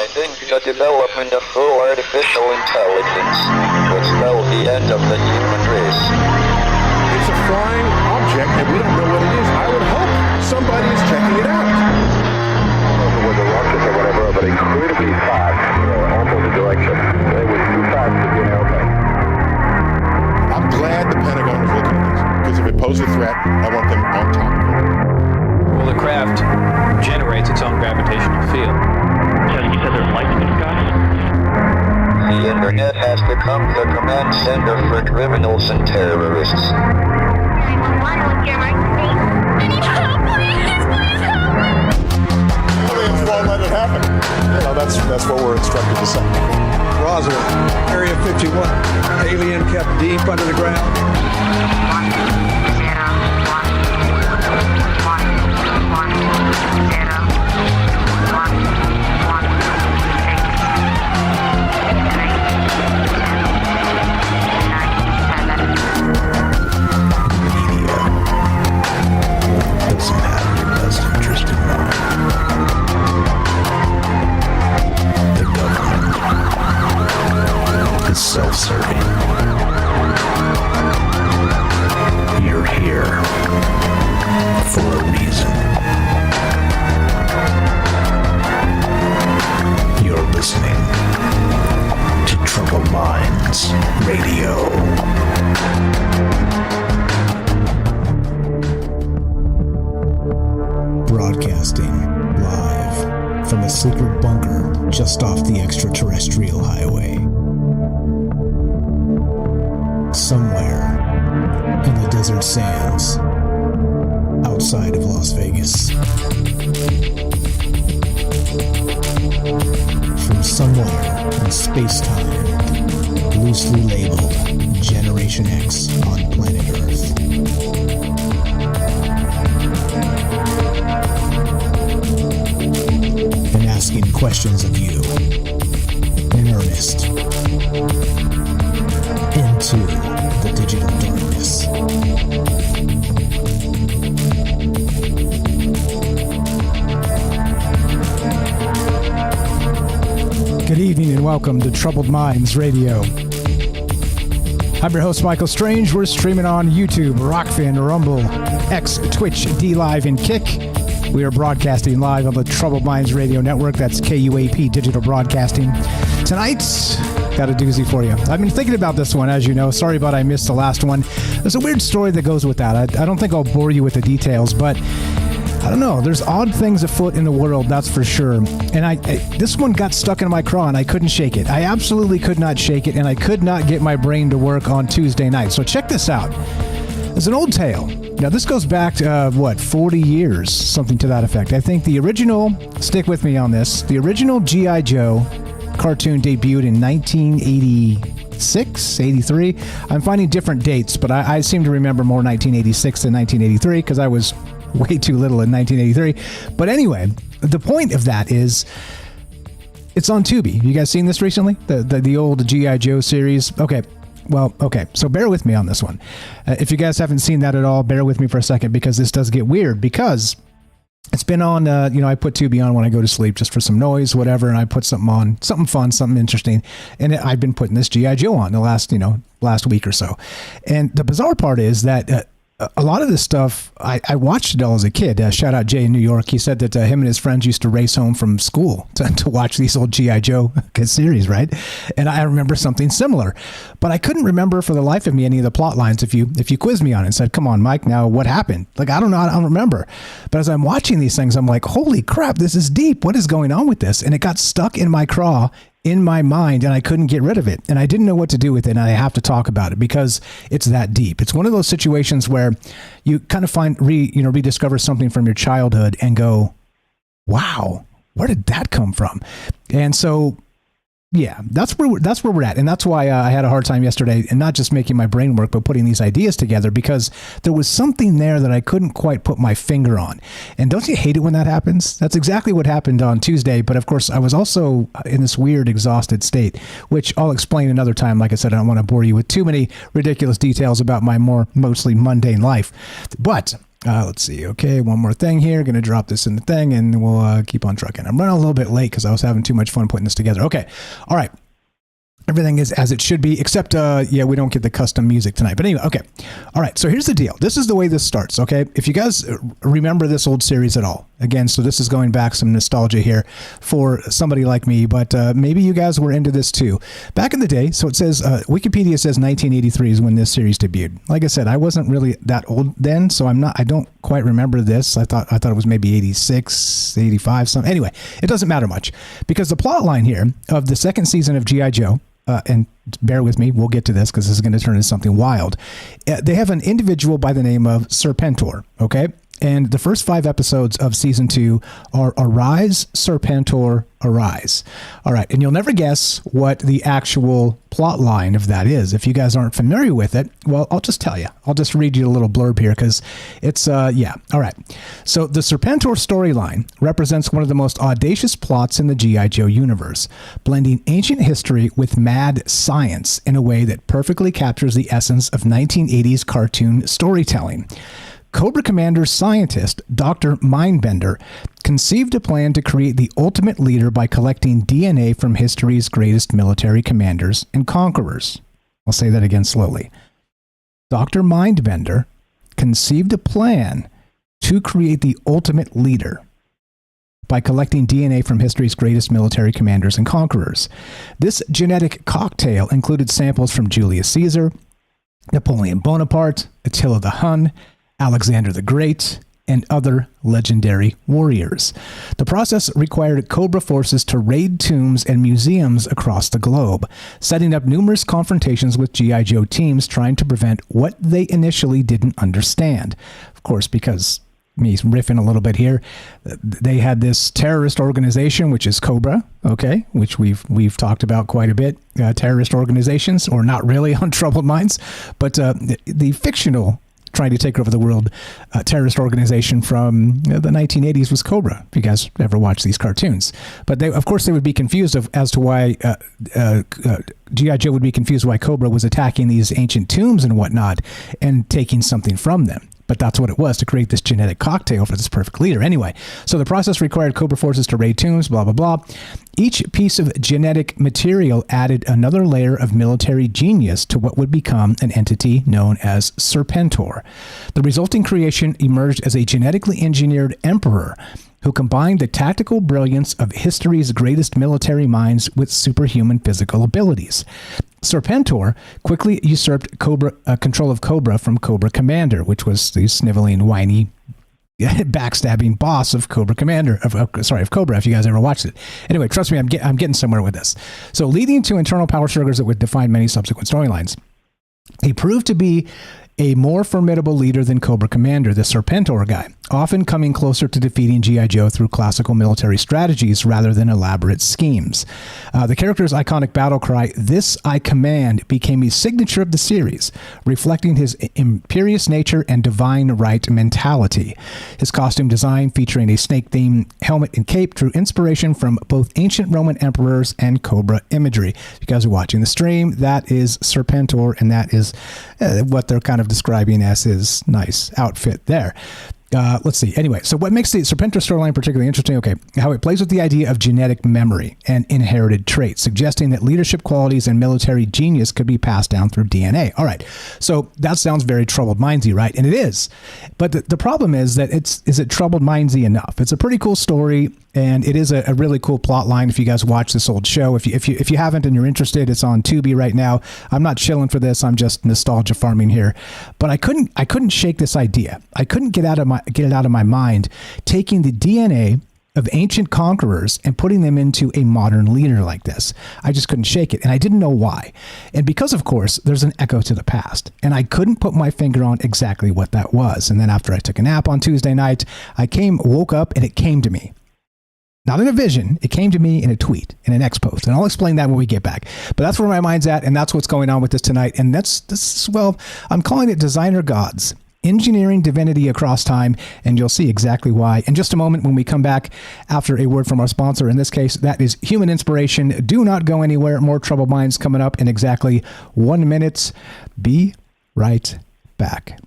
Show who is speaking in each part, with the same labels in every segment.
Speaker 1: I think the development of full artificial intelligence will spell the end of the human race.
Speaker 2: It's a flying object, and we don't know what it is. I would hope somebody is checking it out.
Speaker 3: With a rocket or whatever, but incredibly fast, opposite direction. It was too fast to be an airplane.
Speaker 2: I'm glad the Pentagon is looking at this, because if it poses a threat, I want them on top of it.
Speaker 4: Well, the craft generates its own gravitational field.
Speaker 5: So you said there's light in the sky?
Speaker 1: The internet has become the command center for criminals and terrorists.
Speaker 2: Aliens won't let it happen. You know, that's what we're instructed to say.
Speaker 6: Roswell, Area 51. Alien kept deep under the ground.
Speaker 7: 1 0
Speaker 8: doesn't have your best interest in mind. The government is self-serving. You're here for a reason. You're listening to Troubled Minds Radio. Broadcasting live from a secret bunker just off the extraterrestrial highway. Somewhere in the desert sands outside of Las Vegas. From somewhere in space-time, loosely labeled Generation X on planet Earth. And asking questions of you in earnest into the digital darkness. Good evening and welcome to Troubled Minds Radio. I'm your host, Michael Strange. We're streaming on YouTube, Rockfin, Rumble, X, Twitch, D-Live, and Kick. We are broadcasting live on the Troubled Minds Radio Network. That's KUAP Digital Broadcasting. Tonight's got a doozy for you. I've been thinking about this one, as you know. Sorry about I missed the last one. There's a weird story that goes with that. I don't think I'll bore you with the details, but I don't know. There's odd things afoot in the world, that's for sure. And this one got stuck in my craw, and I couldn't shake it. I absolutely could not shake it, and I could not get my brain to work on Tuesday night. So check this out. It's an old tale. Now, this goes back to, 40 years, something to that effect. I think the original, stick with me on this, the original G.I. Joe cartoon debuted in 1986, 83. I'm finding different dates, but I seem to remember more 1986 than 1983 because I was way too little in 1983. But anyway, the point of that is it's on Tubi. You guys seen this recently? The old G.I. Joe series? Okay. Well, okay, so bear with me on this one. If you guys haven't seen that at all, bear with me for a second because this does get weird because it's been on, I put Tubi on when I go to sleep just for some noise, whatever, and I put something on, something fun, something interesting, and I've been putting this G.I. Joe on the last week or so. And the bizarre part is that a lot of this stuff, I watched it all as a kid. Shout out Jay in New York. He said that him and his friends used to race home from school to watch these old G.I. Joe series, right? And I remember something similar. But I couldn't remember for the life of me any of the plot lines. If you quizzed me on it and said, come on, Mike, now what happened? Like, I don't know. I don't remember. But as I'm watching these things, I'm like, holy crap, this is deep. What is going on with this? And it got stuck in my craw, in my mind, and I couldn't get rid of it. And I didn't know what to do with it. And I have to talk about it because it's that deep. It's one of those situations where you kind of rediscover something from your childhood and go, wow, where did that come from? And so, yeah, that's where we're at. And that's why I had a hard time yesterday and not just making my brain work, but putting these ideas together because there was something there that I couldn't quite put my finger on. And don't you hate it when that happens? That's exactly what happened on Tuesday. But of course, I was also in this weird, exhausted state, which I'll explain another time. Like I said, I don't want to bore you with too many ridiculous details about my mostly mundane life. But Let's see. Okay, one more thing here. Going to drop this in the thing, and we'll keep on trucking. I'm running a little bit late because I was having too much fun putting this together. Okay. All right. Everything is as it should be, except, we don't get the custom music tonight. But anyway, okay. All right, so here's the deal. This is the way this starts, okay? If you guys remember this old series at all, again, so this is going back some nostalgia here for somebody like me, but maybe you guys were into this too. Back in the day, so it says, Wikipedia says 1983 is when this series debuted. Like I said, I wasn't really that old then, so I don't quite remember this. I thought it was maybe 86, 85, something. Anyway, it doesn't matter much because the plot line here of the second season of G.I. Joe, and bear with me, we'll get to this because this is going to turn into something wild. They have an individual by the name of Serpentor, okay? And the first 5 episodes of season 2 are Arise, Serpentor, Arise. All right, and you'll never guess what the actual plot line of that is. If you guys aren't familiar with it, well, I'll just tell you. I'll just read you a little blurb here because it's, All right. So the Serpentor storyline represents one of the most audacious plots in the G.I. Joe universe, blending ancient history with mad science in a way that perfectly captures the essence of 1980s cartoon storytelling. Cobra Commander scientist Dr. Mindbender conceived a plan to create the ultimate leader by collecting DNA from history's greatest military commanders and conquerors. I'll say that again slowly. Dr. Mindbender conceived a plan to create the ultimate leader by collecting DNA from history's greatest military commanders and conquerors. This genetic cocktail included samples from Julius Caesar, Napoleon Bonaparte, Attila the Hun, Alexander the Great, and other legendary warriors. The process required Cobra forces to raid tombs and museums across the globe, setting up numerous confrontations with G.I. Joe teams trying to prevent what they initially didn't understand. Of course, because me riffing a little bit here, they had this terrorist organization, which is Cobra, okay, which we've talked about quite a bit. Terrorist organizations, or not really on Troubled Minds, but the fictional trying to take over the world terrorist organization from the 1980s was Cobra, if you guys ever watched these cartoons. But they, of course, they would be confused as to why G.I. Joe would be confused why Cobra was attacking these ancient tombs and whatnot and taking something from them. But that's what it was, to create this genetic cocktail for this perfect leader. Anyway, so the process required Cobra forces to raid tombs, blah, blah, blah. Each piece of genetic material added another layer of military genius to what would become an entity known as Serpentor. The resulting creation emerged as a genetically engineered emperor who combined the tactical brilliance of history's greatest military minds with superhuman physical abilities. Serpentor quickly usurped control of Cobra from Cobra Commander, which was the sniveling, whiny, backstabbing boss of Cobra Commander, of Cobra, if you guys ever watched it. Anyway, trust me, I'm getting somewhere with this. So leading to internal power struggles that would define many subsequent storylines. He proved to be a more formidable leader than Cobra Commander, the Serpentor guy, often coming closer to defeating G.I. Joe through classical military strategies rather than elaborate schemes. The character's iconic battle cry, "This I command," became a signature of the series, reflecting his imperious nature and divine right mentality. His costume design, featuring a snake-themed helmet and cape, drew inspiration from both ancient Roman emperors and Cobra imagery. If you guys are watching the stream, that is Serpentor, and that is what they're kind of describing as his nice outfit there. Let's see. Anyway, so what makes the Serpentor storyline particularly interesting? Okay, how it plays with the idea of genetic memory and inherited traits, suggesting that leadership qualities and military genius could be passed down through DNA. All right, so that sounds very Troubled Mindsy, right? And it is. But the problem is that is it Troubled Mindsy enough? It's a pretty cool story, and it is a really cool plot line. If you guys watch this old show, if you haven't and you're interested, it's on Tubi right now. I'm not chilling for this. I'm just nostalgia farming here. But I couldn't shake this idea. I couldn't get it out of my mind, taking the DNA of ancient conquerors and putting them into a modern leader like this. I just couldn't shake it, and I didn't know why. And because, of course, there's an echo to the past, and I couldn't put my finger on exactly what that was. And then after I took a nap on Tuesday night, woke up, and it came to me. Not in a vision, it came to me in a tweet, in an X post, and I'll explain that when we get back. But that's where my mind's at, and that's what's going on with this tonight. And I'm calling it Designer Gods, engineering divinity across time, and you'll see exactly why in just a moment when we come back after a word from our sponsor. In this case, that is Human Inspiration. Do not go anywhere. More Troubled Minds coming up in exactly 1 minute. Be right back.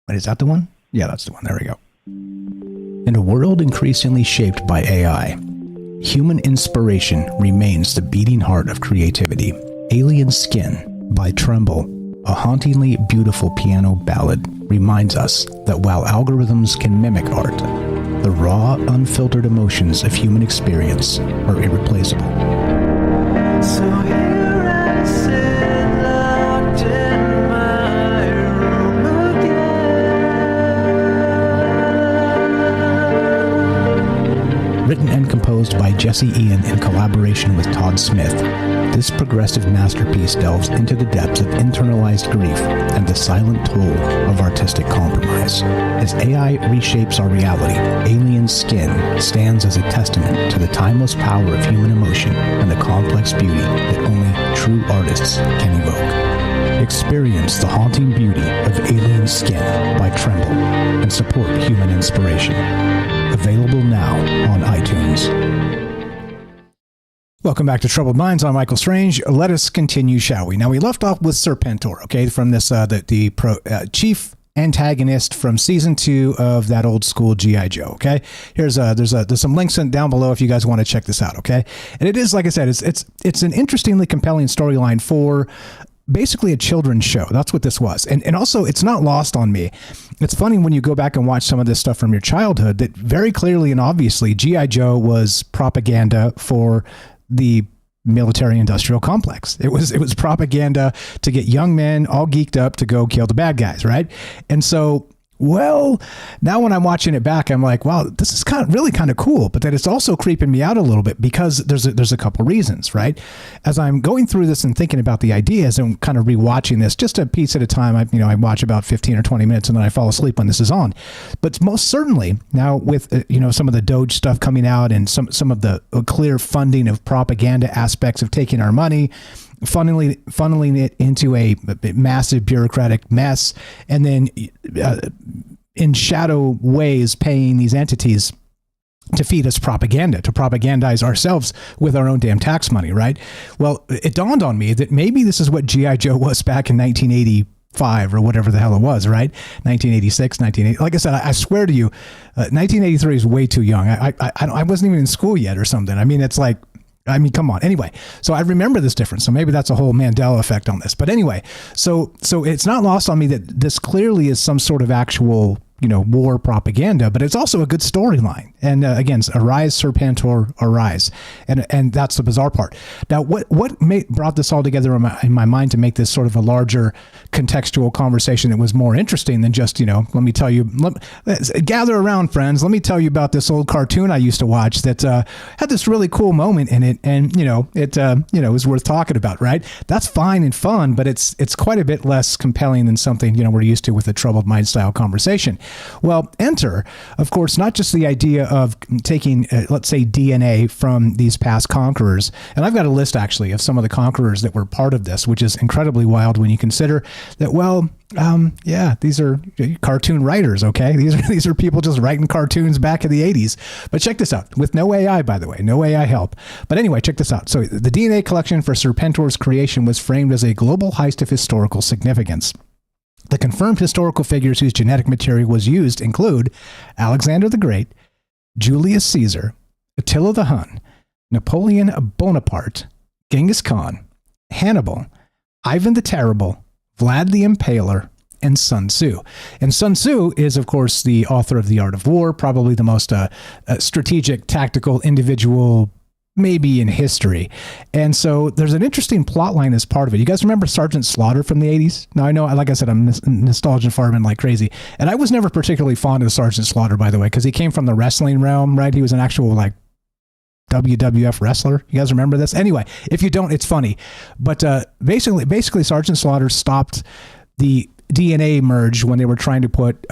Speaker 8: But is that the one? Yeah, that's the one. There we go. In a world increasingly shaped by AI, human inspiration remains the beating heart of creativity. Alien Skin by Tremble, a hauntingly beautiful piano ballad, reminds us that while algorithms can mimic art, the raw, unfiltered emotions of human experience are irreplaceable. So here I sit, locked in my room again. Written and composed by Jesse Ian in collaboration with Todd Smith, this progressive masterpiece delves into the depths of internalized grief and the silent toll of artistic compromise. As AI reshapes our reality, Alien Skin stands as a testament to the timeless power of human emotion and the complex beauty that only true artists can evoke. Experience the haunting beauty of Alien Skin by Tremble and support human inspiration. Available now on iTunes. Welcome back to Troubled Minds. I'm Michael Strange. Let us continue, shall we? Now, we left off with Serpentor, okay, from this chief antagonist from season 2 of that old school G.I. Joe, okay? There's some links down below if you guys want to check this out, okay? And it is, like I said, it's an interestingly compelling storyline for basically a children's show. That's what this was. And also, it's not lost on me. It's funny when you go back and watch some of this stuff from your childhood that very clearly and obviously G.I. Joe was propaganda for the military industrial complex. It was propaganda to get young men all geeked up to go kill the bad guys, right? And so, well, now when I'm watching it back, I'm like, wow, this is really kind of cool. But then it's also creeping me out a little bit because there's a couple reasons, right? As I'm going through this and thinking about the ideas and kind of rewatching this just a piece at a time, I watch about 15 or 20 minutes and then I fall asleep when this is on. But most certainly now with some of the Doge stuff coming out and some of the clear funding of propaganda aspects of taking our money, funneling it into a massive bureaucratic mess, and then in shadow ways paying these entities to feed us propaganda, to propagandize ourselves with our own damn tax money, right? Well, it dawned on me that maybe this is what G.I. Joe was back in 1985 or whatever the hell it was, right? 1986, 1980. Like I said, I swear to you, 1983 is way too young. I wasn't even in school yet or something. I mean, it's like, come on. Anyway, so I remember this difference. So maybe that's a whole Mandela effect on this. But anyway, so it's not lost on me that this clearly is some sort of actual, war propaganda, but it's also a good storyline. And again, arise, Serpentor, arise. And that's the bizarre part. Now, what brought this all together in my mind to make this sort of a larger contextual conversation that was more interesting than just, let me tell you, gather around, friends. Let me tell you about this old cartoon I used to watch that had this really cool moment in it. And, it was worth talking about, right? That's fine and fun, but it's quite a bit less compelling than something, we're used to with a Troubled Mind style conversation. Well, enter, of course, not just the idea of taking, let's say, DNA from these past conquerors. And I've got a list, actually, of some of the conquerors that were part of this, which is incredibly wild when you consider that, well, these are cartoon writers, okay? These are people just writing cartoons back in the 80s. But check this out, with no AI, by the way, no AI help. But anyway, check this out. So the DNA collection for Serpentor's creation was framed as a global heist of historical significance. The confirmed historical figures whose genetic material was used include Alexander the Great, Julius Caesar, Attila the Hun, Napoleon Bonaparte, Genghis Khan, Hannibal, Ivan the Terrible, Vlad the Impaler, and Sun Tzu. And Sun Tzu is, of course, the author of The Art of War, probably the most strategic, tactical individual maybe in history. And so there's an interesting plot line as part of it. You guys remember Sergeant Slaughter from the 80s? Now, I know, like I said, I'm nostalgia farming like crazy. And I was never particularly fond of Sergeant Slaughter, by the way, because he came from the wrestling realm, right? He was an actual, WWF wrestler. You guys remember this? Anyway, if you don't, it's funny. But basically, Sergeant Slaughter stopped the DNA merge when they were trying to put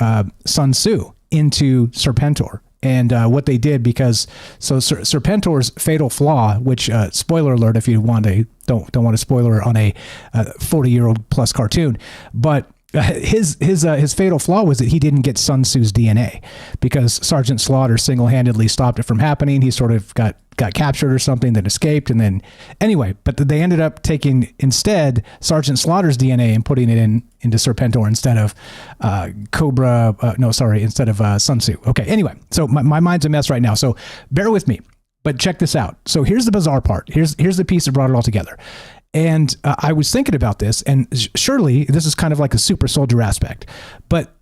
Speaker 8: Sun Tzu into Serpentor. And what they did, because Serpentor's fatal flaw, which spoiler alert if you don't want to spoiler on a 40-year-old plus cartoon, but his fatal flaw was that he didn't get Sun-Tzu's DNA because Sergeant Slaughter single-handedly stopped it from happening. He sort of got captured or something, that escaped, and then anyway, but they ended up taking instead Sergeant Slaughter's DNA and putting it into Serpentor instead of instead of Sun Tzu. Okay, anyway, so my mind's a mess right now, so bear with me. But check this out. So here's the bizarre part. Here's the piece that brought it all together. And I was thinking about this, and surely this is kind of like a super soldier aspect, but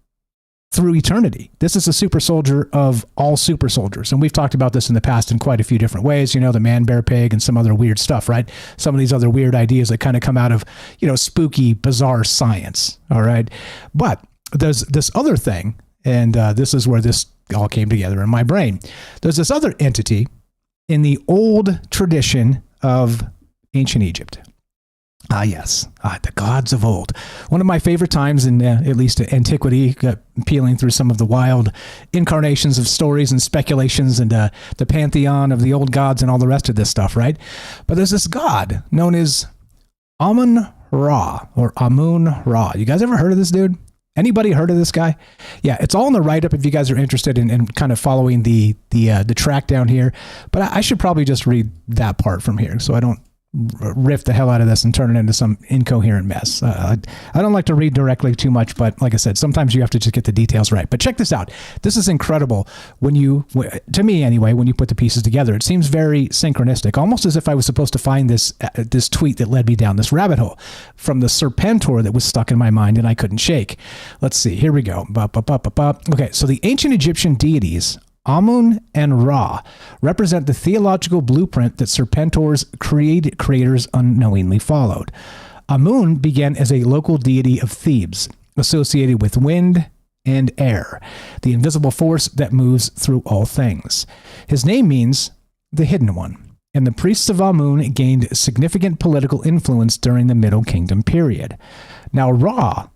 Speaker 8: through eternity, this is a super soldier of all super soldiers. And we've talked about this in the past in quite a few different ways, the man, bear, pig, and some other weird stuff, right? Some of these other weird ideas that kind of come out of, spooky, bizarre science. All right. But there's this other thing, and this is where this all came together in my brain. There's this other entity in the old tradition of ancient Egypt. Yes, the gods of old. One of my favorite times in at least antiquity, peeling through some of the wild incarnations of stories and speculations and the pantheon of the old gods and all the rest of this stuff, right? But there's this god known as Amun-Ra or Amun-Ra. You guys ever heard of this dude? Anybody heard of this guy? Yeah, it's all in the write-up if you guys are interested in kind of following the track down here. But I should probably just read that part from here so I don't riff the hell out of this and turn it into some incoherent mess. I don't like to read directly too much, but like I said, sometimes you have to just get the details right. But check this out. This is incredible to me anyway, when you put the pieces together. It seems very synchronistic, almost as if I was supposed to find this tweet that led me down this rabbit hole from the Serpentor that was stuck in my mind and I couldn't shake. Let's see. Here we go. Okay, so the ancient Egyptian deities Amun and Ra represent the theological blueprint that Serpentor's creators unknowingly followed. Amun began as a local deity of Thebes, associated with wind and air, the invisible force that moves through all things. His name means the hidden one, and the priests of Amun gained significant political influence during the Middle Kingdom period. Now Ra,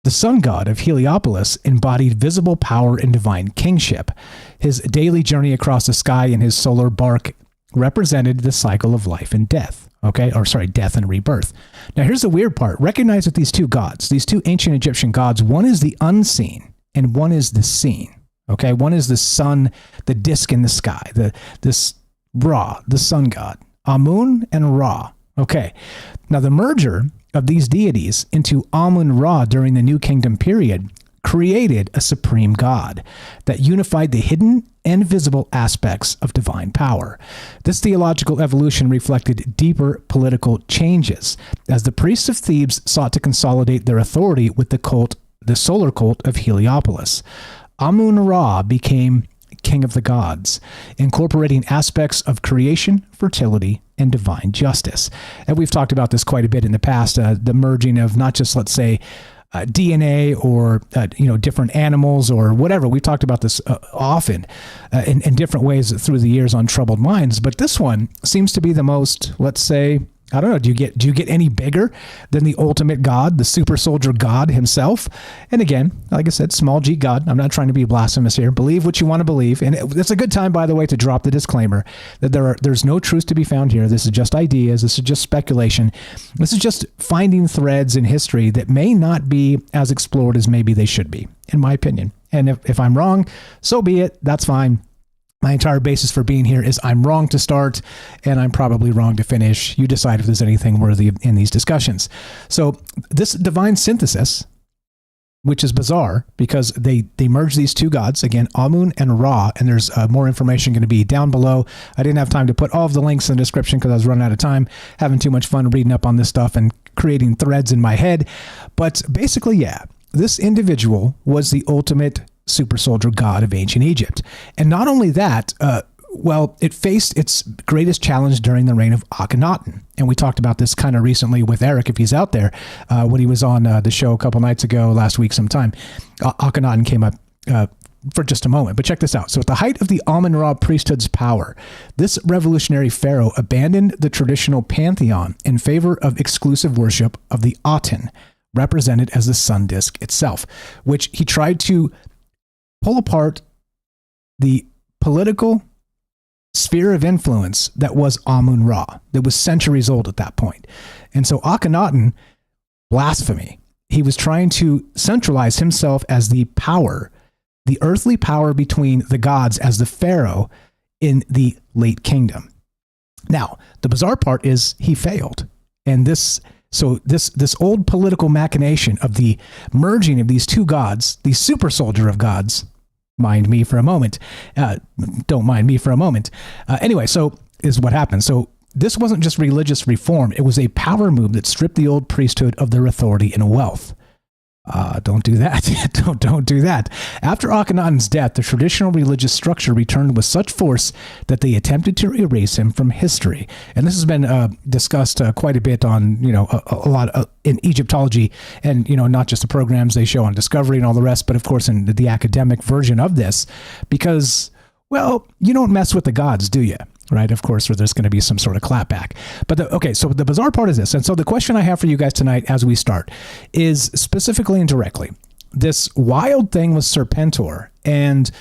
Speaker 8: the sun god of Heliopolis, embodied visible power and divine kingship. His daily journey across the sky in his solar bark represented the cycle of life and death. Death and rebirth. Now here's the weird part. Recognize that these two gods, these two ancient Egyptian gods, one is the unseen and one is the seen. Okay, one is the sun, the disk in the sky, this Ra, the sun god, Amun and Ra. Okay, now the merger of these deities into Amun-Ra during the New Kingdom period created a supreme god that unified the hidden and visible aspects of divine power. This theological evolution reflected deeper political changes as the priests of Thebes sought to consolidate their authority with the solar cult of Heliopolis. Amun-Ra became king of the gods, incorporating aspects of creation, fertility, and divine justice. And we've talked about this quite a bit in the past, the merging of not just, let's say, DNA or, different animals or whatever. We've talked about this often in different ways through the years on Troubled Minds. But this one seems to be the most, let's say, I don't know, do you get any bigger than the ultimate God, the super soldier God himself? And again, like I said, small g God. I'm not trying to be blasphemous here. Believe what you want to believe. And it's a good time, by the way, to drop the disclaimer that there's no truth to be found here. This is just ideas. This is just speculation. This is just finding threads in history that may not be as explored as maybe they should be, in my opinion. And if I'm wrong, so be it. That's fine. My entire basis for being here is I'm wrong to start and I'm probably wrong to finish. You decide if there's anything worthy in these discussions. So this divine synthesis, which is bizarre because they merge these two gods, again, Amun and Ra, and there's more information going to be down below. I didn't have time to put all of the links in the description because I was running out of time, having too much fun reading up on this stuff and creating threads in my head. But basically, yeah, this individual was the ultimate super soldier god of ancient Egypt. And not only that, it faced its greatest challenge during the reign of Akhenaten. And we talked about this kind of recently with Eric, if he's out there, when he was on the show a couple nights ago, last week sometime. Akhenaten came up for just a moment. But check this out. So at the height of the Amun-Ra priesthood's power, this revolutionary pharaoh abandoned the traditional pantheon in favor of exclusive worship of the Aten, represented as the sun disk itself, which he tried to pull apart the political sphere of influence that was Amun-Ra, that was centuries old at that point. And so Akhenaten, blasphemy, he was trying to centralize himself as the power, the earthly power between the gods as the pharaoh in the late kingdom. Now, the bizarre part is he failed. And this old political machination of the merging of these two gods, the super soldier of gods, mind me for a moment. Don't mind me for a moment. Anyway, so is what happened. So this wasn't just religious reform. It was a power move that stripped the old priesthood of their authority and wealth. Don't do that. don't do that. After Akhenaten's death, the traditional religious structure returned with such force that they attempted to erase him from history. And this has been discussed quite a bit on, a lot in Egyptology, and, not just the programs they show on Discovery and all the rest, but of course in the academic version of this, because, well, you don't mess with the gods, do you? Right, of course, where there's going to be some sort of clapback. But so the bizarre part is this. And so the question I have for you guys tonight as we start is specifically and directly, this wild thing with Serpentor and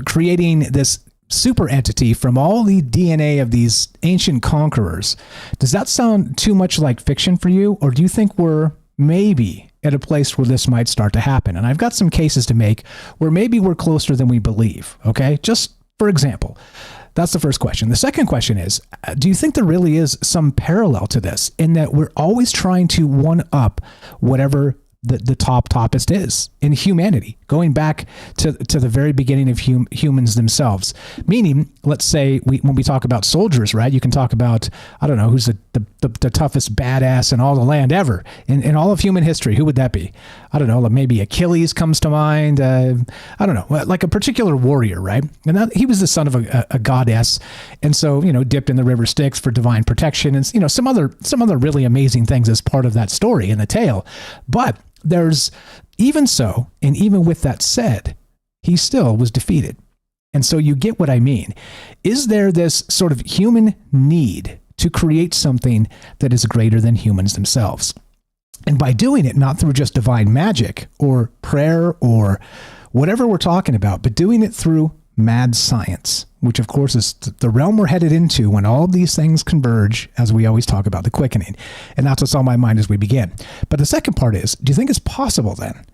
Speaker 8: creating this super entity from all the DNA of these ancient conquerors. Does that sound too much like fiction for you? Or do you think we're maybe at a place where this might start to happen? And I've got some cases to make where maybe we're closer than we believe. Okay, just for example. That's the first question. The second question is, do you think there really is some parallel to this in that we're always trying to one-up whatever the toppest is in humanity, going back to the very beginning of humans themselves? Meaning, let's say when we talk about soldiers, right? You can talk about, I don't know, who's the toughest badass in all the land ever in all of human history. Who would that be? I don't know. Maybe Achilles comes to mind. I don't know, like a particular warrior, right? And he was the son of a goddess, and so dipped in the river Styx for divine protection, and some other really amazing things as part of that story in the tale, but. There's even so, and even with that said, he still was defeated. And so you get what I mean. Is there this sort of human need to create something that is greater than humans themselves? And by doing it, not through just divine magic or prayer or whatever we're talking about, but doing it through mad science, which of course is the realm we're headed into when all these things converge, as we always talk about the quickening. And that's what's on my mind as we begin. But the second part is, do you think it's possible then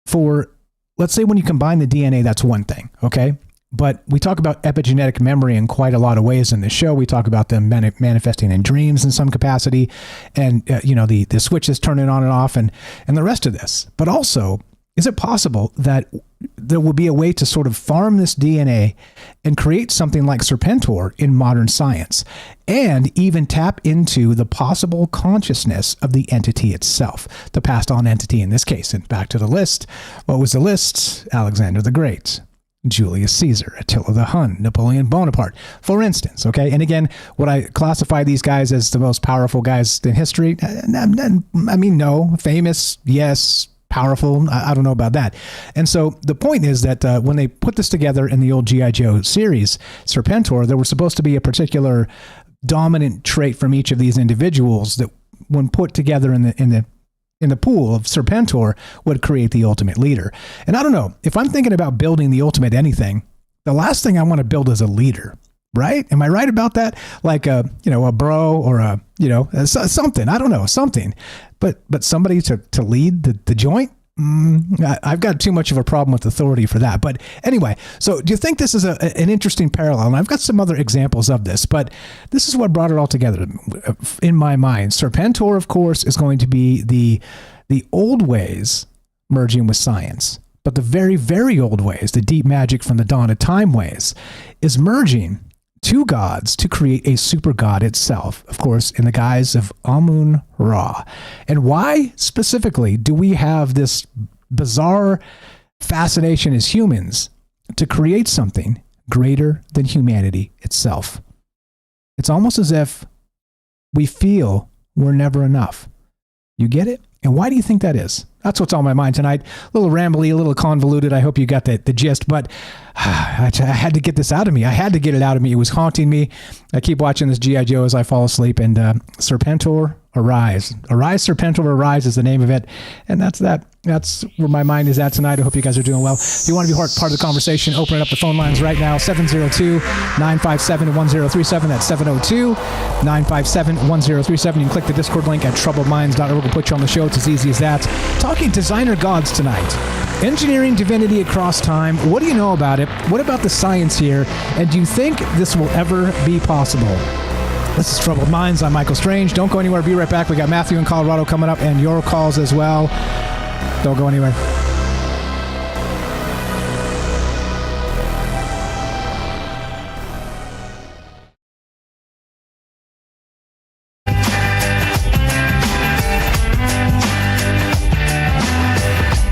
Speaker 8: for, let's say when you combine the DNA, that's one thing, okay? But we talk about epigenetic memory in quite a lot of ways in this show. We talk about them manifesting in dreams in some capacity, and the switches turning on and off, and the rest of this. But also, is it possible that there will be a way to sort of farm this DNA and create something like Serpentor in modern science, and even tap into the possible consciousness of the entity itself, the passed on entity in this case? And back to the list. What was the list? Alexander the Great, Julius Caesar, Attila the Hun, Napoleon Bonaparte, for instance. Okay. And again, would I classify these guys as the most powerful guys in history? I mean, no. Famous, yes. Powerful, I don't know about that. And so the point is that when they put this together in the old G.I. Joe series, Serpentor, there was supposed to be a particular dominant trait from each of these individuals that, when put together in the pool of Serpentor, would create the ultimate leader. And I don't know, if I'm thinking about building the ultimate anything, the last thing I want to build is a leader. Right? Am I right about that? Like a bro or something. I don't know, something. But somebody to lead the joint? I've got too much of a problem with authority for that. But anyway, so do you think this is an interesting parallel? And I've got some other examples of this, but this is what brought it all together in my mind. Serpentor, of course, is going to be the old ways merging with science. But the very, very old ways, the deep magic from the dawn of time ways, is merging two gods to create a super god itself, of course, in the guise of Amun-Ra. And why specifically do we have this bizarre fascination as humans to create something greater than humanity itself? It's almost as if we feel we're never enough. You get it? And why do you think that is? That's what's on my mind tonight. A little rambly, a little convoluted. I hope you got the gist, but I had to get this out of me. I had to get it out of me. It was haunting me. I keep watching this G.I. Joe as I fall asleep, and Serpentor Arise. Arise, Serpentor, Arise is the name of it. And that's that. That's where my mind is at tonight. I hope you guys are doing well. If you want to be part of the conversation, open up the phone lines right now. 702-957-1037. That's 702-957-1037. You can click the Discord link at troubledminds.org. We'll put you on the show. It's as easy as that. Talking designer gods tonight. Engineering divinity across time. What do you know about it? What about the science here? And do you think this will ever be possible? This is Troubled Minds. I'm Michael Strange. Don't go anywhere. Be right back. We got Matthew in Colorado coming up and your calls as well. Don't go anywhere.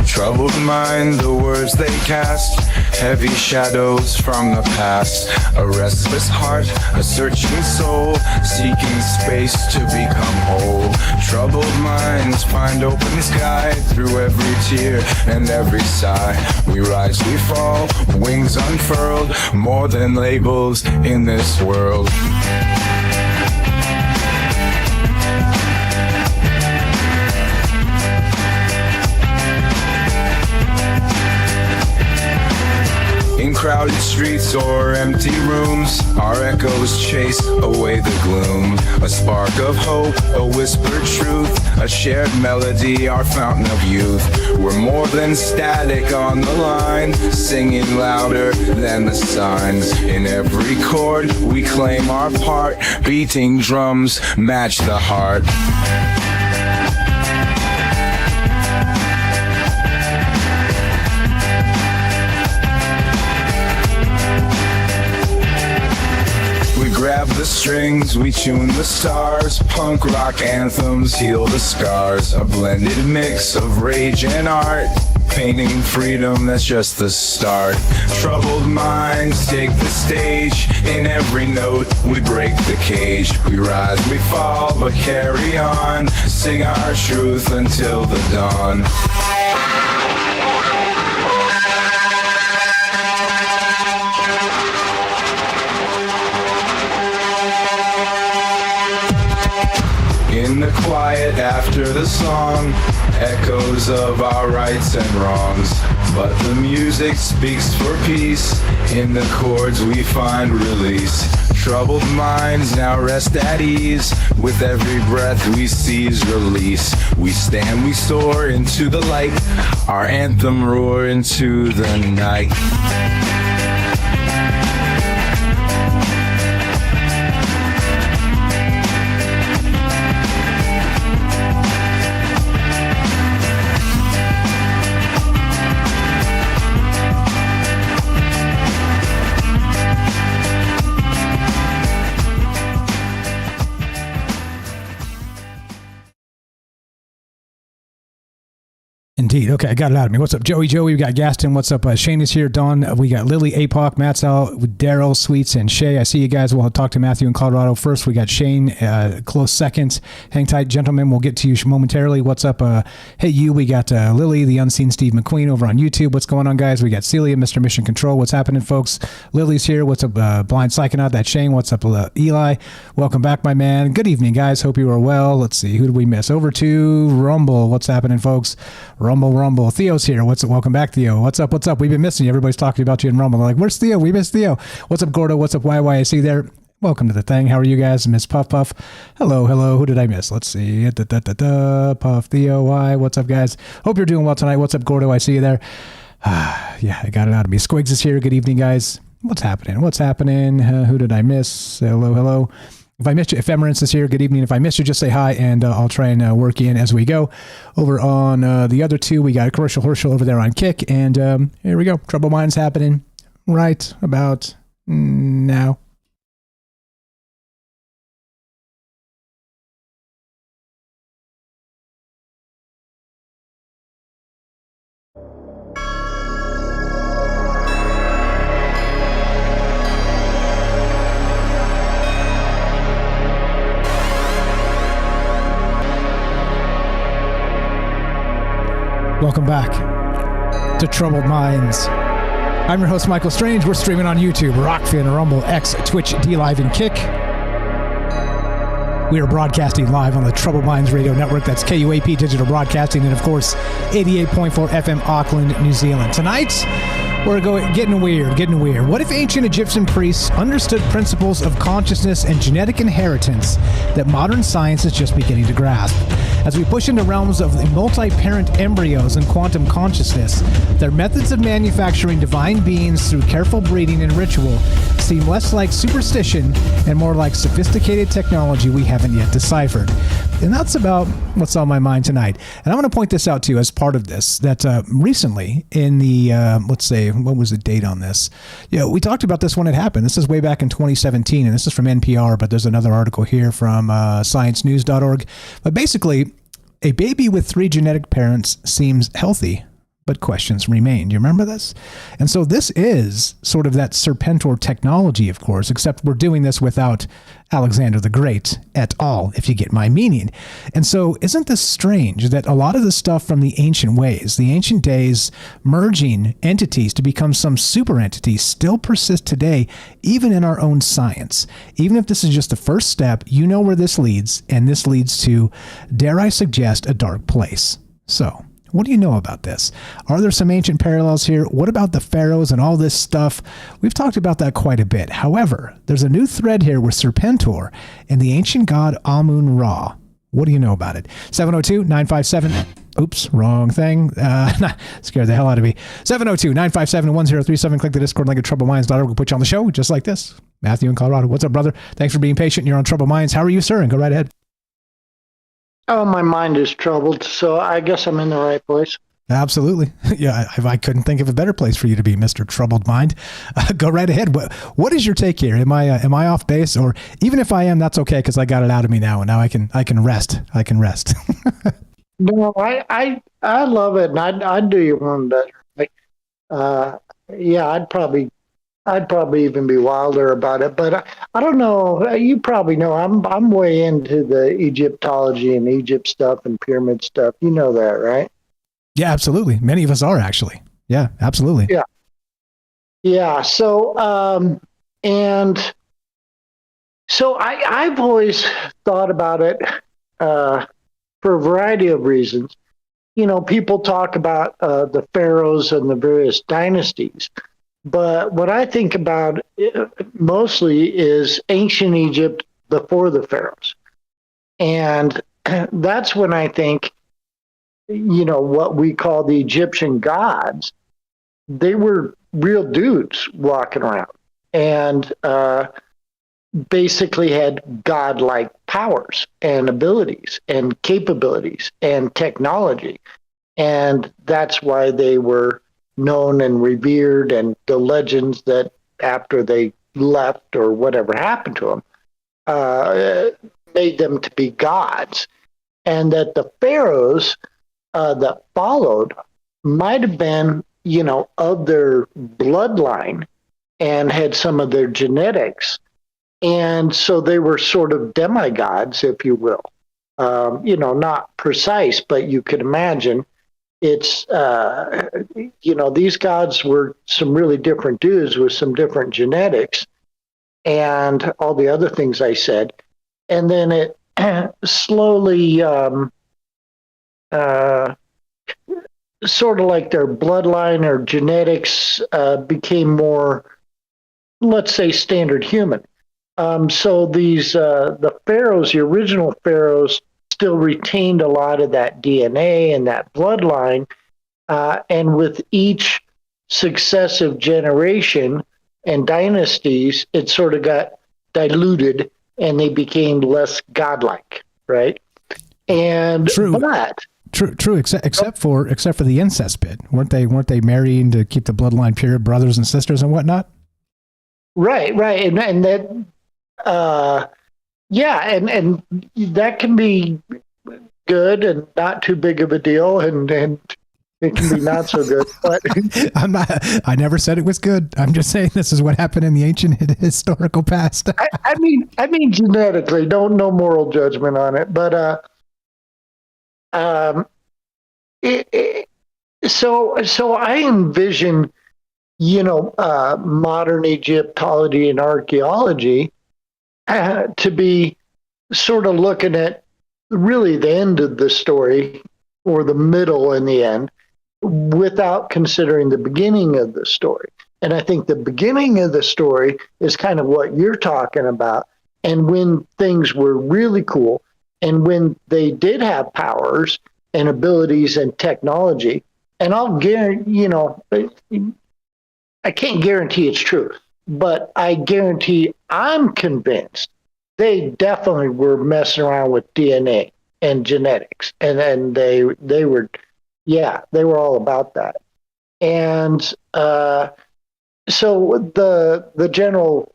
Speaker 9: Troubled mind, the words they cast, heavy shadows from the past. A restless heart, a searching soul, seeking space to become whole. Troubled minds find open sky through every tear and every sigh. We rise, we fall, wings unfurled, more than labels in this world. In crowded streets or empty rooms, our echoes chase away the gloom. A spark of hope, a whispered truth, a shared melody, our fountain of youth. We're more than static on the line, singing louder than the signs. In every chord, we claim our part, beating drums match the heart. Grab the strings, we tune the stars. Punk rock anthems heal the scars. A blended mix of rage and art, painting freedom, that's just the start. Troubled minds take the stage. In every note, we break the cage. We rise, we fall, but carry on. Sing our truth until the dawn. In the quiet after the song, echoes of our rights and wrongs. But the music speaks for peace. In the chords we find release. Troubled minds now rest at ease. With every breath we seize release. We stand, we soar into the light. Our anthem roar into the night.
Speaker 8: Indeed. Okay, I got it out of me. What's up, Joey? We got Gaston. What's up? Shane is here. Dawn. We got Lily, APOC, Matt's out, Daryl, Sweets, and Shay. I see you guys. We'll talk to Matthew in Colorado first. We got Shane, close second. Hang tight, gentlemen. We'll get to you momentarily. What's up? Hey, you. We got Lily, the unseen Steve McQueen over on YouTube. What's going on, guys? We got Celia, Mr. Mission Control. What's happening, folks? Lily's here. What's up, Blind Psychonaut? That's Shane. What's up, Eli? Welcome back, my man. Good evening, guys. Hope you are well. Let's see. Who did we miss? Over to Rumble. What's happening, folks? Rumble. Theo's here. Welcome back, Theo. What's up? We've been missing you. Everybody's talking about you in Rumble. They're like, where's Theo? We missed Theo. What's up, Gordo? What's up, YYC there? Welcome to the thing. How are you guys? Miss Puff. Hello. Who did I miss? Let's see. Puff, Theo, Y. What's up, guys? Hope you're doing well tonight. What's up, Gordo? I see you there. Yeah, I got it out of me. Squigs is here. Good evening, guys. What's happening? Who did I miss? Hello. If I missed you, Ephemerance is here. Good evening. If I missed you, just say hi, and I'll try and work you in as we go. Over on the other two, we got Commercial Herschel over there on Kick, and here we go. Trouble Minds happening right about now. Welcome back to Troubled Minds. I'm your host, Michael Strange. We're streaming on YouTube, Rockfin, Rumble, X, Twitch, DLive, and Kick. We are broadcasting live on the Troubled Minds Radio Network. That's KUAP Digital Broadcasting, and of course, 88.4 FM Auckland, New Zealand. Tonight, we're getting weird. What if ancient Egyptian priests understood principles of consciousness and genetic inheritance that modern science is just beginning to grasp? As we push into realms of multi-parent embryos and quantum consciousness, their methods of manufacturing divine beings through careful breeding and ritual seem less like superstition and more like sophisticated technology we haven't yet deciphered. And that's about what's on my mind tonight. And I want to point this out to you as part of this, that recently in the, let's say, what was the date on this? Yeah, we talked about this when it happened. This is way back in 2017, and this is from NPR, but there's another article here from sciencenews.org. But basically, a baby with 3 genetic parents seems healthy, but questions remain. Do you remember this? And so this is sort of that Serpentor technology, of course, except we're doing this without Alexander the Great at all, if you get my meaning. And so isn't this strange that a lot of the stuff from the ancient ways, the ancient days, merging entities to become some super entities still persist today, even in our own science? Even if this is just the first step, you know where this leads, and this leads to, dare I suggest, a dark place. So, what do you know about this? Are there some ancient parallels here? What about the pharaohs and all this stuff? We've talked about that quite a bit. However, there's a new thread here with Serpentor and the ancient god Amun-Ra. What do you know about it? 702-957... Oops, wrong thing. Scared the hell out of me. 702-957-1037. Click the Discord link at troubleminds.org. We'll put you on the show just like this. Matthew in Colorado. What's up, brother? Thanks for being patient. You're on Troubled Minds. How are you, sir? And go right ahead.
Speaker 10: Oh, my mind is troubled, so I guess I'm in the right place.
Speaker 8: Absolutely. Yeah, I couldn't think of a better place for you to be, Mr. Troubled Mind. Go right ahead. What is your take here? Am I off base? Or even if I am, that's okay, because I got it out of me now, and now I can rest. I can rest.
Speaker 10: No, I love it, and I'd do you one better. Like, yeah, I'd probably even be wilder about it, but I don't know. You probably know I'm way into the Egyptology and Egypt stuff and pyramid stuff. You know that, right?
Speaker 8: Yeah, absolutely. Many of us are, actually. Yeah, absolutely.
Speaker 10: Yeah. So, and so I've always thought about it for a variety of reasons. You know, people talk about the pharaohs and the various dynasties. But what I think about mostly is ancient Egypt before the pharaohs. And that's when I think, you know, what we call the Egyptian gods, they were real dudes walking around and basically had godlike powers and abilities and capabilities and technology. And that's why they were known and revered, and the legends that after they left or whatever happened to them made them to be gods. And that the pharaohs that followed might have been, you know, of their bloodline and had some of their genetics. And so they were sort of demigods, if you will. You know, not precise, but you could imagine it's, you know, these gods were some really different dudes with some different genetics and all the other things I said. And then it slowly, sort of like their bloodline or genetics became more, let's say, standard human. So these, the pharaohs, the original pharaohs, still retained a lot of that DNA and that bloodline. And with each successive generation and dynasties, it sort of got diluted and they became less godlike, right? And
Speaker 8: True, except for the incest bit. Weren't they marrying to keep the bloodline pure, brothers and sisters and whatnot?
Speaker 10: Right. And that, yeah, and that can be good and not too big of a deal, and it can be not so good. But
Speaker 8: I never said it was good. I'm just saying this is what happened in the ancient historical past.
Speaker 10: I mean genetically, no moral judgment on it, but so I envision, you know, modern Egyptology and archaeology to be sort of looking at really the end of the story or the middle and the end without considering the beginning of the story. And I think the beginning of the story is kind of what you're talking about. And when things were really cool and when they did have powers and abilities and technology, and I'll guarantee, I can't guarantee it's true, but I guarantee I'm convinced they definitely were messing around with DNA and genetics, and then they were, yeah, they were all about that. And so the general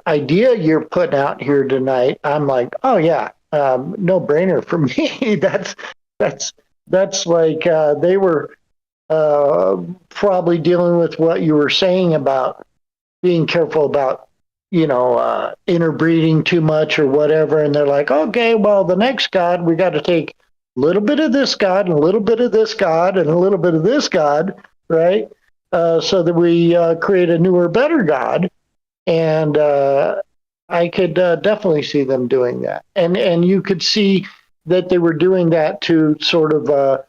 Speaker 10: idea you're putting out here tonight, I'm like, oh yeah, no brainer for me. That's like they were probably dealing with what you were saying about being careful about, interbreeding too much or whatever. And they're like, okay, well, the next god, we got to take a little bit of this god and a little bit of this god and a little bit of this god, right? So that we create a newer, better god. And I could definitely see them doing that. And you could see that they were doing that to sort of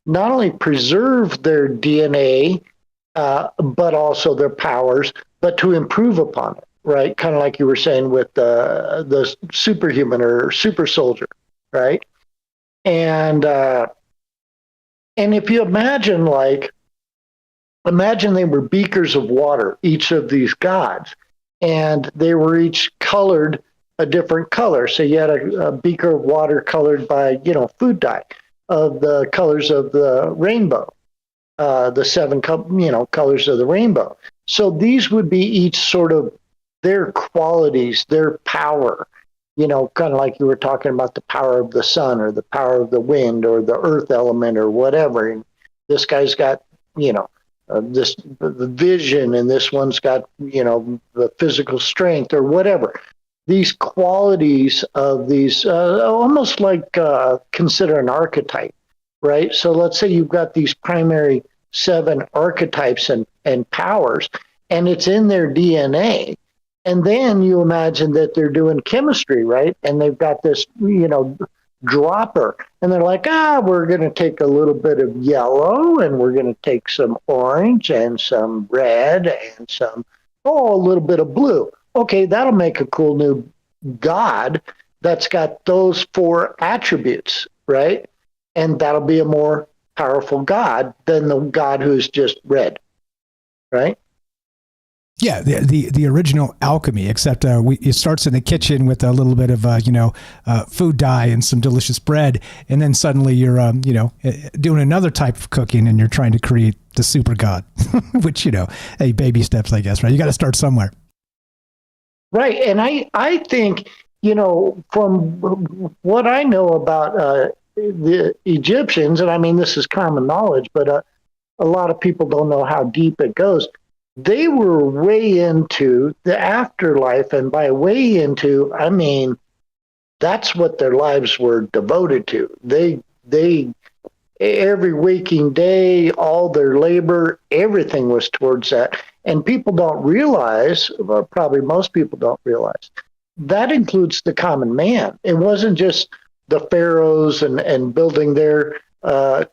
Speaker 10: not only preserve their DNA, but also their powers, but to improve upon it, right? Kind of like you were saying with the superhuman or super soldier, right? And if you imagine they were beakers of water, each of these gods, and they were each colored a different color. So you had a beaker of water colored by, food dye of the colors of the rainbow, the seven, colors of the rainbow. So these would be each sort of their qualities, their power, kind of like you were talking about the power of the sun or the power of the wind or the earth element or whatever. And this guy's got, the vision, and this one's got, the physical strength or whatever. These qualities of these, almost like consider an archetype, right? So let's say you've got these primary 7 archetypes and powers, and it's in their DNA. And then you imagine that they're doing chemistry, right? And they've got this, dropper, and they're like, we're going to take a little bit of yellow, and we're going to take some orange and some red and a little bit of blue. Okay, that'll make a cool new god that's got those 4 attributes, right? And that'll be a more powerful god than the god who's just red, right?
Speaker 8: Yeah, the original alchemy, except it starts in the kitchen with a little bit of food dye and some delicious bread, and then suddenly you're doing another type of cooking, and you're trying to create the super god, which hey, baby steps, I guess, right? You got to start somewhere,
Speaker 10: right? And I think from what I know about the Egyptians, and I mean this is common knowledge, but a lot of people don't know how deep it goes. They were way into the afterlife, and by way into, I mean, that's what their lives were devoted to. They every waking day, all their labor, everything was towards that. And people don't realize, or probably most people don't realize, that includes the common man. It wasn't just the pharaohs and building their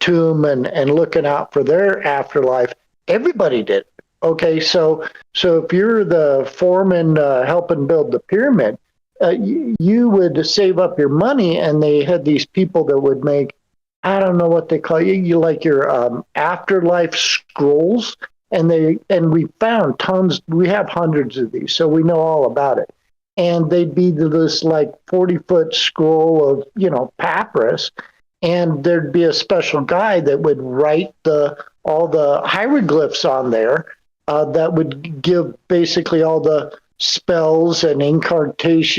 Speaker 10: tomb and looking out for their afterlife. Everybody did. Okay, so if you're the foreman helping build the pyramid, you would save up your money, and they had these people that would make, I don't know what they call you like your afterlife scrolls, and we found tons. We have hundreds of these, so we know all about it. And they'd be this like 40-foot scroll of papyrus, and there'd be a special guy that would write all the hieroglyphs on there. That would give basically all the spells and incantations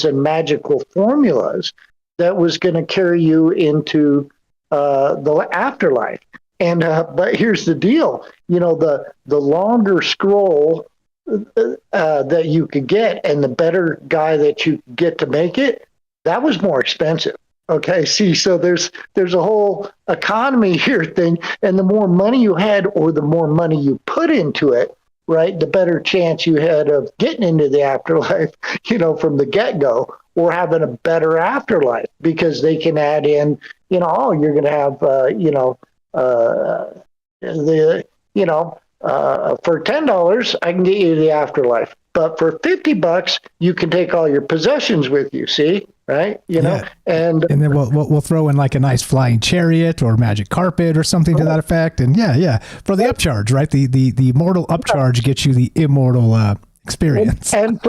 Speaker 10: and magical formulas that was going to carry you into the afterlife. And but here's the deal: the longer scroll that you could get, and the better guy that you get to make it, that was more expensive. Okay, see, so there's a whole economy here thing, and the more money you had or the more money you put into it, right, the better chance you had of getting into the afterlife, from the get-go. or having a better afterlife because they can add in, oh, you're going to have, for $10, I can get you the afterlife. But for $50, you can take all your possessions with you. See, right? And
Speaker 8: then we'll throw in like a nice flying chariot or magic carpet or something to that effect. And for the upcharge, right? The mortal upcharge gets you the immortal experience.
Speaker 10: And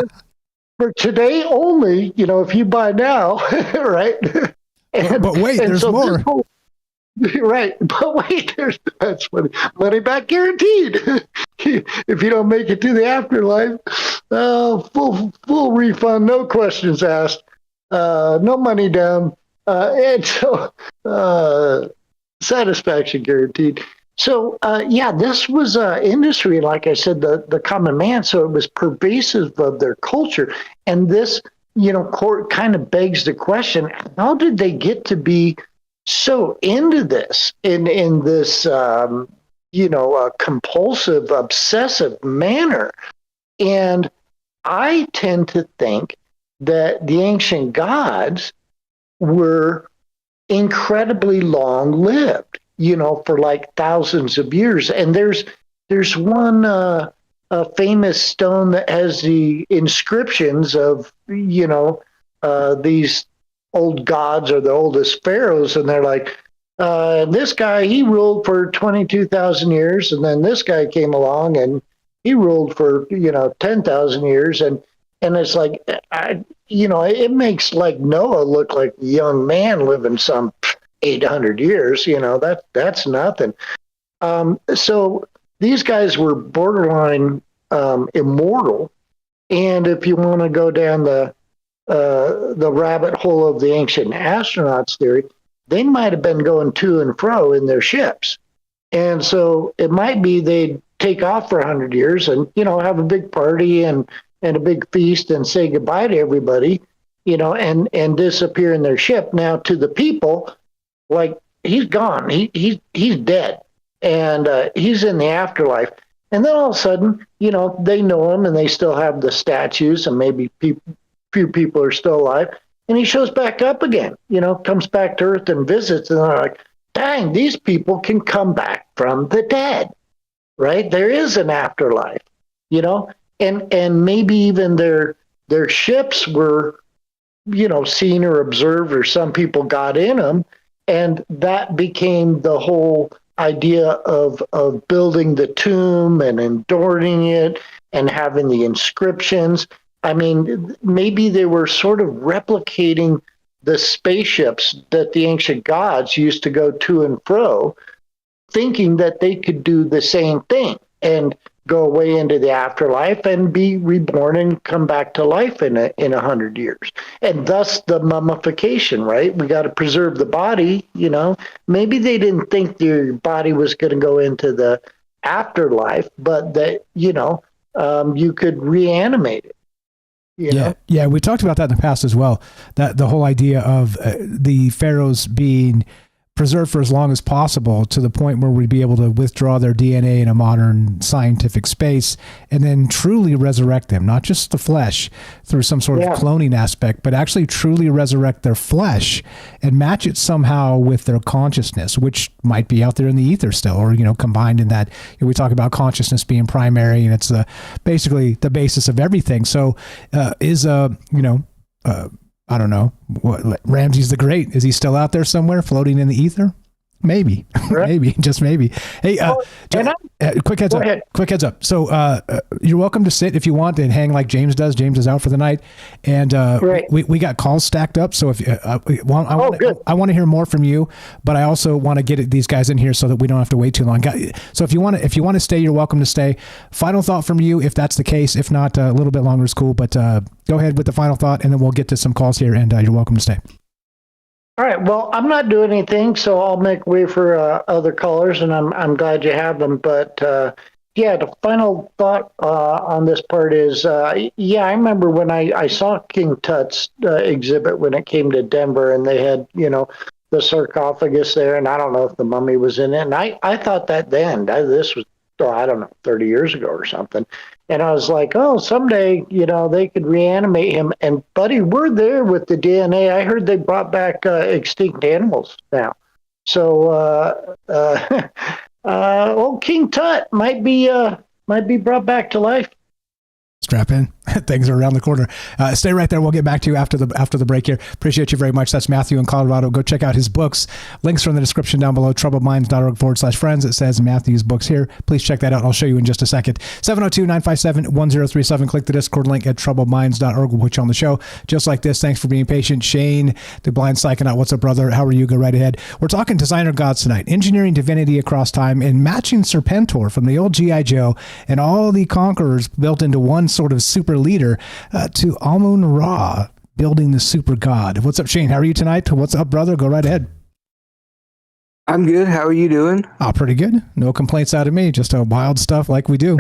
Speaker 10: for today only, if you buy now, right?
Speaker 8: But wait, there's more.
Speaker 10: Right, but wait, that's funny. Money back guaranteed. If you don't make it to the afterlife, full refund, no questions asked, no money down, and so satisfaction guaranteed. So this was industry, like I said, the common man. So it was pervasive of their culture, and this kind of begs the question: how did they get to be so into this in this compulsive, obsessive manner? And I tend to think that the ancient gods were incredibly long-lived, for like thousands of years. And there's one a famous stone that has the inscriptions of these old gods or the oldest pharaohs, and they're like, this guy, he ruled for 22,000 years, and then this guy came along and he ruled for 10,000 years, and it's like, it makes like Noah look like a young man living some 800 years. That's nothing. So these guys were borderline immortal, and if you want to go down the rabbit hole of the ancient astronauts theory, they might have been going to and fro in their ships. And so it might be they'd take off for 100 years and, have a big party and a big feast and say goodbye to everybody, and disappear in their ship. Now, to the people, like, he's gone. He's dead. And he's in the afterlife. And then all of a sudden, they know him and they still have the statues, and maybe few people are still alive, and he shows back up again, comes back to Earth and visits, and they're like, dang, these people can come back from the dead, right? There is an afterlife, and maybe even their ships were, seen or observed, or some people got in them, and that became the whole idea of building the tomb and adorning it and having the inscriptions. I mean, maybe they were sort of replicating the spaceships that the ancient gods used to go to and fro, thinking that they could do the same thing and go away into the afterlife and be reborn and come back to life in 100 years. And thus the mummification, right? We got to preserve the body, Maybe they didn't think their body was going to go into the afterlife, but that, you could reanimate it.
Speaker 8: Yeah, we talked about that in the past as well. That the whole idea of the pharaohs being preserved for as long as possible, to the point where we'd be able to withdraw their DNA in a modern scientific space and then truly resurrect them, not just the flesh through some sort of cloning aspect, but actually truly resurrect their flesh and match it somehow with their consciousness, which might be out there in the ether still, or, combined in that. We talk about consciousness being primary, and it's basically the basis of everything. So I don't know, Ramses the Great, is he still out there somewhere floating in the ether? Maybe, maybe, just maybe. Hey, quick heads up. Quick heads up. So you're welcome to sit if you want and hang like James does. James is out for the night, and we got calls stacked up. So if I want to hear more from you, but I also want to get these guys in here so that we don't have to wait too long. So if you want to stay, you're welcome to stay. Final thought from you, if that's the case. If not, a little bit longer is cool. But go ahead with the final thought, and then we'll get to some calls here. And you're welcome to stay.
Speaker 10: All right. Well, I'm not doing anything, so I'll make way for other callers, and I'm glad you have them. But the final thought on this part is, I remember when I saw King Tut's exhibit when it came to Denver, and they had, the sarcophagus there, and I don't know if the mummy was in it. And I thought that then, this was I don't know, 30 years ago or something. And I was like, oh, someday, they could reanimate him. And buddy, we're there with the DNA. I heard they brought back extinct animals now. So old King Tut might be brought back to life.
Speaker 8: Strap in. Things are around the corner. Stay right there. We'll get back to you after the break here. Appreciate you very much. That's Matthew in Colorado. Go check out his books. Links are in the description down below, troubledminds.org/friends. It says Matthew's books here. Please check that out. I'll show you in just a second. 702-957-1037. Click the Discord link at troubledminds.org. We'll put you on the show just like this. Thanks for being patient. Shane, the blind psychonaut. What's up, brother? How are you? Go right ahead. We're talking designer gods tonight. Engineering divinity across time and matching Serpentor from the old G.I. Joe and all the conquerors built into one sort of super leader to Amun-Ra, building the super god. What's up, Shane? How are you tonight? What's up, brother? Go right ahead.
Speaker 11: I'm good. How are you doing?
Speaker 8: Oh, pretty good. No complaints out of me. Just wild stuff like we do.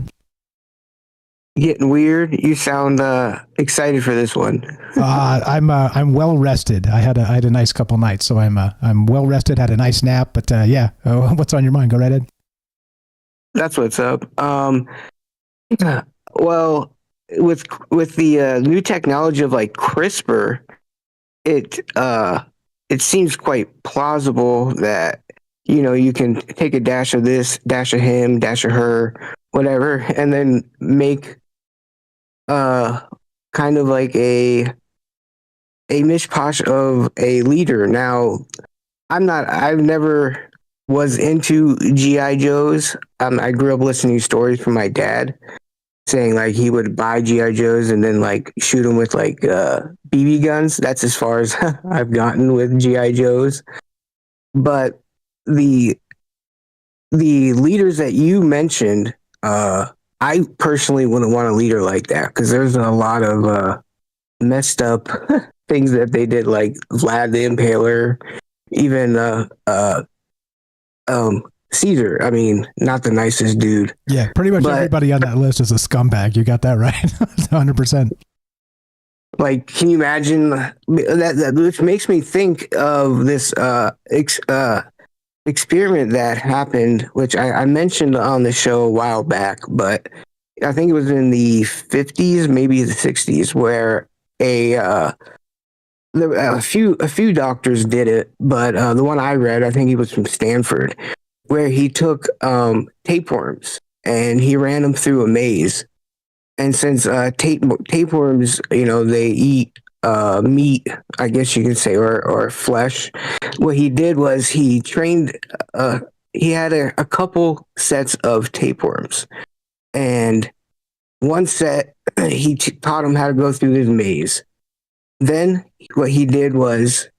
Speaker 11: Getting weird. You sound excited for this one.
Speaker 8: I'm well rested. I had a nice couple nights, so I'm well rested. Had a nice nap, but yeah. What's on your mind? Go right ahead.
Speaker 11: That's what's up. Well, with the new technology of like CRISPR, it seems quite plausible that you can take a dash of this, dash of him, dash of her, whatever, and then make kind of like a mishposh of a leader. Now, I've never was into G.I. Joes. I grew up listening to stories from my dad, saying like he would buy G.I. Joes and then like shoot them with like BB guns. That's as far as I've gotten with G.I. Joes. But the leaders that you mentioned, I personally wouldn't want a leader like that, because there's a lot of messed up things that they did, like Vlad the Impaler, even Caesar. I mean, not the nicest dude.
Speaker 8: Yeah, pretty much everybody on that list is a scumbag. You got that right. 100%.
Speaker 11: Like, can you imagine that? Which makes me think of this experiment that happened, which I mentioned on the show a while back, but I think it was in the 50s, maybe the 60s, where a few doctors did it, but the one I read, I think he was from Stanford, where he took tapeworms and he ran them through a maze. And since tapeworms, they eat meat, I guess you could say, or flesh, what he did was he trained, he had a couple sets of tapeworms. And one set, he taught him how to go through this maze. Then what he did was,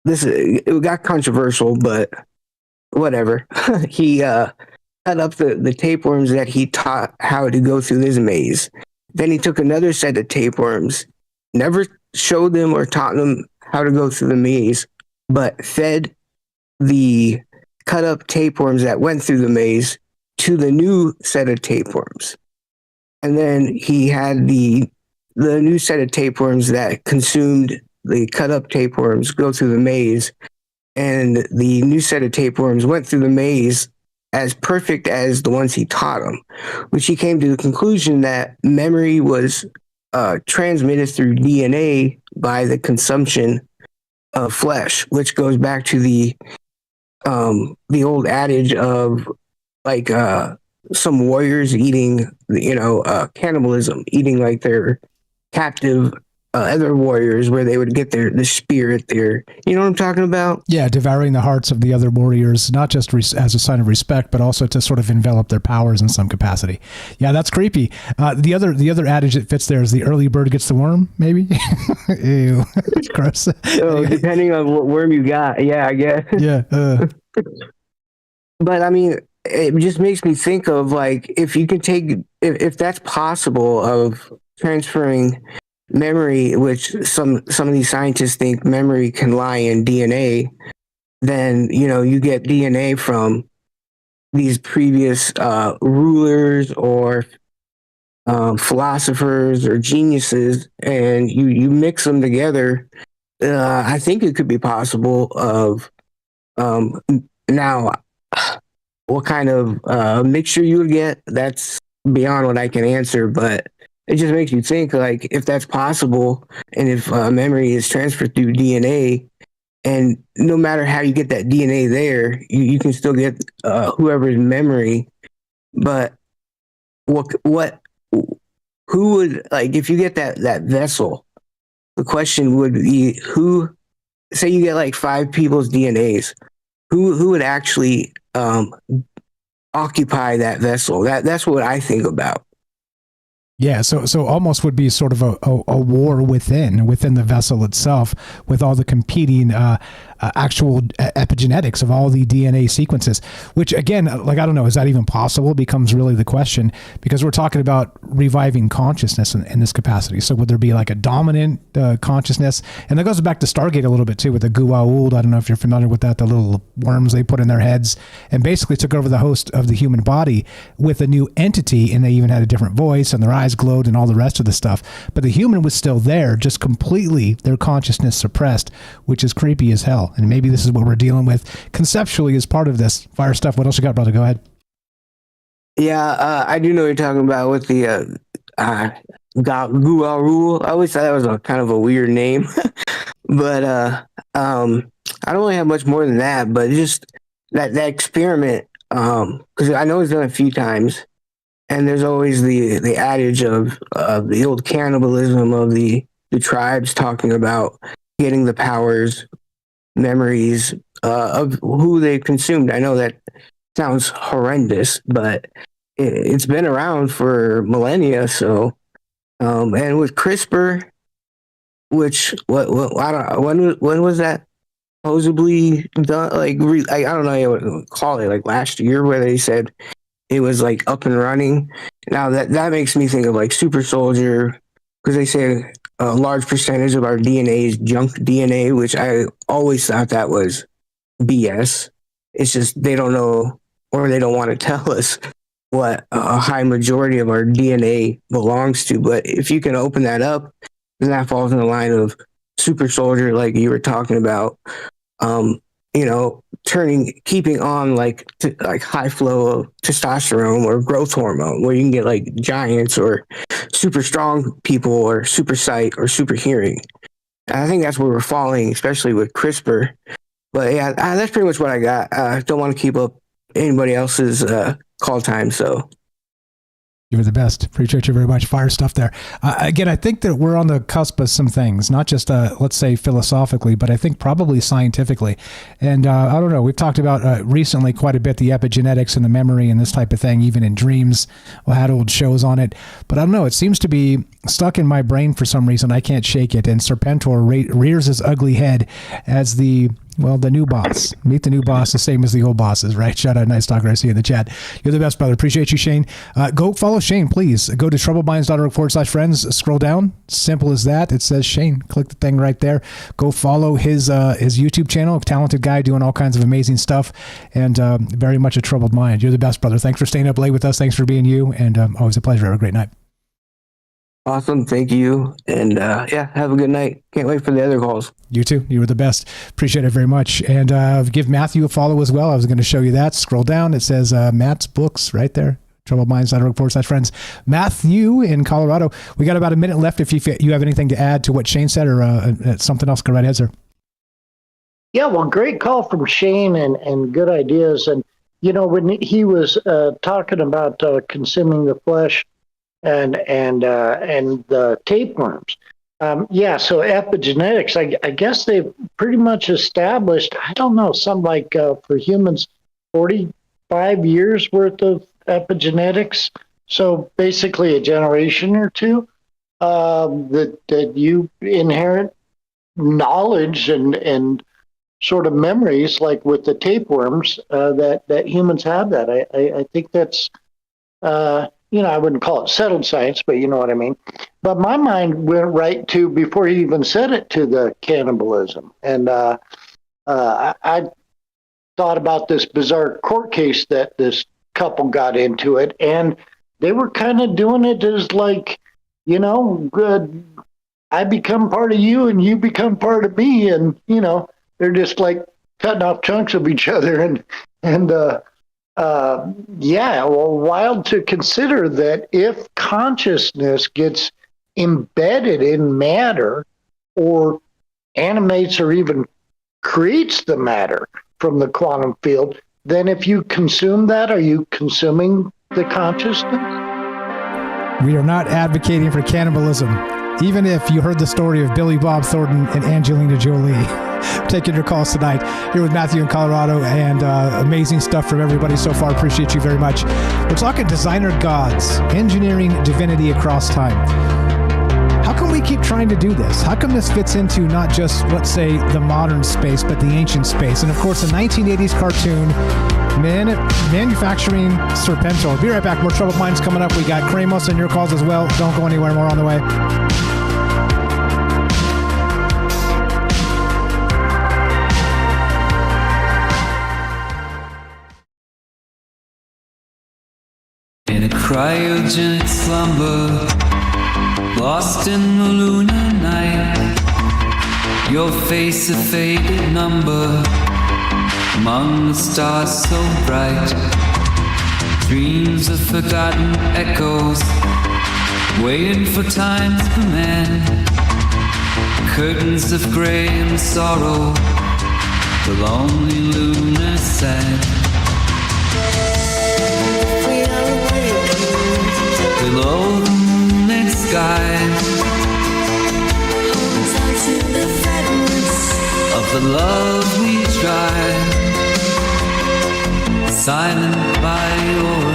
Speaker 11: it got controversial, but whatever. He cut up the tapeworms that he taught how to go through this maze. Then he took another set of tapeworms, never showed them or taught them how to go through the maze, but fed the cut up tapeworms that went through the maze to the new set of tapeworms. And then he had the new set of tapeworms that consumed the cut up tapeworms go through the maze. And the new set of tapeworms went through the maze as perfect as the ones he taught him, which he came to the conclusion that memory was transmitted through DNA by the consumption of flesh, which goes back to the old adage of like some warriors eating, cannibalism, eating like their captive other warriors, where they would get the spirit there. You know what I'm talking about? Yeah, devouring the hearts of the other warriors, not just as a sign of respect, but also to sort of envelop their powers in some capacity. Yeah, that's creepy. The other adage that fits there is the early bird gets the worm, maybe? Ew, it's gross. So depending on what worm you got, yeah, I guess.
Speaker 8: Yeah.
Speaker 11: But I mean, it just makes me think of like, if you can if that's possible, of transferring memory, which some of these scientists think memory can lie in DNA, then you get DNA from these previous rulers or philosophers or geniuses, and you mix them together. I think it could be possible of now what kind of mixture you would get. That's beyond what I can answer, but it just makes you think, like, if that's possible, and if memory is transferred through DNA, and no matter how you get that DNA there, you can still get whoever's memory. But who would, like, if you get that vessel, the question would be, who, say you get like 5 people's DNAs, who would actually occupy that vessel? That's what I think about.
Speaker 8: Yeah, so almost would be sort of a war within the vessel itself, with all the competing actual epigenetics of all the DNA sequences, which again, like, I don't know, is that even possible, becomes really the question, because we're talking about reviving consciousness in this capacity. So would there be like a dominant consciousness? And that goes back to Stargate a little bit too, with the Goa'uld. I don't know if you're familiar with that, the little worms they put in their heads and basically took over the host of the human body with a new entity, and they even had a different voice and their eyes glowed and all the rest of the stuff. But the human was still there, just completely their consciousness suppressed, which is creepy as hell. And maybe this is what we're dealing with conceptually as part of this fire stuff. What else you got, brother? Go ahead.
Speaker 11: Yeah, I do know what you're talking about with the Guarul. I always thought that was a kind of a weird name, but I don't really have much more than that. But just that experiment, because I know it's done a few times, and there's always the adage of the old cannibalism of the tribes, talking about getting the powers, memories of who they consumed. I know that sounds horrendous, but it's been around for millennia. So, and with CRISPR, which I don't, when was that supposedly done? Like, I don't know what to call it, like last year, where they said it was like up and running. Now that makes me think of like super soldier, because they say a large percentage of our DNA is junk DNA, which I always thought that was BS. It's just they don't know, or they don't want to tell us what a high majority of our DNA belongs to. But if you can open that up, then that falls in the line of super soldier, like you were talking about. Keeping on like high flow of testosterone or growth hormone, where you can get like giants or super strong people or super sight or super hearing. And I think that's where we're falling, especially with CRISPR. But yeah, that's pretty much what I got. I don't want to keep up anybody else's call time, so.
Speaker 8: You were the best. Appreciate you very much. Fire stuff there. Again, I think that we're on the cusp of some things, not just, let's say, philosophically, but I think probably scientifically. And I don't know, we've talked about recently quite a bit the epigenetics and the memory and this type of thing, even in dreams. We had old shows on it. But I don't know, it seems to be stuck in my brain for some reason. I can't shake it. And Serpentor rears his ugly head as the new boss. Meet the new boss, the same as the old bosses, right? Shout out, Nice Talker, I see you in the chat. You're the best, brother. Appreciate you, Shane. Go follow Shane, please. Go to troubledminds.org/friends. Scroll down. Simple as that. It says Shane. Click the thing right there. Go follow his YouTube channel. Talented guy doing all kinds of amazing stuff, and very much a troubled mind. You're the best, brother. Thanks for staying up late with us. Thanks for being you, and always a pleasure. Have a great night.
Speaker 11: Awesome. Thank you. And have a good night. Can't wait for the other calls.
Speaker 8: You too. You were the best. Appreciate it very much. And give Matthew a follow as well. I was going to show you that. Scroll down. It says Matt's books right there. troubledminds.org/friends. Matthew in Colorado. We got about a minute left. If you have anything to add to what Shane said, or something else, go right ahead, sir.
Speaker 10: Yeah, well, great call from Shane and good ideas. And, when he was talking about consuming the flesh, and the tapeworms. So epigenetics, I guess they've pretty much established, I don't know, some like for humans, 45 years worth of epigenetics. So basically a generation or two that you inherit knowledge and sort of memories, like with the tapeworms, that humans have that. I think that's... I wouldn't call it settled science, but you know what I mean. But my mind went right to, before he even said it, to the cannibalism. And I thought about this bizarre court case that this couple got into it, and they were kind of doing it as like, good. I become part of you and you become part of me. And, they're just like cutting off chunks of each other and Wild to consider that if consciousness gets embedded in matter or animates or even creates the matter from the quantum field, then if you consume that, are you consuming the consciousness?
Speaker 8: We are not advocating for cannibalism, even if you heard the story of Billy Bob Thornton and Angelina Jolie. Taking your calls tonight here with Matthew in Colorado, and amazing stuff from everybody so far. Appreciate you very much. We're talking designer gods, engineering divinity across time. How come we keep trying to do this? How come this fits into not just, let's say, the modern space, but the ancient space? And of course, the 1980s cartoon, manufacturing Serpentor. We'll be right back. More Troubled Minds coming up. We got Kramos and your calls as well. Don't go anywhere. More on the way.
Speaker 12: In a cryogenic slumber, lost in the lunar night, your face a faded number among the stars so bright. Dreams of forgotten echoes, waiting for time's command. Curtains of gray and sorrow, the lonely lunar sand. Below the moonlit sky, the fragments of the love we tried. Silent by your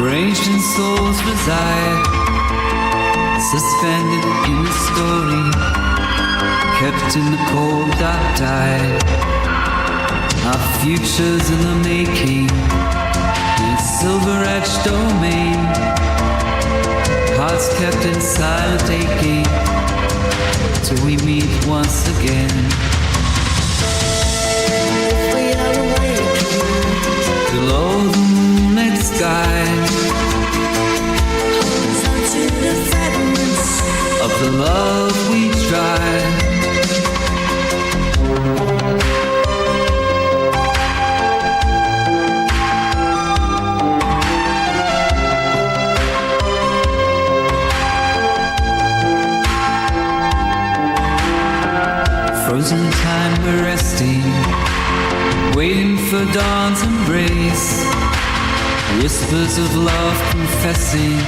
Speaker 12: where ancient souls reside, suspended in a story, kept in the cold dark tide. Our futures in the making, silver-etched domain, hearts kept in silent aching, till we meet once again. We are awakened below the moonlit sky, to the fragments of the love we tried. Frozen time we're resting, waiting for dawn's embrace. Whispers of love confessing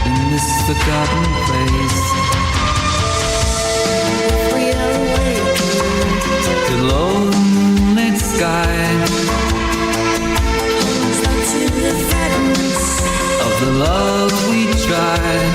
Speaker 12: in this forgotten place. We are awakened below the moonlit sky, to the fragments of the love we tried.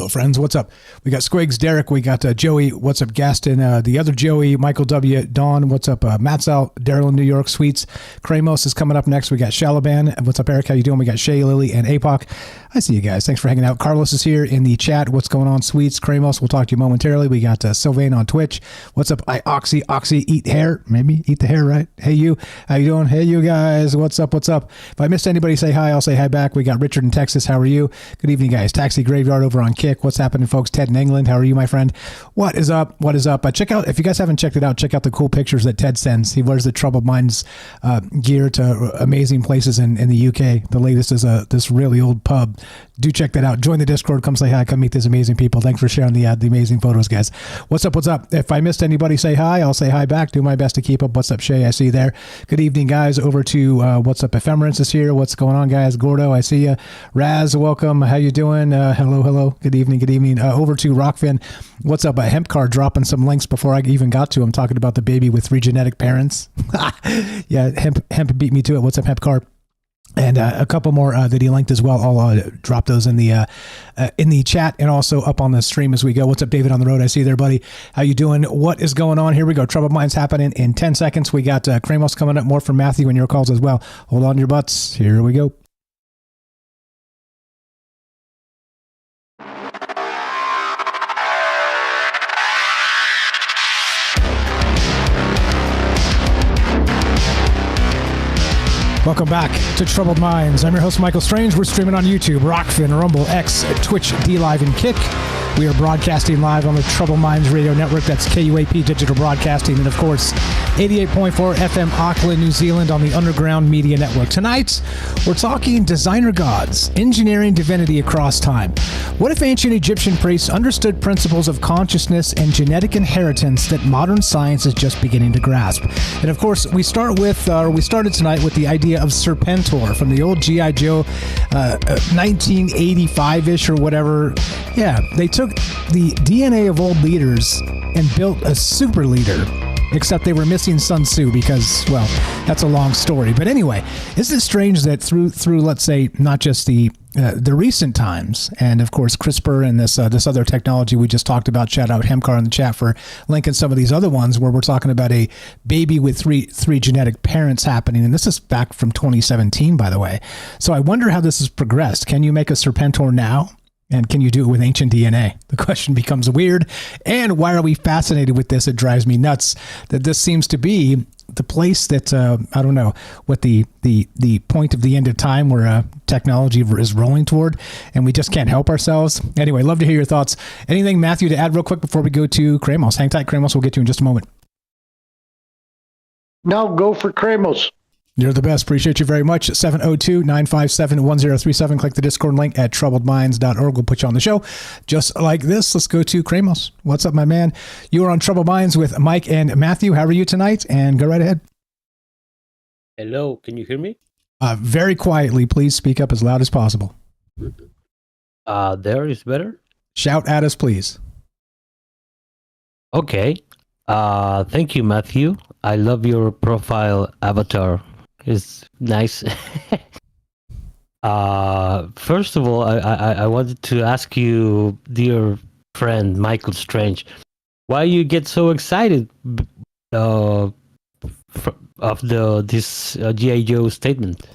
Speaker 8: Friends, what's up? We got Squigs, Derek, we got Joey, what's up, Gaston, the other Joey, Michael W, Dawn, what's up, Matt's out, Daryl in New York, Sweets, Kramos is coming up next, we got Shalaban, what's up, Eric, how you doing? We got Shay, Lily, and APOC. I see you guys. Thanks for hanging out. Carlos is here in the chat. What's going on, Sweets? Kramos, we'll talk to you momentarily. We got Sylvain on Twitch. What's up? Oxy, eat hair. Maybe eat the hair, right? Hey, you. How you doing? Hey, you guys. What's up? If I missed anybody, say hi. I'll say hi back. We got Richard in Texas. How are you? Good evening, guys. Taxi Graveyard over on Kick. What's happening, folks? Ted in England. How are you, my friend? What is up? Check out, if you guys haven't checked it out, check out the cool pictures that Ted sends. He wears the Troubled Minds gear to amazing places in the UK. The latest is this really old pub. Do check that out. Join the Discord. Come say hi. Come meet these amazing people. Thanks for sharing the amazing photos, guys. What's up? If I missed anybody, say hi. I'll say hi back. Do my best to keep up. What's up, Shay? I see you there. Good evening, guys. Over to What's Up? Ephemerance is here. What's going on, guys? Gordo, I see you. Raz, welcome. How you doing? Hello. Good evening. Over to Rockfin. What's up? Hemp Car dropping some links before I even got to him, talking about the baby with 3 genetic parents. Yeah, Hemp beat me to it. What's up, Hemp Car? And a couple more that he linked as well. I'll drop those in the chat and also up on the stream as we go. What's up, David on the road? I see you there, buddy. How you doing? What is going on? Here we go. Troubled Minds happening in 10 seconds. We got Kramos coming up. More from Matthew and your calls as well. Hold on to your butts. Here we go. Welcome back to Troubled Minds. I'm your host, Michael Strange. We're streaming on YouTube, Rockfin, Rumble, X, Twitch, D-Live, and Kick. We are broadcasting live on the Troubled Minds Radio Network. That's KUAP Digital Broadcasting. And, of course, 88.4 FM Auckland, New Zealand on the Underground Media Network. Tonight, we're talking designer gods, engineering divinity across time. What if ancient Egyptian priests understood principles of consciousness and genetic inheritance that modern science is just beginning to grasp? And, of course, we started tonight with the idea of Serpentor from the old G.I. Joe 1985-ish or whatever. Yeah, they took the DNA of old leaders and built a super leader, except they were missing Sun Tzu because, well, that's a long story. But anyway, isn't it strange that through let's say, not just the recent times, and of course CRISPR and this other technology we just talked about, shout out Hemcar in the chat for linking some of these other ones where we're talking about a baby with three genetic parents happening, and this is back from 2017, by the way. So I wonder how this has progressed. Can you make a Serpentor now? And can you do it with ancient DNA? The question becomes weird. And why are we fascinated with this? It drives me nuts that this seems to be the place that, I don't know what the point of the end of time where technology is rolling toward, and we just can't help ourselves. Anyway, love to hear your thoughts. Anything, Matthew, to add real quick before we go to Kramos? Hang tight, Kramos. We'll get to you in just a moment.
Speaker 10: No, go for Kramos.
Speaker 8: You're the best. Appreciate you very much. 702-957-1037. Click the Discord link at troubledminds.org. We'll put you on the show just like this. Let's go to Kramos. What's up, my man? You are on Troubled Minds with Mike and Matthew. How are you tonight? And go right ahead.
Speaker 13: Hello. Can you hear me?
Speaker 8: Very quietly. Please speak up as loud as possible.
Speaker 13: There is better.
Speaker 8: Shout at us, please.
Speaker 13: Okay. Thank you, Matthew. I love your profile avatar. It's nice. First of all, I wanted to ask you, dear friend Michael Strange, why you get so excited of this G.I. Joe statement?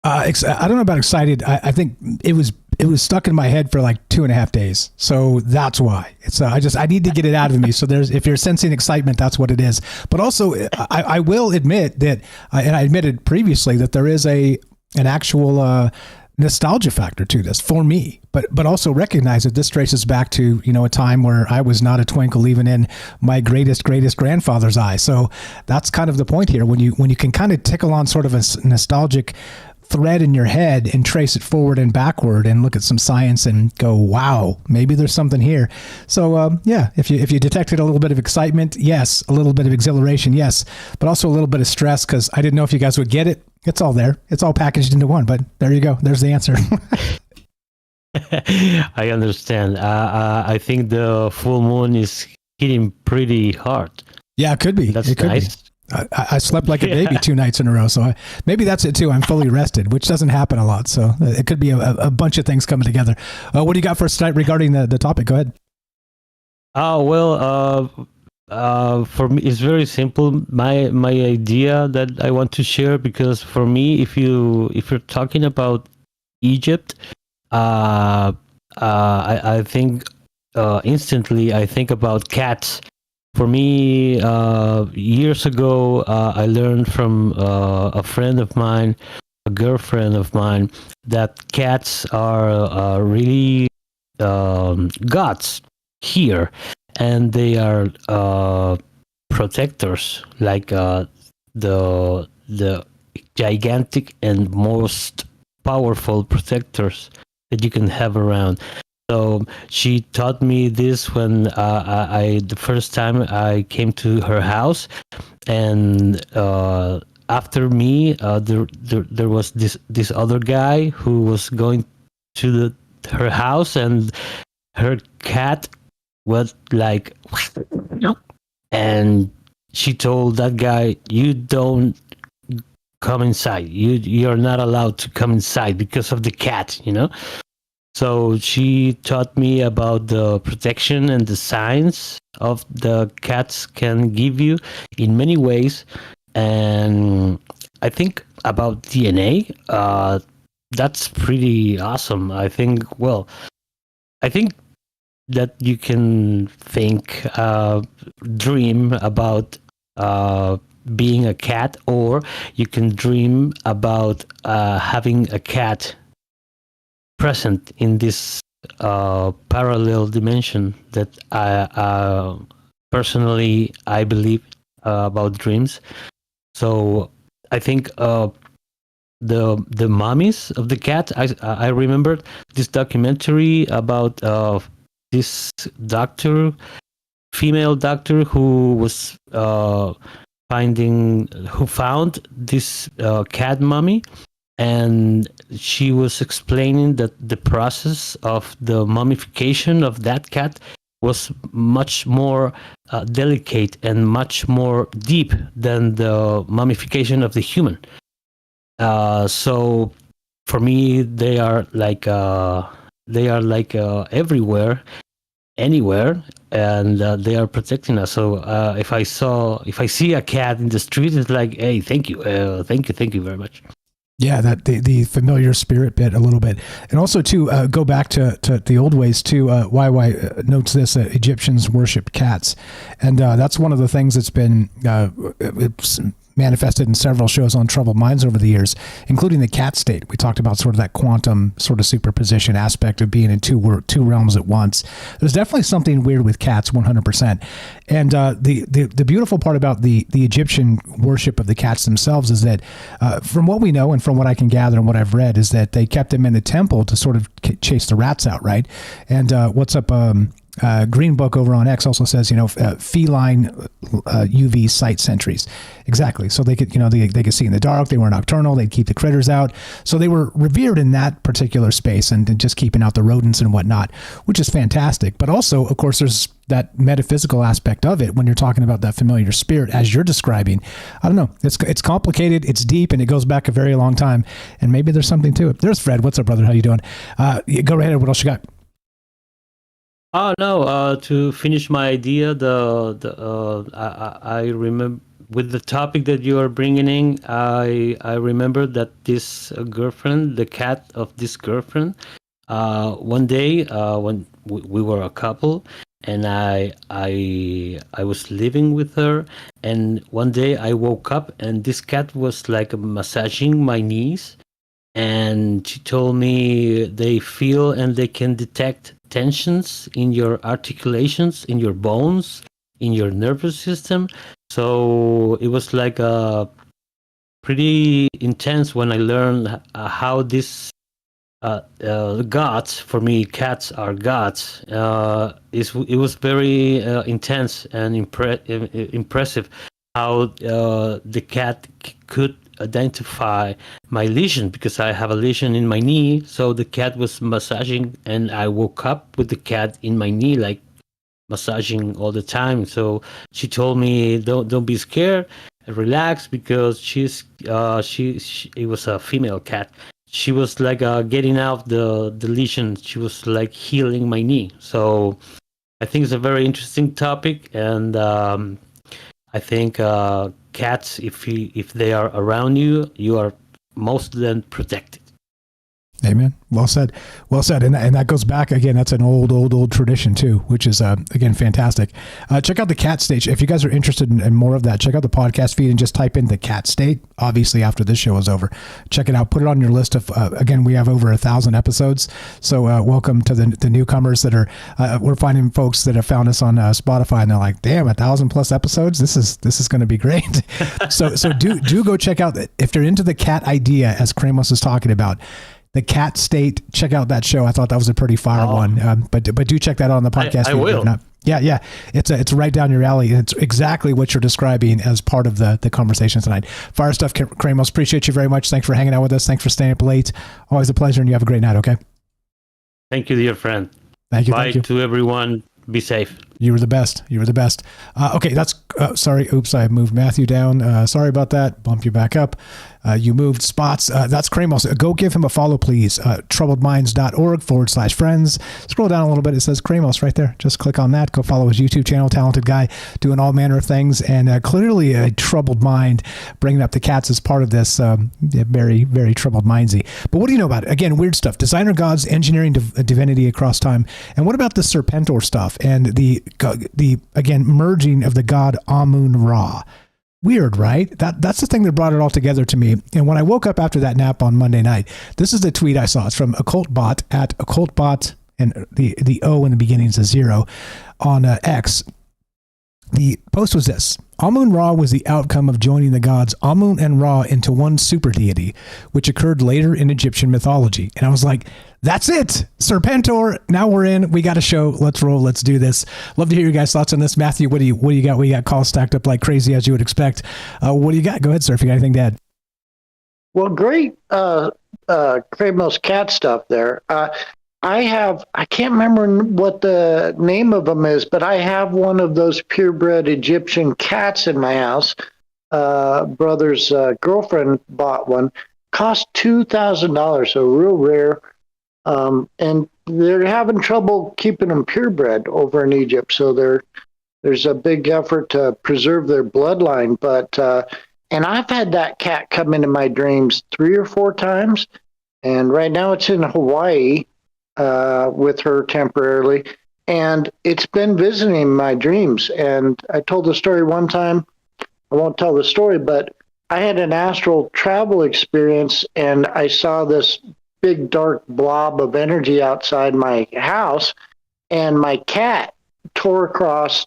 Speaker 8: I don't know about excited. I think it was stuck in my head for like 2.5 days. So that's why. It's I need to get it out of me. So if you're sensing excitement, that's what it is. But also I will admit that, and I admitted previously that there is an actual nostalgia factor to this for me, but also recognize that this traces back to, a time where I was not a twinkle even in my greatest grandfather's eye. So that's kind of the point here. When you can kind of tickle on sort of a nostalgic thread in your head and trace it forward and backward and look at some science and go, wow, maybe there's something here. So yeah, if you detected a little bit of excitement, yes, a little bit of exhilaration, yes, but also a little bit of stress because I didn't know if you guys would get it. It's all there. It's all packaged into one, but there you go. There's the answer.
Speaker 13: I understand. I think the full moon is hitting pretty hard.
Speaker 8: Yeah, it could be.
Speaker 13: That's nice.
Speaker 8: I slept like a baby 2 nights in a row, so maybe that's it too. I'm fully rested, which doesn't happen a lot. So it could be a bunch of things coming together. What do you got for us tonight regarding the topic? Go ahead.
Speaker 13: For me, it's very simple. My idea that I want to share, because for me, if you're talking about Egypt, I think instantly I think about cats. For me, years ago, I learned from a friend of mine, a girlfriend of mine, that cats are really gods here, and they are protectors, like the gigantic and most powerful protectors that you can have around. So she taught me this when I the first time I came to her house, and after me, there was this other guy who was going to her house, and her cat was like, and she told that guy, "You don't come inside. You're not allowed to come inside because of the cat." So she taught me about the protection and the science of the cats can give you in many ways. And I think about DNA, that's pretty awesome. I think that you can dream about being a cat, or you can dream about having a cat present in this parallel dimension that I personally I believe about dreams. So I think the mummies of the cat. I remembered this documentary about this female doctor who was found this cat mummy, and she was explaining that the process of the mummification of that cat was much more delicate and much more deep than the mummification of the human. So for me, they are like everywhere, anywhere, and they are protecting us. So if I see a cat in the street, it's like, hey, thank you very much.
Speaker 8: Yeah, that the familiar spirit bit a little bit, and also to go back to the old ways too. YY notes this: Egyptians worshipped cats, and that's one of the things that's been it's manifested in several shows on Troubled Minds over the years, including the cat state. We talked about sort of that quantum sort of superposition aspect of being in two realms at once. There's definitely something weird with cats, 100%. And the beautiful part about the Egyptian worship of the cats themselves is that, from what we know and from what I can gather and what I've read, is that they kept them in the temple to sort of chase the rats out, right? And what's up? Green Book over on X also says, feline UV sight sentries. Exactly. So they could, they could see in the dark. They were nocturnal. They'd keep the critters out. So they were revered in that particular space and just keeping out the rodents and whatnot, which is fantastic. But also, of course, there's that metaphysical aspect of it when you're talking about that familiar spirit, as you're describing. I don't know. It's complicated. It's deep, and it goes back a very long time. And maybe there's something to it. There's Fred. What's up, brother? How you doing? Go right ahead. What else you got?
Speaker 13: Oh no! To finish my idea, I remember with the topic that you are bringing in. I remember that this girlfriend, the cat of this girlfriend, one day when we were a couple, and I was living with her, and one day I woke up and this cat was like massaging my knees, and she told me they feel and they can detect tensions in your articulations, in your bones, in your nervous system. So it was like pretty intense when I learned how this gods, for me cats are gods, it was very intense and impressive how the cat could identify my lesion, because I have a lesion in my knee. So the cat was massaging, and I woke up with the cat in my knee, like massaging all the time. So she told me, don't be scared, relax, because she it was a female cat. She was like getting out the lesion. She was like healing my knee. So I think it's a very interesting topic, and I think cats, if they are around you, you are most then protected.
Speaker 8: Amen. Well said. Well said. And that goes back again. That's an old tradition too, which is again fantastic. Check out the cat stage if you guys are interested in more of that. Check out the podcast feed and just type in the cat state. Obviously, after this show is over, check it out. Put it on your list of. Again, we have over 1,000 episodes. So welcome to the newcomers that are. We're finding folks that have found us on Spotify and they're like, damn, 1,000+ episodes. This is going to be great. so do go check out if they're into the cat idea as Kramos is talking about. The cat state, check out that show. I thought that was a pretty fire one. But do check that out on the podcast.
Speaker 13: I will.
Speaker 8: Yeah. It's right down your alley. And it's exactly what you're describing as part of the conversation tonight. Fire stuff, Kramos. Appreciate you very much. Thanks for hanging out with us. Thanks for staying up late. Always a pleasure, and you have a great night, okay?
Speaker 13: Thank you, dear friend.
Speaker 8: Thank you.
Speaker 13: Bye to everyone. Be safe.
Speaker 8: You were the best. Okay, that's sorry. Oops, I moved Matthew down. Sorry about that. Bump you back up. You moved spots. That's Kramos. Go give him a follow, please. troubledminds.org/friends. Scroll down a little bit. It says Kramos right there. Just click on that. Go follow his YouTube channel. Talented guy doing all manner of things. And clearly a troubled mind. Bringing up the cats as part of this. Very, very troubled mindsy. But what do you know about it? Again, weird stuff. Designer gods, engineering divinity across time. And what about the Serpentor stuff? And the again, merging of the god Amun-Ra. Weird, right? That's the thing that brought it all together to me. And when I woke up after that nap on Monday night, this is the tweet I saw. It's from OccultBot at OccultBot, and the O in the beginning is a 0 on X. The post was this: Amun-Ra was the outcome of joining the gods Amun and Ra into one super deity, which occurred later in Egyptian mythology. And I was like, that's it. Serpentor. Now we're in. We got a show. Let's roll. Let's do this. Love to hear your guys' thoughts on this. Matthew, what do you got? We got calls stacked up like crazy, as you would expect. What do you got? Go ahead, sir, if you got anything to add.
Speaker 10: Well, great Kramos cat stuff there. I can't remember what the name of them is, but I have one of those purebred Egyptian cats in my house. Brother's girlfriend bought one. Cost $2,000, so real rare. And they're having trouble keeping them purebred over in Egypt. So there's a big effort to preserve their bloodline. But and I've had that cat come into my dreams 3 or 4 times. And right now it's in Hawaii with her temporarily. And it's been visiting my dreams. And I told the story one time. I won't tell the story, but I had an astral travel experience and I saw this big dark blob of energy outside my house, and my cat tore across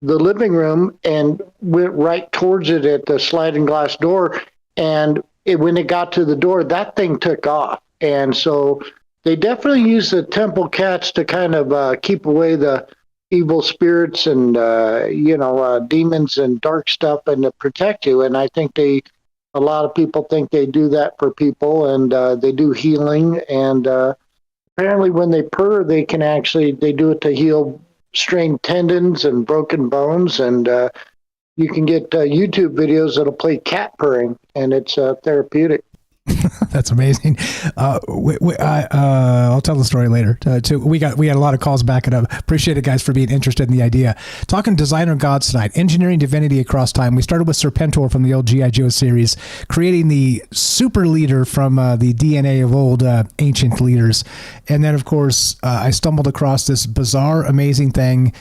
Speaker 10: the living room and went right towards it at the sliding glass door. And when it got to the door, that thing took off. And so they definitely use the temple cats to kind of keep away the evil spirits and demons and dark stuff, and to protect you. And I think a lot of people think they do that for people, and they do healing. And apparently when they purr, they do it to heal strained tendons and broken bones. And you can get YouTube videos that'll play cat purring, and it's therapeutic.
Speaker 8: That's amazing. I'll tell the story later. We had a lot of calls backing up. Appreciate it, guys, for being interested in the idea. Talking designer gods tonight, engineering divinity across time. We started with Serpentor from the old G.I. Joe series, creating the super leader from the DNA of old ancient leaders. And then, of course, I stumbled across this bizarre, amazing thing,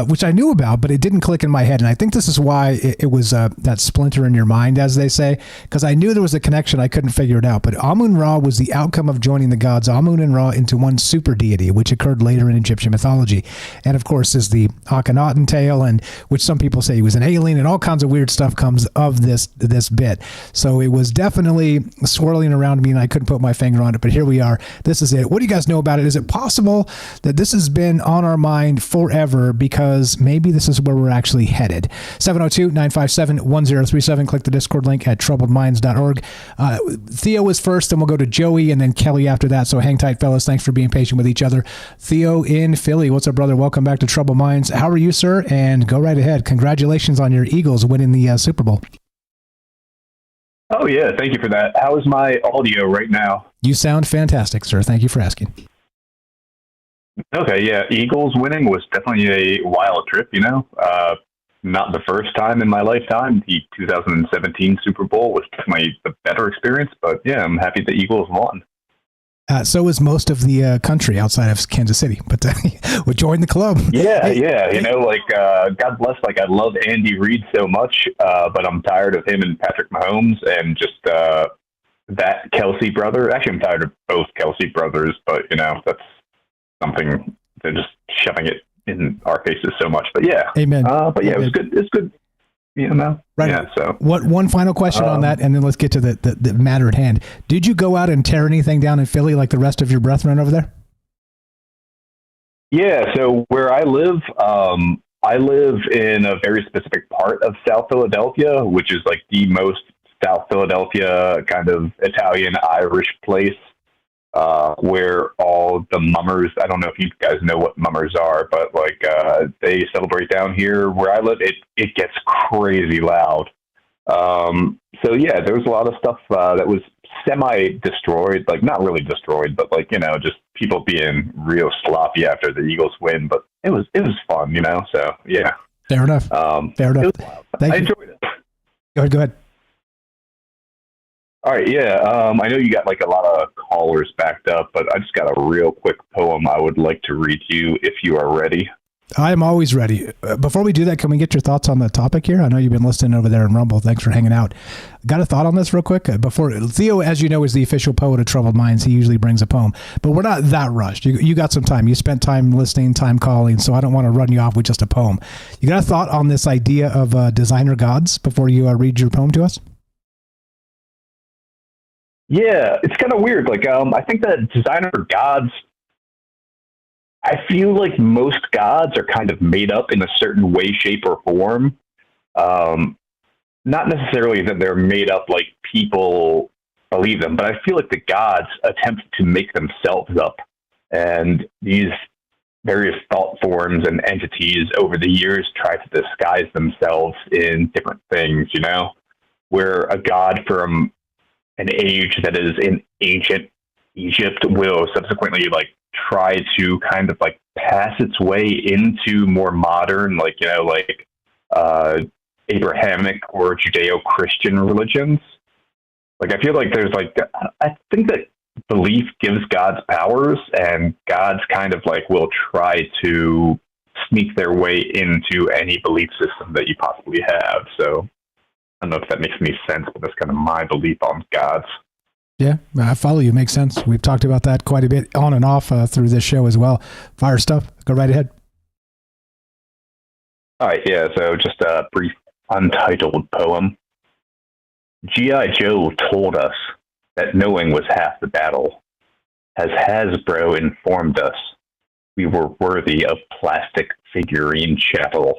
Speaker 8: which I knew about, but it didn't click in my head. And I think this is why it was that splinter in your mind, as they say, because I knew there was a connection. I couldn't figure it out. But Amun-Ra was the outcome of joining the gods Amun and Ra into one super deity, which occurred later in Egyptian mythology. And of course, is the Akhenaten tale, and which some people say he was an alien, and all kinds of weird stuff comes of this bit. So it was definitely swirling around me, and I couldn't put my finger on it. But here we are. This is it. What do you guys know about it? Is it possible that this has been on our mind forever, because maybe this is where we're actually headed? 702-957-1037. Click the Discord link at troubledminds.org. Theo is first, then we'll go to Joey, and then Kelly after that. So hang tight, fellas. Thanks for being patient with each other. Theo in Philly. What's up, brother? Welcome back to Troubled Minds. How are you, sir? And go right ahead. Congratulations on your Eagles winning the Super Bowl.
Speaker 14: Oh, yeah. Thank you for that. How is my audio right now?
Speaker 8: You sound fantastic, sir. Thank you for asking.
Speaker 14: Okay, yeah. Eagles winning was definitely a wild trip, Not the first time in my lifetime. The 2017 Super Bowl was definitely the better experience, but yeah, I'm happy the Eagles won.
Speaker 8: So is most of the country outside of Kansas City, but we joined the club.
Speaker 14: Yeah, yeah. You know, like, God bless, like, I love Andy Reid so much, but I'm tired of him and Patrick Mahomes and just that Kelsey brother. Actually, I'm tired of both Kelsey brothers, but, you know, that's something, they're just shoving it in our faces so much. But yeah.
Speaker 8: Amen.
Speaker 14: But yeah,
Speaker 8: Amen.
Speaker 14: it was good. It's good. You know,
Speaker 8: right.
Speaker 14: Yeah. So
Speaker 8: one final question on that, and then let's get to the matter at hand. Did you go out and tear anything down in Philly like the rest of your brethren over there?
Speaker 14: Yeah. So where I live in a very specific part of South Philadelphia, which is like the most South Philadelphia kind of Italian Irish place, where all the mummers, I don't know if you guys know what mummers are, but like they celebrate down here where I live. It gets crazy loud. So yeah, there was a lot of stuff that was semi-destroyed, like not really destroyed, but like, you know, just people being real sloppy after the Eagles win. But it was fun, you know. So yeah.
Speaker 8: Fair enough. Fair enough.
Speaker 14: I enjoyed it.
Speaker 8: Go ahead.
Speaker 14: All right, yeah. I know you got like a lot of callers backed up, but I just got a real quick poem I would like to read to you if you are ready.
Speaker 8: I am always ready. Before we do that, can we get your thoughts on the topic here? I know you've been listening over there in Rumble. Thanks for hanging out. Got a thought on this real quick? Before Theo, as you know, is the official poet of Troubled Minds. He usually brings a poem, but we're not that rushed. You got some time. You spent time listening, time calling, so I don't want to run you off with just a poem. You got a thought on this idea of designer gods before you read your poem to us?
Speaker 14: Yeah, it's kind of weird. Like, I think that designer gods, I feel like most gods are kind of made up in a certain way, shape, or form. Not necessarily that they're made up like people believe them, but I feel like the gods attempt to make themselves up. And these various thought forms and entities over the years try to disguise themselves in different things, you know? Where a god from an age that is in ancient Egypt will subsequently like try to kind of like pass its way into more modern, like, you know, like Abrahamic or Judeo-Christian religions. Like, I feel like there's like, I think that belief gives gods powers, and gods kind of like will try to sneak their way into any belief system that you possibly have. So I don't know if that makes any sense, but that's kind of my belief on gods.
Speaker 8: Yeah, I follow you. Makes sense. We've talked about that quite a bit on and off through this show as well. Fire stuff. Go right ahead.
Speaker 14: All right, yeah, so just a brief untitled poem. G.I. Joe told us that knowing was half the battle. As Hasbro informed us, we were worthy of plastic figurine chattel.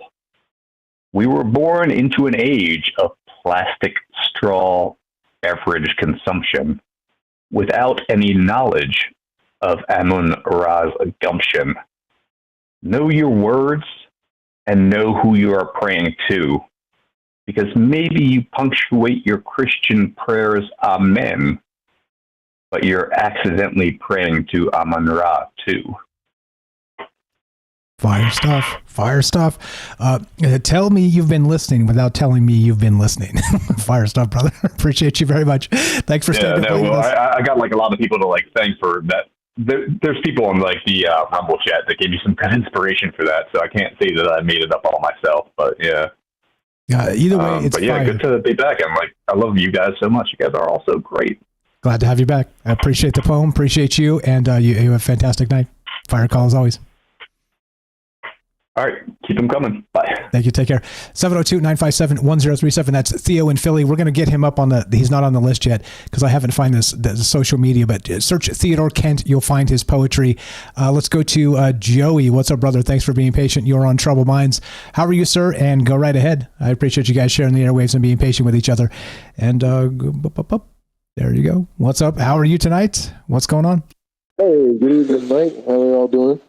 Speaker 14: We were born into an age of plastic straw beverage consumption without any knowledge of Amun-Ra's gumption. Know your words and know who you are praying to, because maybe you punctuate your Christian prayers Amen, but you're accidentally praying to Amun-Ra too.
Speaker 8: Fire stuff. Fire stuff. Tell me you've been listening without telling me you've been listening. Fire stuff, brother. Appreciate you very much. Thanks for staying.
Speaker 14: I got like a lot of people to like thank for that. There's people on like the Rumble chat that gave me some good inspiration for that. So I can't say that I made it up all myself, but yeah.
Speaker 8: Either way, it's
Speaker 14: but yeah,
Speaker 8: fire.
Speaker 14: good to be back. I'm like, I love you guys so much. You guys are all so great.
Speaker 8: Glad to have you back. I appreciate the poem. Appreciate you, and you have a fantastic night. Fire call as always.
Speaker 14: All right. Keep them coming. Bye.
Speaker 8: Thank you. Take care. 702-957-1037. That's Theo in Philly. We're going to get him up on he's not on the list yet because I haven't found the social media, but search Theodore Kent. You'll find his poetry. Let's go to Joey. What's up, brother? Thanks for being patient. You're on Troubled Minds. How are you, sir? And go right ahead. I appreciate you guys sharing the airwaves and being patient with each other. And there you go. What's up? How are you tonight? What's going on?
Speaker 15: Hey, good evening, Mike. How are y'all doing?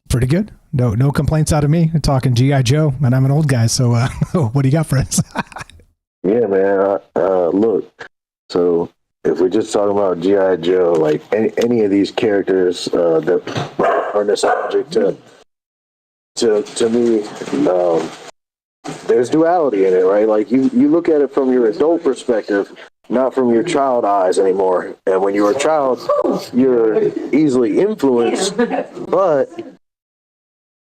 Speaker 8: Pretty good. No complaints out of me. I'm talking G.I. Joe, and I'm an old guy, so what do you got for us?
Speaker 15: Yeah, man. Look, so if we're just talking about G.I. Joe, like any of these characters that are nostalgic to me, there's duality in it, right? Like you look at it from your adult perspective, not from your child eyes anymore. And when you're a child, you're easily influenced, but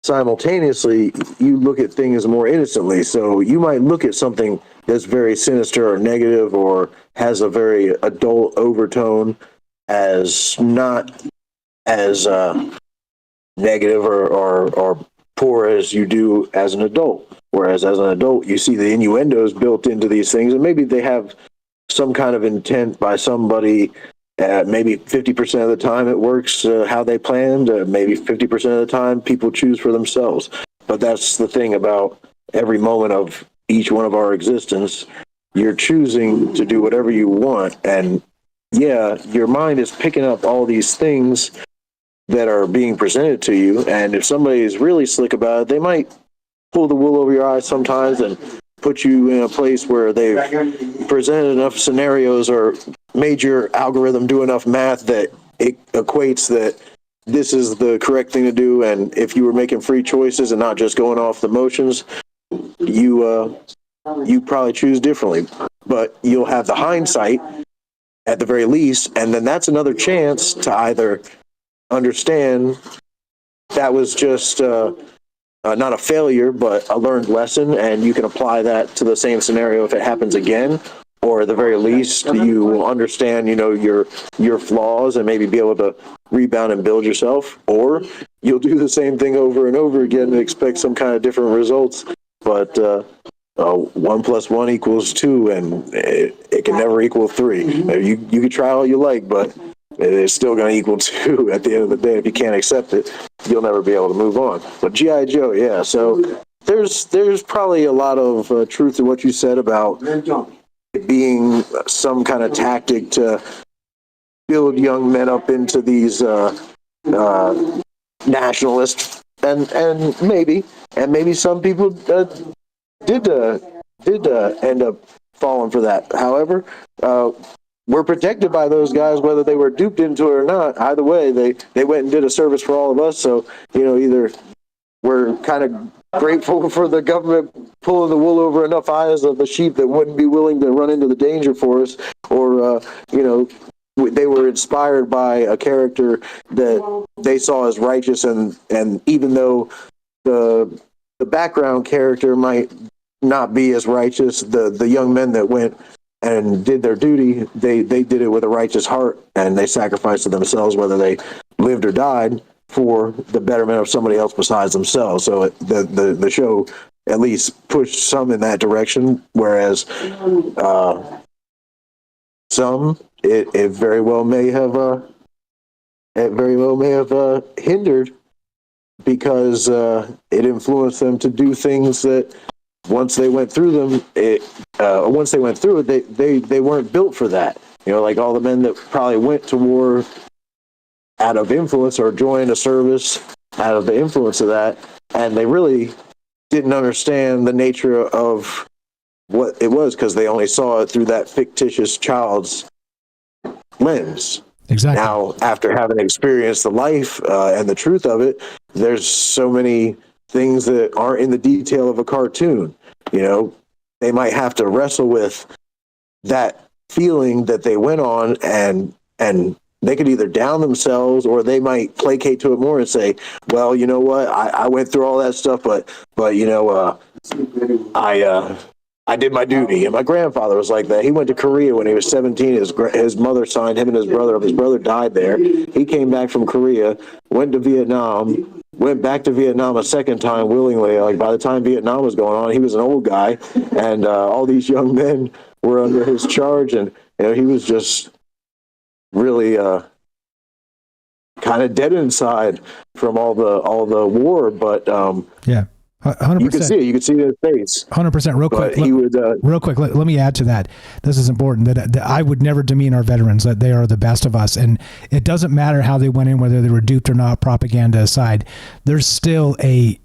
Speaker 15: simultaneously, you look at things more innocently. So you might look at something that's very sinister or negative or has a very adult overtone as not as negative or poor as you do as an adult. Whereas as an adult, you see the innuendos built into these things, and maybe they have some kind of intent by somebody. Maybe 50% of the time it works how they planned. Maybe 50% of the time people choose for themselves. But that's the thing about every moment of each one of our existence. You're choosing to do whatever you want. And yeah, your mind is picking up all these things that are being presented to you. And if somebody is really slick about it, they might pull the wool over your eyes sometimes and put you in a place where they've presented enough scenarios or made your algorithm do enough math that it equates that this is the correct thing to do. And if you were making free choices and not just going off the motions, you probably choose differently. But you'll have the hindsight at the very least, and then that's another chance to either understand that was just not a failure, but a learned lesson, and you can apply that to the same scenario if it happens again, or at the very least, you will understand, your flaws and maybe be able to rebound and build yourself, or you'll do the same thing over and over again and expect some kind of different results. But 1 + 1 = 2, and it can never equal 3. You can try all you like, but it's still going to equal 2 at the end of the day. If you can't accept it, you'll never be able to move on. But G.I. Joe, yeah. So there's probably a lot of truth to what you said about it being some kind of tactic to build young men up into these nationalists, and maybe some people did end up falling for that. However, we're protected by those guys, whether they were duped into it or not. Either way, they went and did a service for all of us. So, either we're kind of grateful for the government pulling the wool over enough eyes of the sheep that wouldn't be willing to run into the danger for us, or, they were inspired by a character that they saw as righteous, and even though the background character might not be as righteous, the young men that went and did their duty, they did it with a righteous heart, and they sacrificed to themselves, whether they lived or died, for the betterment of somebody else besides themselves. So the show at least pushed some in that direction, whereas some it very well may have hindered, because it influenced them to do things that once they went through them, they weren't built for that. Like all the men that probably went to war out of influence or joined a service out of the influence of that, and they really didn't understand the nature of what it was, because they only saw it through that fictitious child's lens.
Speaker 8: Exactly.
Speaker 15: Now, after having experienced the life and the truth of it, there's so many things that aren't in the detail of a cartoon. They might have to wrestle with that feeling that they went on, and they could either down themselves, or they might placate to it more and say, well, you know what, I went through all that stuff, but I did my duty. And my grandfather was like that. He went to Korea when he was 17. His mother signed him and his brother. His brother died there. He came back from Korea, went to Vietnam, went back to Vietnam a second time willingly. Like, by the time Vietnam was going on, he was an old guy, and all these young men were under his charge, and he was just really kind of dead inside from all the war. But
Speaker 8: yeah. 100%.
Speaker 15: You could see it. You could see it in his face.
Speaker 8: 100%. Real quick.
Speaker 15: Real
Speaker 8: quick. Let me add to that. This is important. That I would never demean our veterans. That they are the best of us, and it doesn't matter how they went in, whether they were duped or not. Propaganda aside, there's still a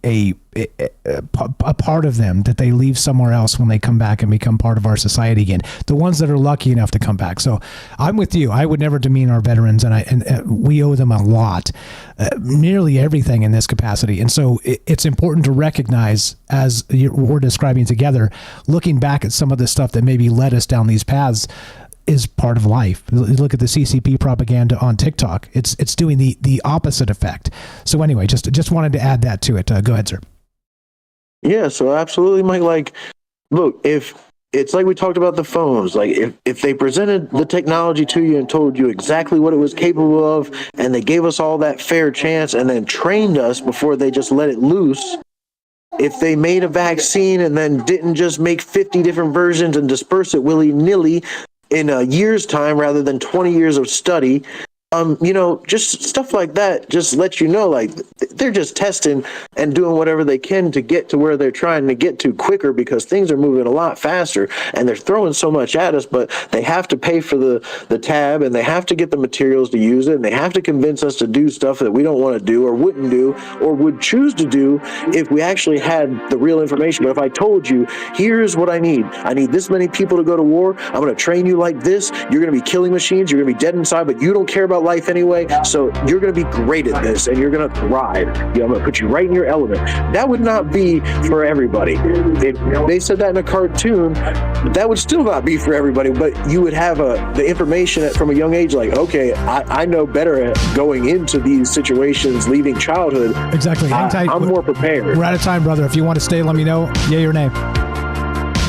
Speaker 8: part of them that they leave somewhere else when they come back and become part of our society again. The ones that are lucky enough to come back. So I'm with you. I would never demean our veterans, and we owe them a lot, nearly everything in this capacity. And so it's important to recognize, as we're describing together, looking back at some of the stuff that maybe led us down these paths, is part of life. Look at the CCP propaganda on TikTok. It's doing the opposite effect. So anyway, just wanted to add that to it. Go ahead, sir.
Speaker 15: Yeah, so absolutely, Mike. Like, look, if it's like we talked about the phones, like if they presented the technology to you and told you exactly what it was capable of, and they gave us all that fair chance and then trained us before they just let it loose, if they made a vaccine and then didn't just make 50 different versions and disperse it willy-nilly in a year's time rather than 20 years of study, just stuff like that just lets you know, like, they're just testing and doing whatever they can to get to where they're trying to get to quicker, because things are moving a lot faster and they're throwing so much at us, but they have to pay for the tab, and they have to get the materials to use it, and they have to convince us to do stuff that we don't want to do or wouldn't do or would choose to do if we actually had the real information. But if I told you, here's what I need this many people to go to war, I'm going to train you like this, you're going to be killing machines, you're going to be dead inside, but you don't care about life anyway, so you're going to be great at this and you're going to thrive. I'm going to put you right in your element. That would not be for everybody. If they said that in a cartoon, that would still not be for everybody, but you would have the information from a young age, like, okay, I know better at going into these situations, leaving childhood.
Speaker 8: Exactly.
Speaker 15: I'm more prepared.
Speaker 8: We're out of time, brother. If you want to stay, let me know. Yeah, your name.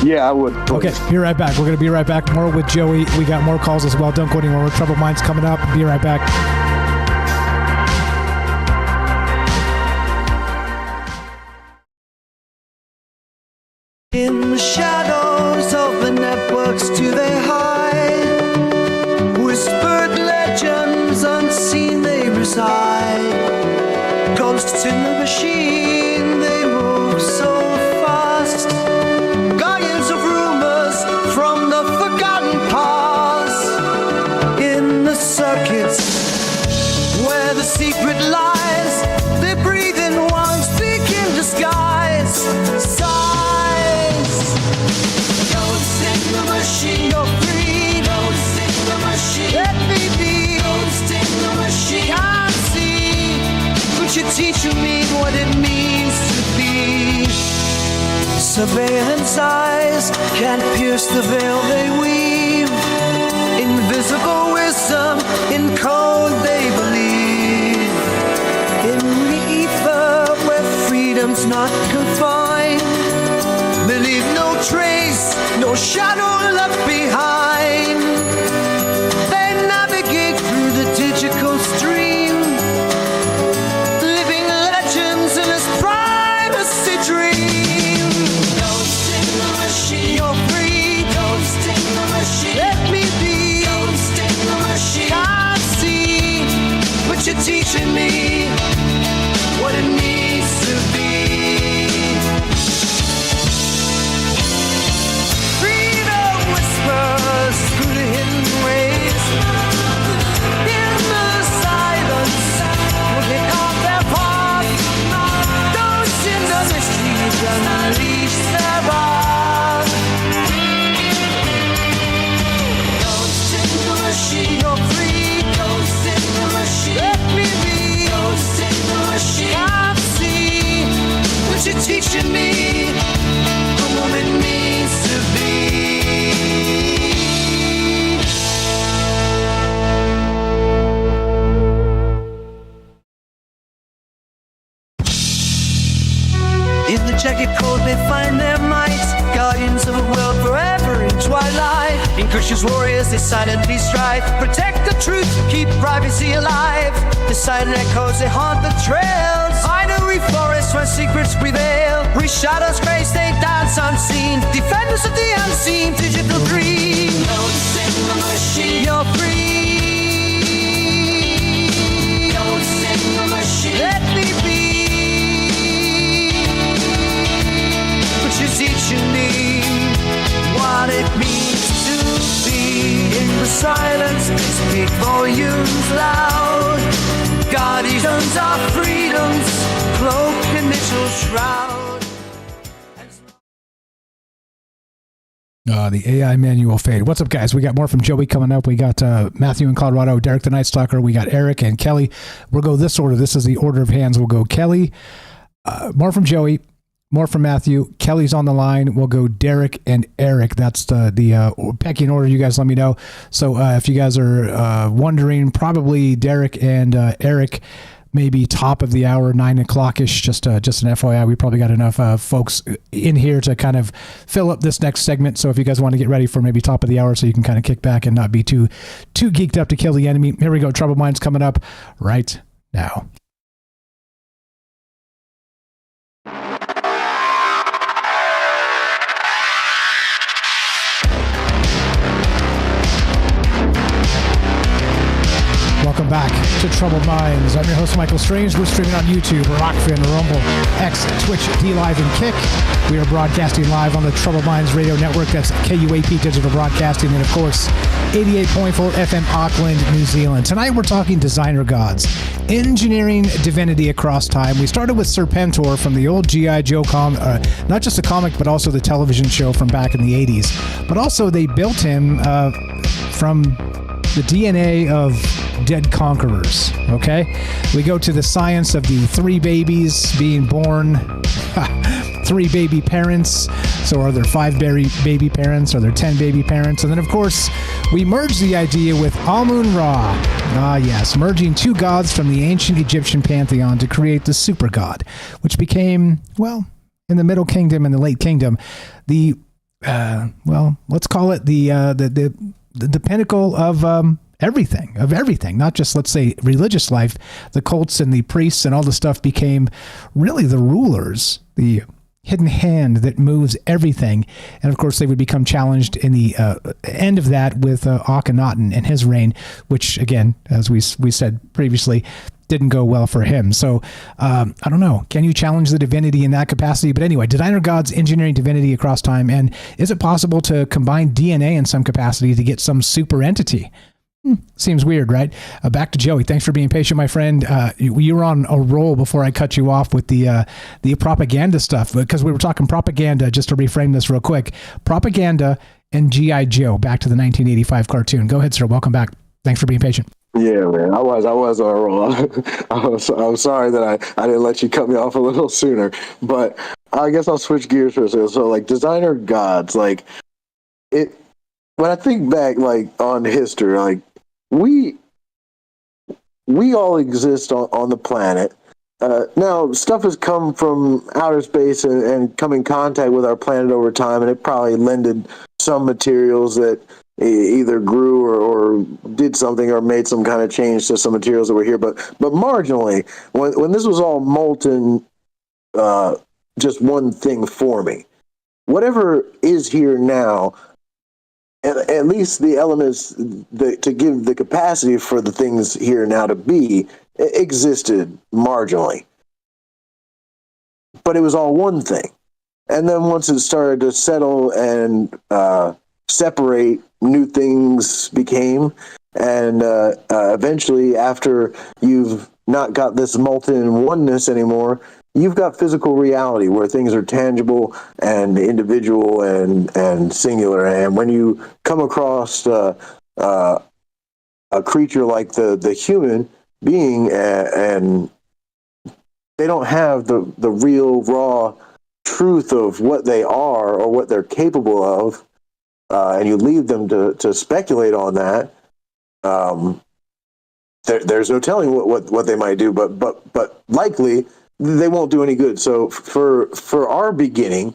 Speaker 15: Yeah, I would.
Speaker 8: Okay, be right back. We're going to be right back. More with Joey. We got more calls as well. Don't go anywhere. More Troubled Minds coming up. Be right back.
Speaker 12: In the shadows of the networks do they hide? Whispered legends unseen they reside. Ghosts in the machine, they move so fast. Guardians of rumors from the forgotten past. In the circuits where the secret lies, they breathe in one speak in disguise. Sighs. Ghosts in the machine, you're free. Ghosts in the machine, let me be. Ghost in the machine, can't see, but you're teaching me what it means to be. Surveillance eyes can't pierce the veil they weave. Invisible wisdom in code they believe. In the ether where freedom's not confined, believe no trace, no shadow left behind. They navigate through the digital stream, living legends in this privacy dream. Ghost in the machine, you're free. Ghost in the machine, let me be. Ghost in the machine, can't see, but you're teaching me what it needs to be. Freedom whispers through the hidden ways. In the silence, looking off their path. Those in the mysteries unleash their wrath. Ghost in the machine, you're free. Ghost in the machine, let me be. Ghost in the machine, can't see, but you're teaching me what it means to be. In the jagged cold they find their might, guardians of a world forever in twilight. Incursions warriors, they silently strive, protect the truth, keep privacy alive. The silent echoes, they haunt the trails, binary forests where secrets prevail. We shadows grace, they dance unseen, defenders of the unseen, digital green. Ghosts in the machine, you're free. Ghosts in the machine, let me be. But you're teaching me what it means to be. In the silence, speak volumes loud. Guardians of freedom's cloak initial shroud.
Speaker 8: The AI manual fade. What's up, guys? We got more from Joey coming up. We got Matthew in Colorado, Derek the Night Stalker. We got Eric and Kelly. We'll go this order. This is the order of hands. We'll go Kelly. More from Joey. more from Matthew. Kelly's on the line. We'll go Derek and Eric. That's the pecking order. You guys let me know. So if you guys are wondering, probably Derek and Eric, maybe top of the hour, 9 o'clock-ish, just an FYI. We probably got enough folks in here to kind of fill up this next segment. So if you guys want to get ready for maybe top of the hour so you can kind of kick back and not be too geeked up to kill the enemy. Here we go. Troubled Minds coming up right now. Welcome back to Troubled Minds. I'm your host, Michael Strange. We're streaming on YouTube, Rockfin, Rumble, X, Twitch, DLive, and Kick. We are broadcasting live on the Troubled Minds Radio Network. That's KUAP Digital Broadcasting, and of course, 88.4 FM Auckland, New Zealand. Tonight we're talking designer gods, engineering divinity across time. We started with Serpentor from the old G.I. Joe not just the comic, but also the television show from back in the 80s. But also they built him from the DNA of dead conquerors, okay? We go to the science of the 3 babies being born, 3 baby parents. So are there 5 baby parents? Are there 10 baby parents? And then, of course, we merge the idea with Amun-Ra. Ah, yes, merging 2 gods from the ancient Egyptian pantheon to create the super god, which became, well, in the Middle Kingdom and the Late Kingdom, the, let's call it the pinnacle of everything, not just, let's say, religious life. The cults and the priests and all the stuff became really the rulers, the hidden hand that moves everything. And of course, they would become challenged in the end of that with Akhenaten and his reign, which, again, as we said previously, didn't go well for him. So I don't know. Can you challenge the divinity in that capacity? But anyway, designer gods engineering divinity across time. And is it possible to combine DNA in some capacity to get some super entity? Seems weird, right? Back to Joey. Thanks for being patient, my friend. You were on a roll before I cut you off with the propaganda stuff, because we were talking propaganda. Just to reframe this real quick, propaganda and G.I. Joe. Back to the 1985 cartoon. Go ahead, sir. Welcome back. Thanks for being patient.
Speaker 15: Yeah, man, I was on a roll. I'm sorry that I didn't let you cut me off a little sooner, but I guess I'll switch gears for a second. So, like, designer gods, like it. When I think back, like, on history, like we all exist on the planet. Now, stuff has come from outer space and come in contact with our planet over time, and it probably lended some materials that either grew or did something or made some kind of change to some materials that were here. But marginally, when this was all molten, just one thing forming, whatever is here now, at least the elements to give the capacity for the things here now to be existed marginally. But it was all one thing. And then once it started to settle and separate, new things became. And eventually, after you've not got this molten oneness anymore, you've got physical reality where things are tangible and individual and singular. And when you come across a creature like the human being, and they don't have the real raw truth of what they are or what they're capable of, and you leave them to speculate on that, there's no telling what they might do, but likely they won't do any good. So for our beginning,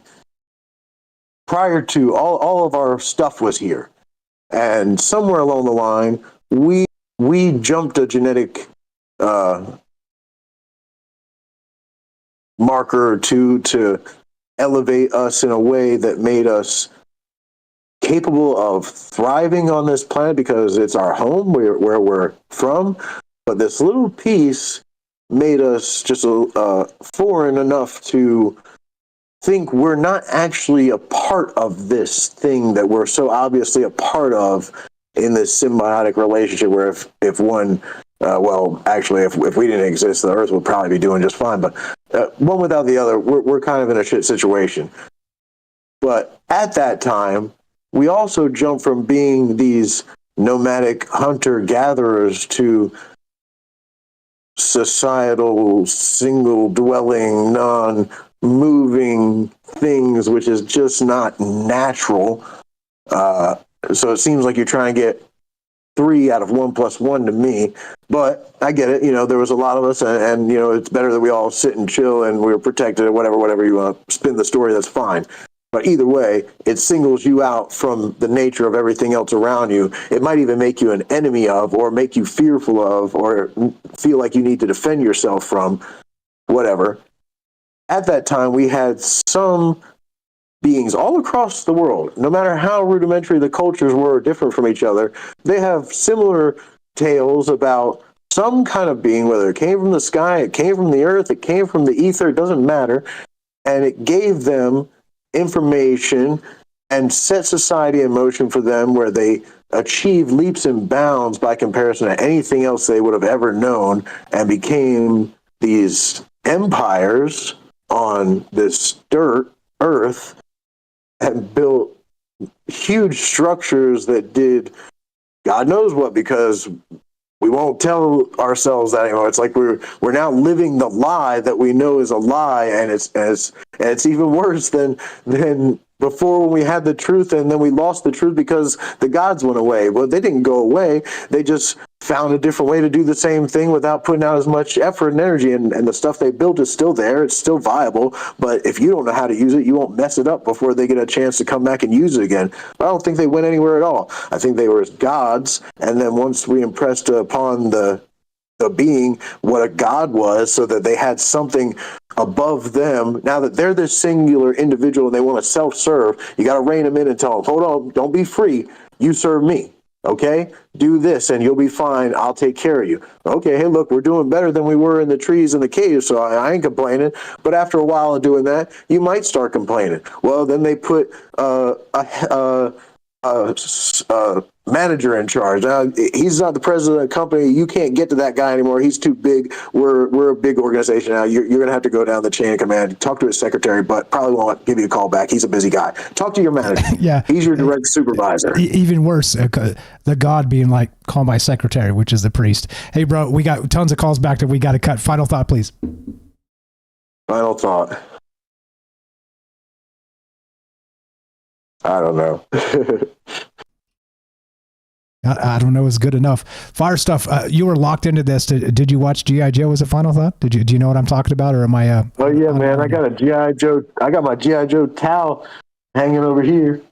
Speaker 15: prior to all of our stuff was here, and somewhere along the line we jumped a genetic marker or two to elevate us in a way that made us capable of thriving on this planet because it's our home, where we're from. But this little piece made us just foreign enough to think we're not actually a part of this thing that we're so obviously a part of in this symbiotic relationship, where if one, if we didn't exist, the Earth would probably be doing just fine. But one without the other, we're kind of in a shit situation. But at that time, we also jumped from being these nomadic hunter-gatherers to societal, single-dwelling, moving things, which is just not natural. So it seems like you're trying to get 3 out of 1 plus 1 to me, but I get it. There was a lot of us, and it's better that we all sit and chill and we're protected or whatever you want to spin the story. That's fine. But either way, it singles you out from the nature of everything else around you. It might even make you an enemy of, or make you fearful of, or feel like you need to defend yourself from, whatever. At that time, we had some beings all across the world, no matter how rudimentary the cultures were different from each other, they have similar tales about some kind of being, whether it came from the sky, it came from the earth, it came from the ether, it doesn't matter. And it gave them information and set society in motion for them, where they achieved leaps and bounds by comparison to anything else they would have ever known, and became these empires on this earth, and built huge structures that did God knows what, because we won't tell ourselves that anymore. It's like we're now living the lie that we know is a lie, and it's even worse than before, when we had the truth and then we lost the truth because the gods went away. Well, they didn't go away. They just found a different way to do the same thing without putting out as much effort and energy. And the stuff they built is still there. It's still viable. But if you don't know how to use it, you won't mess it up before they get a chance to come back and use it again. But I don't think they went anywhere at all. I think they were gods. And then once we impressed upon the being what a god was, so that they had something above them. Now that they're this singular individual and they want to self-serve, you got to rein them in and tell them, hold on, don't be free. You serve me. Okay, do this and you'll be fine. I'll take care of you. Okay, hey, look, we're doing better than we were in the trees and the caves, so I ain't complaining. But after a while of doing that, you might start complaining. Well, then they put a manager in charge. He's not the president of the company. You can't get to that guy anymore. He's too big. We're a big organization now. You're going to have to go down the chain of command. Talk to his secretary, but probably won't give you a call back. He's a busy guy. Talk to your manager.
Speaker 8: Yeah.
Speaker 15: He's your direct supervisor.
Speaker 8: Even worse, the god being like, call my secretary, which is the priest. Hey, bro, we got tons of calls back that we got to cut. Final thought, please.
Speaker 15: Final thought. I don't know.
Speaker 8: I don't know is good enough. Fire stuff. You were locked into this. Did you watch G.I. Joe as a final thought? Do you know what I'm talking about, or am I?
Speaker 15: Oh yeah, man. I got a G.I. Joe. I got my G.I. Joe towel hanging over here.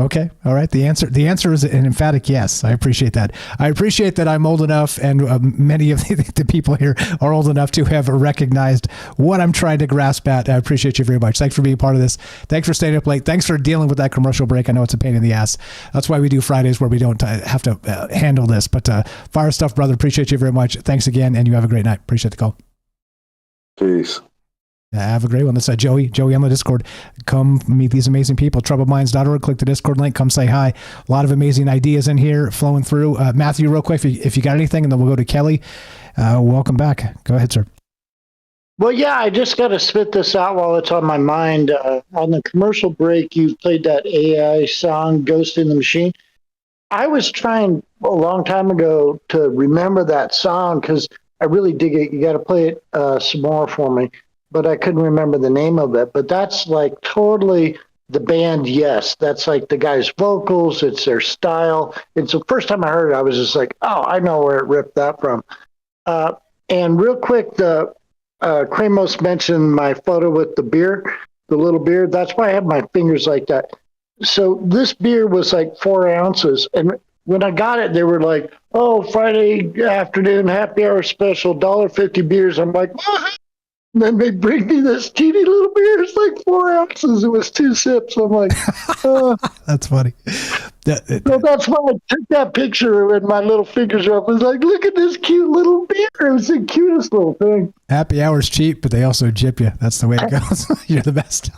Speaker 8: Okay. All right. The answer is an emphatic yes. I appreciate that. I appreciate that I'm old enough, and many of the people here are old enough to have recognized what I'm trying to grasp at. I appreciate you very much. Thanks for being part of this. Thanks for staying up late. Thanks for dealing with that commercial break. I know it's a pain in the ass. That's why we do Fridays, where we don't have to handle this. But fire stuff, brother. Appreciate you very much. Thanks again, and you have a great night. Appreciate the call.
Speaker 15: Peace.
Speaker 8: Have a great one. This is Joey on the Discord. Come meet these amazing people. TroubledMinds.org. Click the Discord link. Come say hi. A lot of amazing ideas in here flowing through. Matthew, real quick, if you got anything, and then we'll go to Kelly. Welcome back. Go ahead, sir.
Speaker 10: Well, yeah, I just got to spit this out while it's on my mind. On the commercial break, you played that AI song, Ghost in the Machine. I was trying a long time ago to remember that song because I really dig it. You got to play it some more for me. But I couldn't remember the name of it. But that's like totally the band Yes. That's like the guy's vocals. It's their style. It's the first time I heard it, I was just like, oh, I know where it ripped that from. And real quick, the Kramos mentioned my photo with the beer, the little beer. That's why I have my fingers like that. So this beer was like 4 ounces. And when I got it, they were like, oh, Friday afternoon happy hour special, $1.50 beers. I'm like, what? And then they bring me this teeny little beer. It's like 4 ounces. It was 2 sips. I'm like,
Speaker 8: that's funny.
Speaker 10: So that's why I took that picture and my little fingers are up. I was like, look at this cute little beer. It was the cutest little thing.
Speaker 8: Happy hour's cheap, but they also jip you. That's the way it goes. You're the best.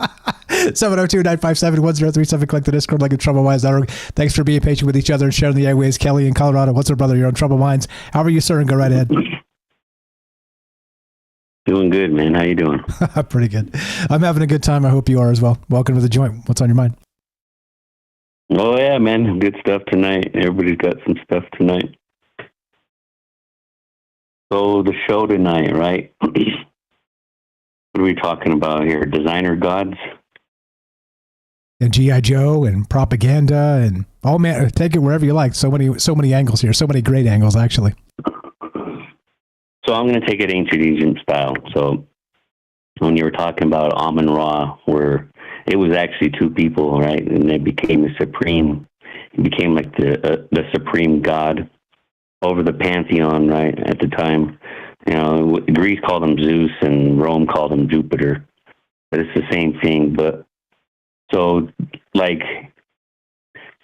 Speaker 8: 702-957-1037. Click the Discord link at TroubleMinds.org. Thanks for being patient with each other and sharing the airways. Kelly in Colorado. What's up, brother? You're on Trouble Minds. How are you, sir? And go right ahead.
Speaker 16: Doing good, man. How you doing?
Speaker 8: Pretty good. I'm having a good time. I hope you are as well. Welcome to the joint. What's on your mind?
Speaker 16: Oh, yeah, man. Good stuff tonight. Everybody's got some stuff tonight. So the show tonight, right? what are we talking about here? Designer gods?
Speaker 8: And G.I. Joe and propaganda and man, take it wherever you like. So many angles here. So many great angles, actually.
Speaker 16: So I'm going to take it ancient Egypt style. So when you were talking about Amun-Ra, where it was actually two people, right? And they became the supreme. It became like the supreme god over the pantheon, right? At the time, Greece called him Zeus and Rome called him Jupiter, but it's the same thing. But so, like,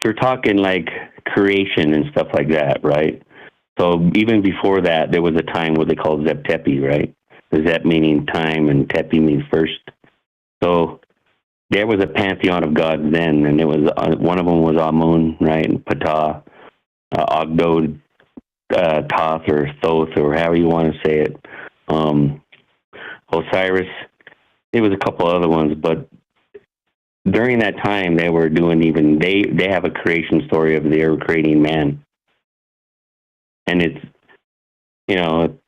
Speaker 16: you're talking like creation and stuff like that, right? So even before that, there was a time what they called Zep Tepi, right? Zep meaning time and Tepi means first. So there was a pantheon of gods then, and it was one of them was Amun, right, and Ptah, Ogdod, Thoth or Thoth or however you want to say it, Osiris. There was a couple other ones, but during that time they were doing they have a creation story of they were creating man, and it's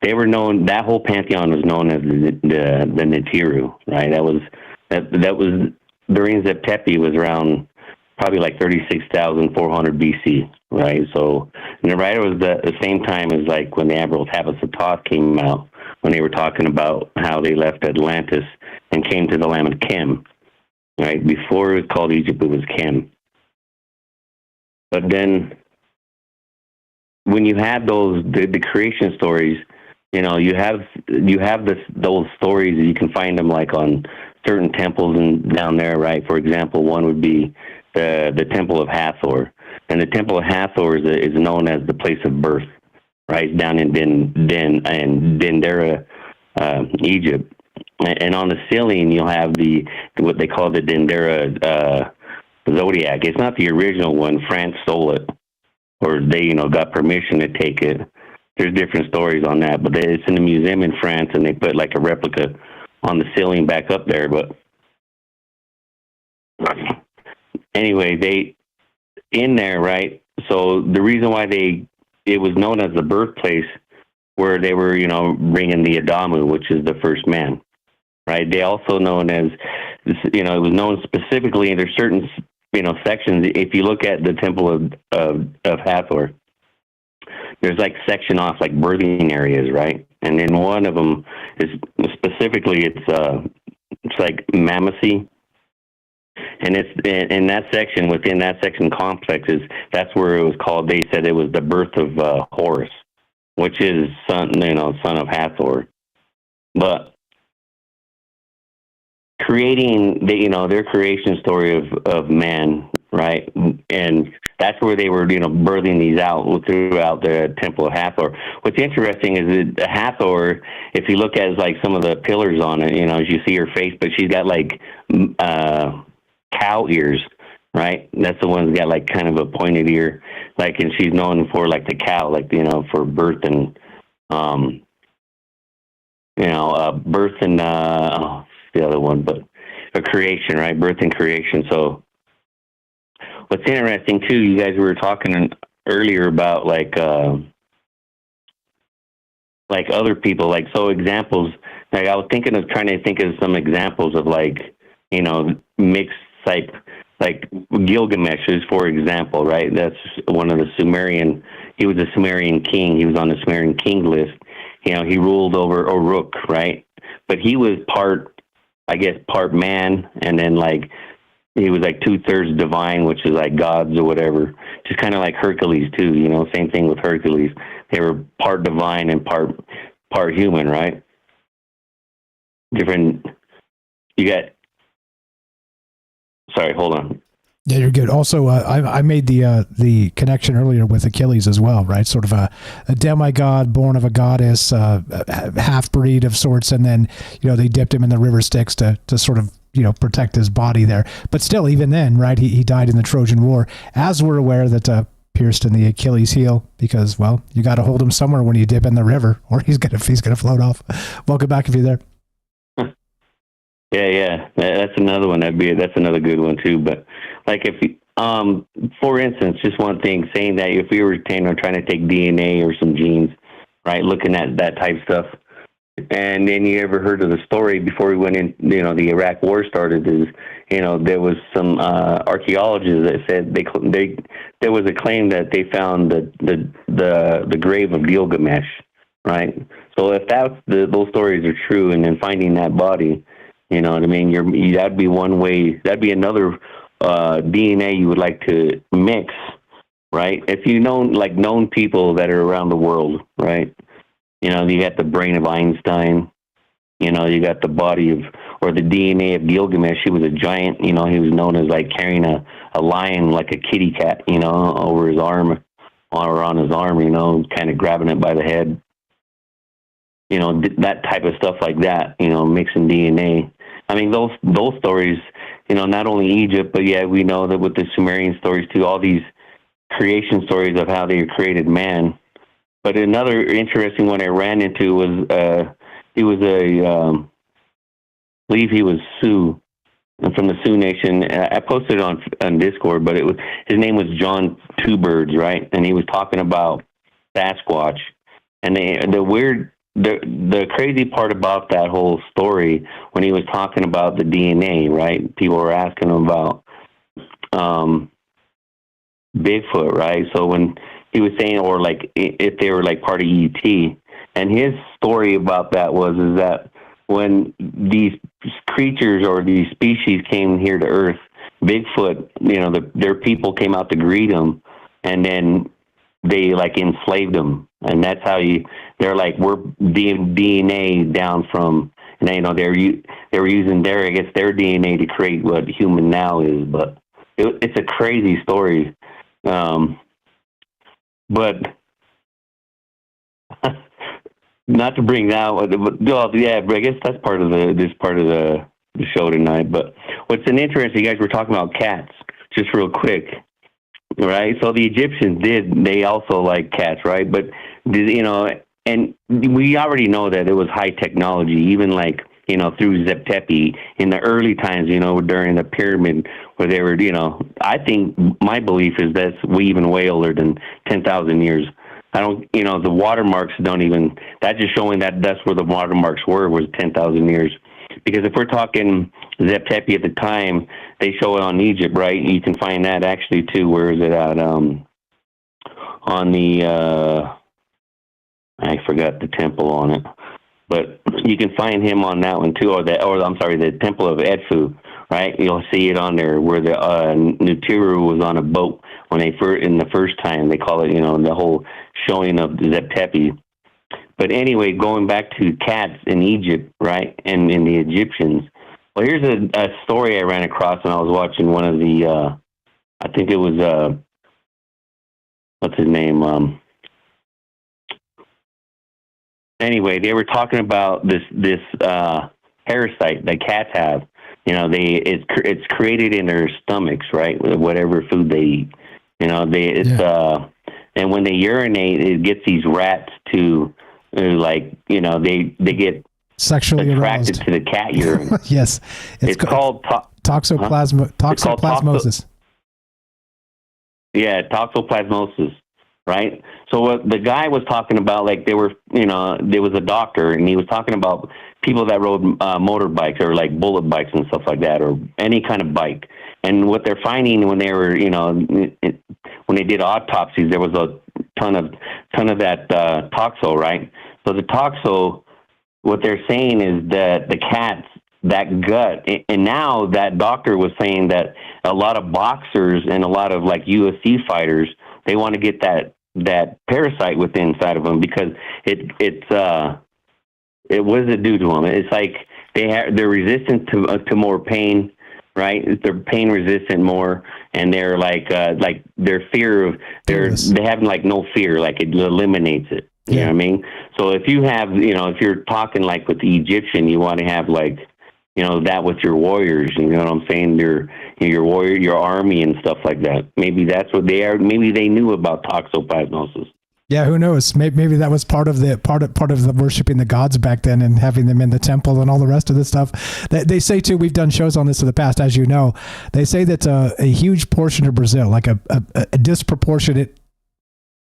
Speaker 16: they were known, that whole pantheon was known as the Netiru, right? That was during Zep Tepi was around probably like 36,400 BC, right? So, and right, it was the same time as like when the Admiral Tablets of Thoth came out, when they were talking about how they left Atlantis and came to the land of Kem, right? Before it was called Egypt, it was Kem. But then when you have the creation stories, you have those stories, you can find them like on certain temples and down there, right? For example, one would be the Temple of Hathor, and the Temple of Hathor is known as the place of birth, right? It's down in Dendera, Egypt, and on the ceiling you'll have what they call the Dendera zodiac. It's not the original one. France stole it, or they got permission to take it. There's different stories on that, but it's in the museum in France, and they put like a replica on the ceiling back up there. But anyway, they in there, right? So the reason why it was known as the birthplace, where they were bringing the Adamu, which is the first man, right? They also known as it was known specifically, and there's certain sections. If you look at the Temple of Hathor, there's like section off like birthing areas, right? And then one of them is specifically it's like Mammoths, and it's in that section, within that section complexes. That's where it was called. They said it was the birth of Horus, which is son of Hathor. But creating their creation story of man, right? And that's where they were birthing these out throughout the Temple of Hathor. What's interesting is that Hathor, if you look at like some of the pillars on it, as you see her face, but she's got like cow ears, right? That's the one that's got like kind of a pointed ear, like, and she's known for like the cow, like for birth and birth and the other one, but a creation, right? Birth and creation. So what's interesting too, you guys were talking earlier about like other people, like, so examples, like I was trying to think of some examples of like, mixed type, like Gilgamesh is, for example, right? That's one of the he was a Sumerian king. He was on the Sumerian king list. He ruled over Uruk, right? But he was part man, and then like he was like 2/3 divine, which is like gods or whatever. Just kind of like Hercules too, same thing with Hercules. They were part divine and part human, right? Different. You got. Sorry, hold on.
Speaker 8: Yeah, you're good. Also, I made the connection earlier with Achilles as well, right? Sort of a demigod born of a goddess, half breed of sorts, and then they dipped him in the river Styx to sort of protect his body there. But still, even then, right? He died in the Trojan War, as we're aware that pierced in the Achilles heel, because you got to hold him somewhere when you dip in the river, or he's gonna float off. Welcome back if you're there.
Speaker 16: Yeah, that's another one. That's another good one too. But like if for instance, just one thing, saying that if we were trying to take DNA or some genes, right, looking at that type stuff, And then you ever heard of the story before we went in, the Iraq war started, is, there was some archaeologists that said there was a claim that they found the grave of Gilgamesh, right? So if those stories are true, and then finding that body, you know what I mean, that'd be one way, that'd be another DNA you would like to mix, right? If you known people that are around the world, right? You got the brain of Einstein. You got the body or the DNA of Gilgamesh. He was a giant. He was known as carrying a lion like a kitty cat, over his arm or on his arm, kind of grabbing it by the head. That type of stuff like that, mixing DNA. I mean, those stories, not only Egypt, but yeah, we know that with the Sumerian stories too, all these creation stories of how they created man. But another interesting one I ran into was he was I believe he was Sioux, from the Sioux Nation. I posted it on Discord, but his name was John Two Birds, right? And he was talking about Sasquatch. And the crazy part about that whole story, when he was talking about the DNA, right? People were asking him about Bigfoot, right? So when he was saying, or if they were part of ET, and his story about that is that when these creatures or these species came here to Earth, Bigfoot, their people came out to greet them, and then they enslaved them, and that's how they're we're DNA down from, and they were using their DNA to create what human now is, but it's a crazy story. But not to bring that, but I guess that's part of the show tonight. But what's interesting, you guys were talking about cats, just real quick, right? So the Egyptians they also like cats, right? But and we already know that it was high technology, even through Zep-Tepi in the early times, during the pyramid, where they were, I think my belief is that we even way older than 10,000 years. I don't, the watermarks that's just showing that that's where the watermarks was 10,000 years. Because if we're talking Zep-Tepi at the time, they show it on Egypt, right? You can find that actually too. Where is it at? On the, I forgot the temple on it. But you can find him on that one too, the Temple of Edfu, right? You'll see it on there where the Nutiru was on a boat when in the first time. They call it, the whole showing of Zep-Tepi. But anyway, going back to cats in Egypt, right, and in the Egyptians. Well, here's a story I ran across when I was watching one of the, I think it was, what's his name? Anyway, they were talking about this parasite that cats have. It's created in their stomachs, right? Whatever food they eat. And when they urinate, it gets these rats to they get
Speaker 8: sexually
Speaker 16: attracted
Speaker 8: aroused
Speaker 16: to the cat urine.
Speaker 8: Yes,
Speaker 16: it's called
Speaker 8: toxoplasmosis.
Speaker 16: Yeah, toxoplasmosis. Right. So what the guy was talking about, there was a doctor, and he was talking about people that rode motorbikes or bullet bikes and stuff like that, or any kind of bike. And what they're finding when they were, when they did autopsies, there was a ton of that toxo, right? So the toxo, what they're saying is that the cats, that gut, and now that doctor was saying that a lot of boxers and a lot of UFC fighters, they want to get that parasite within inside of them because what does it do to them? It's they're resistant to more pain, right? They're pain resistant more, and they're their fear of they have no fear, it eliminates it. You know what I mean? So if you have if you're talking with the Egyptian, you want to have that with your warriors, you know what I'm saying? Your warrior, your army and stuff like that. Maybe that's what they are. Maybe they knew about toxoplasmosis.
Speaker 8: Yeah, who knows? Maybe that was part of the worshiping the gods back then and having them in the temple and all the rest of the stuff. They say too. We've done shows on this in the past, as you know. They say that a huge portion of Brazil, a disproportionate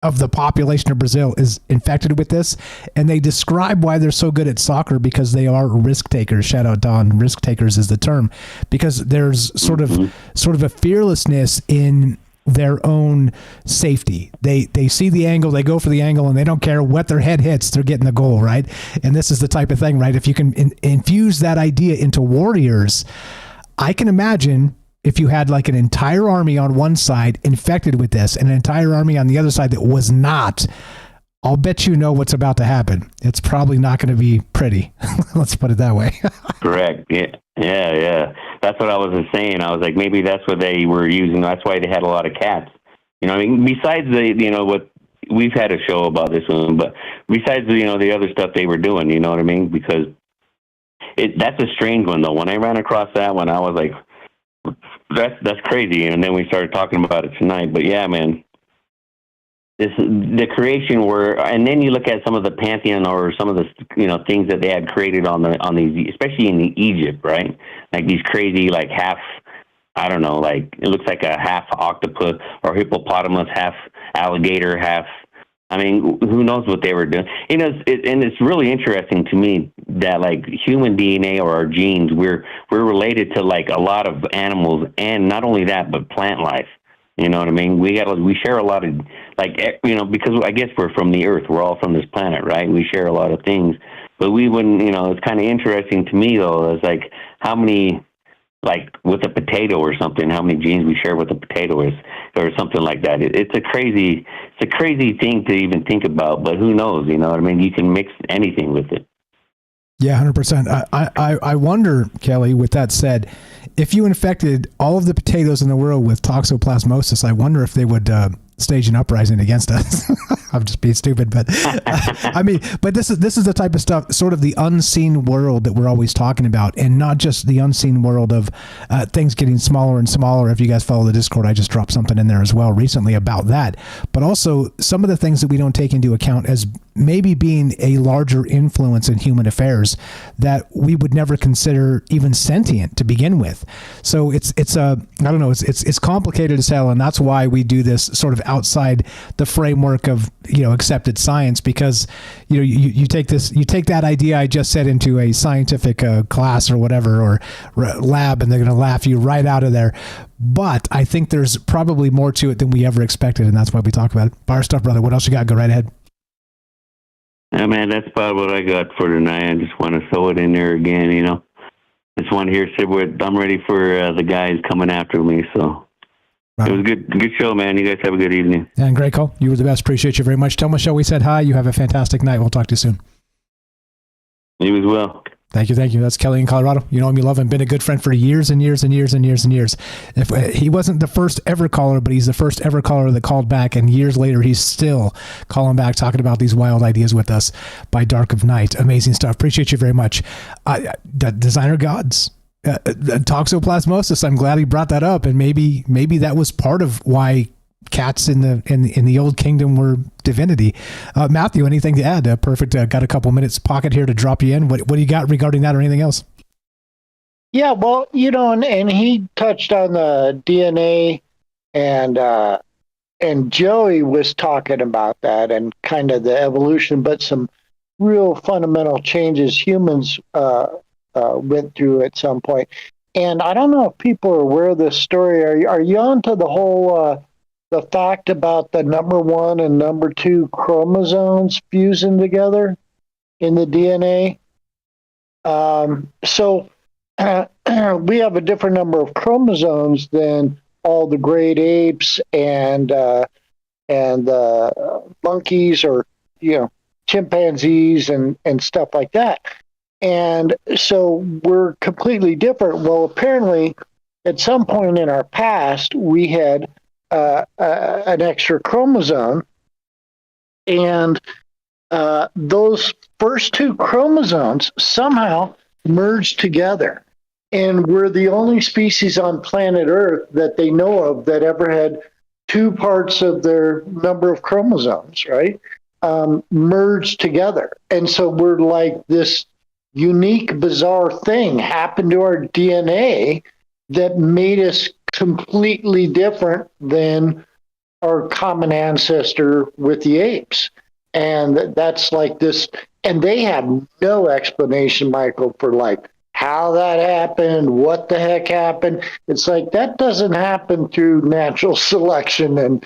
Speaker 8: of the population of Brazil is infected with this, and they describe why they're so good at soccer because they are risk takers. Shout out Don, risk takers is the term, because there's sort of a fearlessness in their own safety. They see the angle, they go for the angle, and they don't care what their head hits, they're getting the goal, right? And this is the type of thing, right? If you can infuse that idea into warriors, I can imagine if you had like an entire army on one side infected with this and an entire army on the other side that was not, I'll bet you know what's about to happen. It's probably not going to be pretty. Let's put it that way.
Speaker 16: Correct. Yeah. That's what I was just saying. I was like, maybe that's what they were using. That's why they had a lot of cats. You know, I mean, besides what we've had a show about this one, but besides the other stuff they were doing, you know what I mean? Because that's a strange one though. When I ran across that one, I was like, that's crazy. And then we started talking about it tonight. But yeah, man, the creation and then you look at some of the pantheon or some of the things that they had created on these, especially in Egypt, right? Like these crazy, like half, I don't know, like it looks like a half octopus or hippopotamus, half alligator, half. I mean, who knows what they were doing? And it's really interesting to me that like human DNA or our genes, we're related to like a lot of animals, and not only that, but plant life. You know what I mean? We share a lot of, like, because I guess we're from the earth. We're all from this planet, right? We share a lot of things, but we wouldn't, it's kind of interesting to me though. It's like how many, like with a potato or something, how many genes we share with a potato is, or something like that. It's a crazy thing to even think about, but who knows? You know what I mean? You can mix anything with it.
Speaker 8: Yeah, 100%. I wonder, Kelly, with that said, if you infected all of the potatoes in the world with toxoplasmosis, I wonder if they would stage an uprising against us. I'm just being stupid, but I mean, but this is the type of stuff, sort of the unseen world that we're always talking about, and not just the unseen world of things getting smaller and smaller. If you guys follow the Discord, I just dropped something in there as well recently about that, but also some of the things that we don't take into account as maybe being a larger influence in human affairs that we would never consider even sentient to begin with. So it's I don't know, it's complicated as hell, and that's why we do this sort of outside the framework of accepted science, because you take that idea I just said into a scientific class or whatever, or lab, and they're going to laugh you right out of there. But I think there's probably more to it than we ever expected, and that's why we talk about it. Bar stuff, brother. What else you got? Go right ahead.
Speaker 16: Yeah, man, that's about what I got for tonight. I just want to throw it in there again, Just want to hear I'm ready for the guys coming after me, so. Right. It was a good show, man. You guys have a good evening.
Speaker 8: Yeah, and great call. You were the best. Appreciate you very much. Tell Michelle we said hi. You have a fantastic night. We'll talk to you soon.
Speaker 16: You as well.
Speaker 8: Thank you. That's Kelly in Colorado. You know him, you love him. Been a good friend for years and years and years and years and years. If he wasn't the first ever caller, but he's the first ever caller that called back, and years later he's still calling back, talking about these wild ideas with us by dark of night. Amazing stuff. Appreciate you very much. Designer Gods. Toxoplasmosis. I'm glad he brought that up, and maybe that was part of why cats in the old kingdom were divinity. Matthew, anything to add? Perfect. Got a couple minutes pocket here to drop you in. What do you got regarding that or anything else?
Speaker 10: Yeah, well, and he touched on the DNA, and Joey was talking about that and kind of the evolution, but some real fundamental changes humans went through at some point. And I don't know if people are aware of this story. Are you on to the whole the fact about the number 1 and number 2 chromosomes fusing together in the DNA? So we have a different number of chromosomes than all the great apes and monkeys, or chimpanzees and stuff like that. And so we're completely different. Well, apparently, at some point in our past, we had an extra chromosome, and those first 2 chromosomes somehow merged together. And we're the only species on planet Earth that they know of that ever had 2 parts of their number of chromosomes, right, merged together. And so we're like this unique, bizarre thing happened to our DNA that made us completely different than our common ancestor with the apes. And that's like this, and they have no explanation, Michael, for like how that happened, what the heck happened. It's like that doesn't happen through natural selection and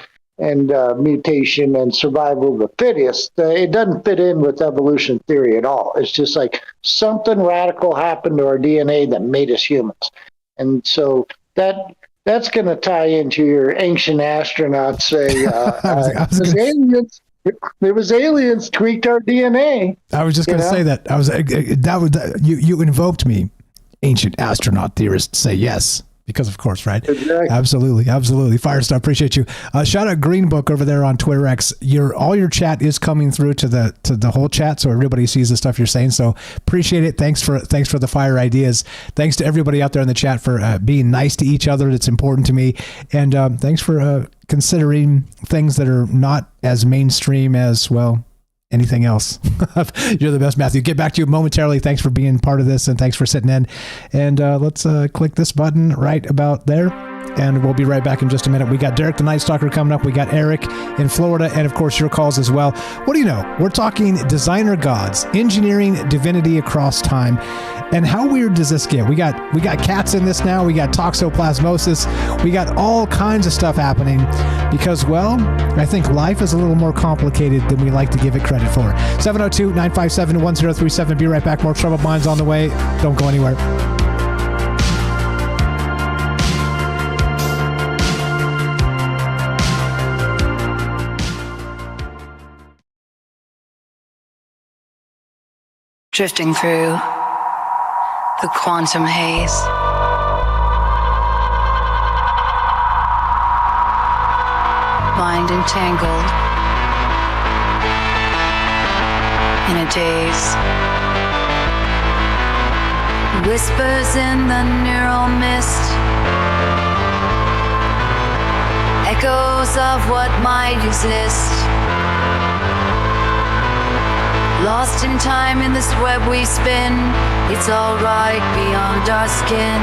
Speaker 10: mutation and survival of the fittest. It doesn't fit in with evolution theory at all. It's just like something radical happened to our DNA that made us humans. And so that's going to tie into your ancient astronauts say, It was aliens tweaked our DNA.
Speaker 8: I was just going to say that. You invoked me, ancient astronaut theorists say yes. Because of course, right?
Speaker 10: Exactly.
Speaker 8: Absolutely. Firestar, appreciate you. Shout out Green Book over there on Twitter X. All your chat is coming through to the whole chat, so everybody sees the stuff you're saying. So appreciate it. Thanks for the fire ideas. Thanks to everybody out there in the chat for being nice to each other. It's important to me. And thanks for considering things that are not as mainstream as anything else. You're the best, Matthew. Get back to you momentarily. Thanks for being part of this, and thanks for sitting in. And let's click this button right about there, and we'll be right back in just a minute. We got Derek the Night Stalker coming up. We got Eric in Florida, and of course your calls as well. What do you know? We're talking designer gods, engineering divinity across time. And how weird does this get? We got cats in this now. We got toxoplasmosis. We got all kinds of stuff happening because, I think life is a little more complicated than we like to give it credit for. 702-957-1037. Be right back. More Troubled Minds on the way. Don't go anywhere.
Speaker 17: Drifting through the quantum haze. Mind entangled in a daze. Whispers in the neural mist. Echoes of what might exist. Lost in time in this web we spin. It's alright beyond our skin.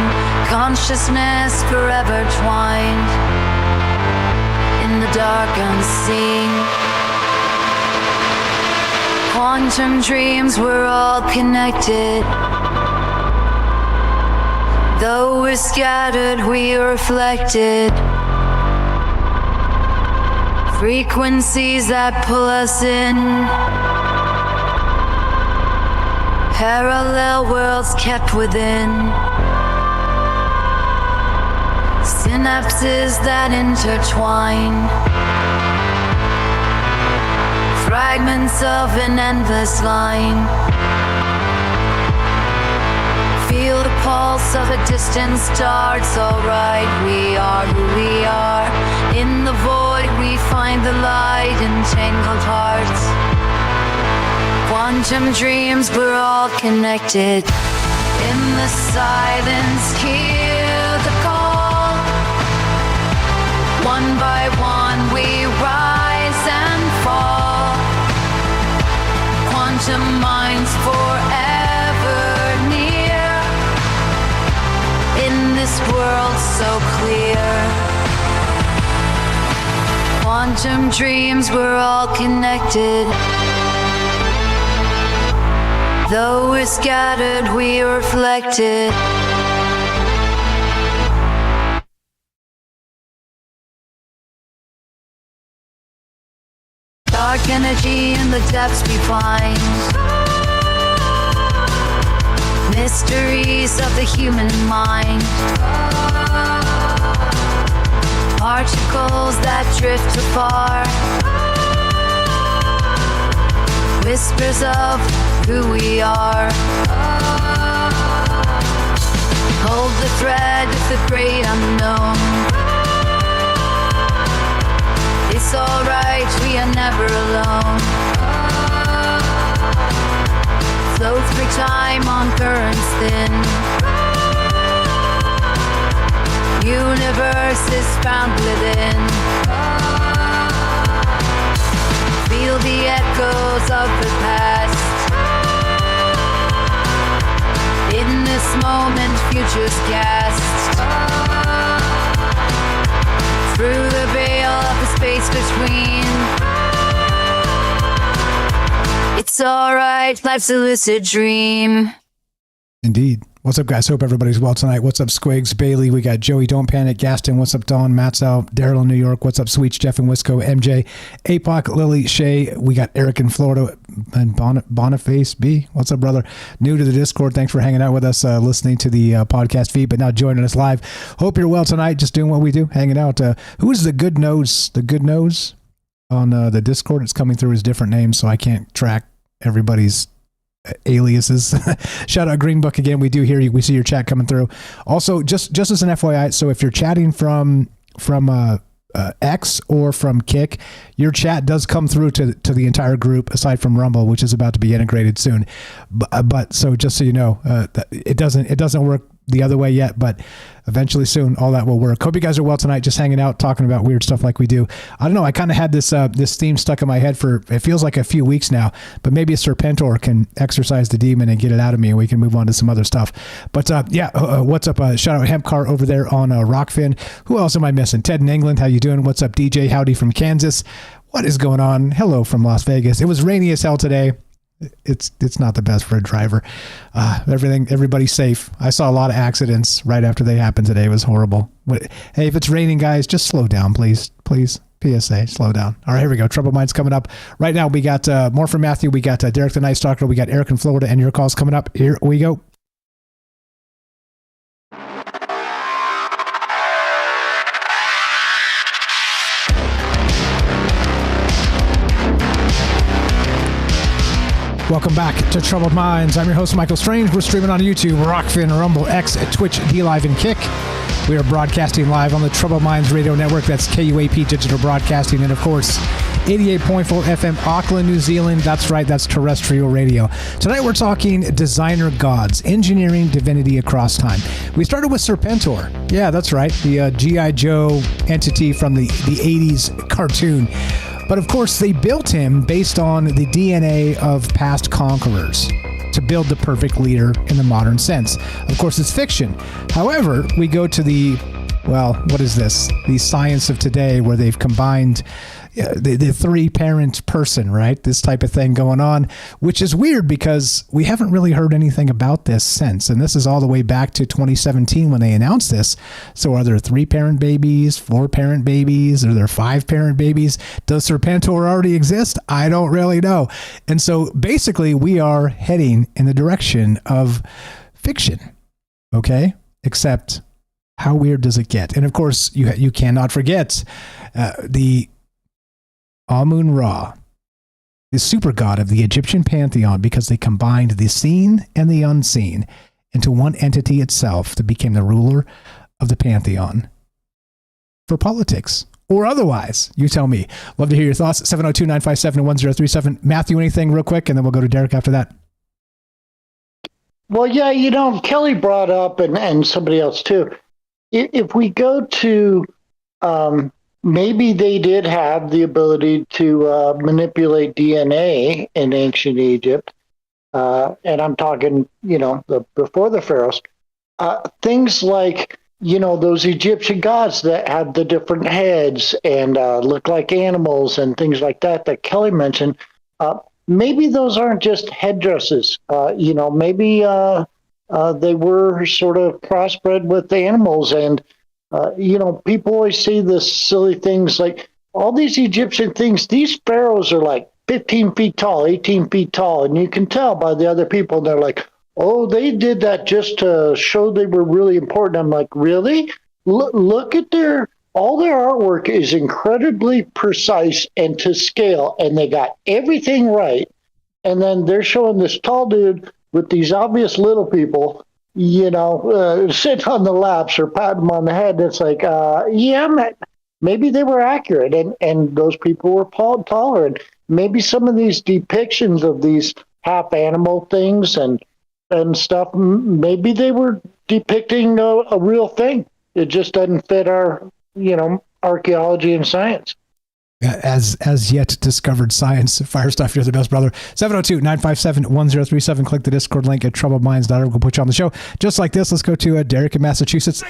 Speaker 17: Consciousness forever twined in the dark unseen. Quantum dreams, we're all connected. Though we're scattered, we are reflected. Frequencies that pull us in. Parallel worlds kept within. Synapses that intertwine. Fragments of an endless line. Feel the pulse of a distant star. It's alright, we are who we are. In the void we find the light in tangled hearts. Quantum dreams, we're all connected. In the silence, hear the call. One by one, we rise and fall. Quantum minds forever near. In this world so clear. Quantum dreams, we're all connected. Though we're scattered, we are reflected. Dark energy in the depths we find. Mysteries of the human mind. Particles that drift afar. Whispers of who we are. Hold the thread of the great unknown. It's alright, we are never alone. Flow through time on currents thin. Universe is found within. Feel the echoes of the past. In this moment, futures cast. Through the veil of the space between. It's alright, life's a lucid dream.
Speaker 8: Indeed. What's up, guys? Hope everybody's well tonight. What's up, Squigs, Bailey? We got Joey, Don't Panic, Gaston. What's up, Don, Matt's out, Daryl in New York. What's up, Sweets, Jeff and Wisco, MJ, APOC, Lily, Shay. We got Eric in Florida and Boniface B. What's up, brother? New to the Discord. Thanks for hanging out with us, listening to the podcast feed, but now joining us live. Hope you're well tonight. Just doing what we do, hanging out. Who's the good nose? The good nose on the Discord. It's coming through as different names, so I can't track everybody's aliases. Shout out Green Book again. We do hear you. We see your chat coming through. Also, just as an FYI, so if you're chatting from X or from Kick, your chat does come through to the entire group, aside from Rumble, which is about to be integrated soon. But so just so you know, it doesn't work the other way yet, but eventually soon all that will work. Hope you guys are well tonight, just hanging out, talking about weird stuff like we do. I don't know, I kind of had this theme stuck in my head for, it feels like a few weeks now, but maybe a Serpentor can exorcise the demon and get it out of me, and we can move on to some other stuff. But what's up? Shout out Hempcar over there on Rockfin. Who else am I missing? Ted in England, how you doing? What's up, DJ? Howdy from Kansas. What is going on? Hello from Las Vegas. It was rainy as hell today. It's not the best for a driver. Everybody's safe. I saw a lot of accidents right after they happened today. It was horrible. Hey, if it's raining, guys, just slow down, please. PSA, slow down. All right, here we go. Trouble Minds coming up. Right now, we got more from Matthew. We got Derek the Night Stalker. We got Eric in Florida, and your calls coming up. Here we go. Welcome back to Troubled Minds. I'm your host, Michael Strange. We're streaming on YouTube, Rockfin, Rumble, X, Twitch, DLive, and Kick. We are broadcasting live on the Troubled Minds Radio Network. That's KUAP Digital Broadcasting. And, of course, 88.4 FM, Auckland, New Zealand. That's right, that's terrestrial radio. Tonight we're talking designer gods, engineering divinity across time. We started with Serpentor. Yeah, that's right, the G.I. Joe entity from the 80s cartoon. But of course, they built him based on the DNA of past conquerors to build the perfect leader in the modern sense. Of course, it's fiction. However, we go to the science of today, where they've combined the three-parent person, right? This type of thing going on, which is weird because we haven't really heard anything about this since. And this is all the way back to 2017 when they announced this. So are there 3-parent babies, 4-parent babies? Are there 5-parent babies? Does Serpentor already exist? I don't really know. And so basically we are heading in the direction of fiction. Okay? Except how weird does it get? And of course, you cannot forget the Amun-Ra, the super god of the Egyptian pantheon, because they combined the seen and the unseen into one entity itself that became the ruler of the pantheon for politics or otherwise. You tell me. Love to hear your thoughts. 702-957-1037. Matthew, anything real quick, and then we'll go to Derek after that.
Speaker 10: Well, yeah, Kelly brought up, and somebody else too, if we go to maybe they did have the ability to manipulate DNA in ancient Egypt, and I'm talking, before the pharaohs. Things like, those Egyptian gods that had the different heads and look like animals and things like that Kelly mentioned. Maybe those aren't just headdresses. Maybe they were sort of crossbred with animals, and people always say this silly things like all these Egyptian things, these pharaohs are like 15 feet tall, 18 feet tall. And you can tell by the other people, they're like, oh, they did that just to show they were really important. I'm like, really? Look at all their artwork is incredibly precise and to scale, and they got everything right. And then they're showing this tall dude with these obvious little people, sit on the laps or pat them on the head. It's like, maybe they were accurate, and those people were taller. And maybe some of these depictions of these half animal things and stuff, maybe they were depicting a real thing. It just doesn't fit our, archaeology and science.
Speaker 8: As yet discovered science. Fire stuff, you're the best, brother. 702-957-1037. Click the Discord link at troubledminds.org. We'll put you on the show. Just like this, let's go to Derek in Massachusetts.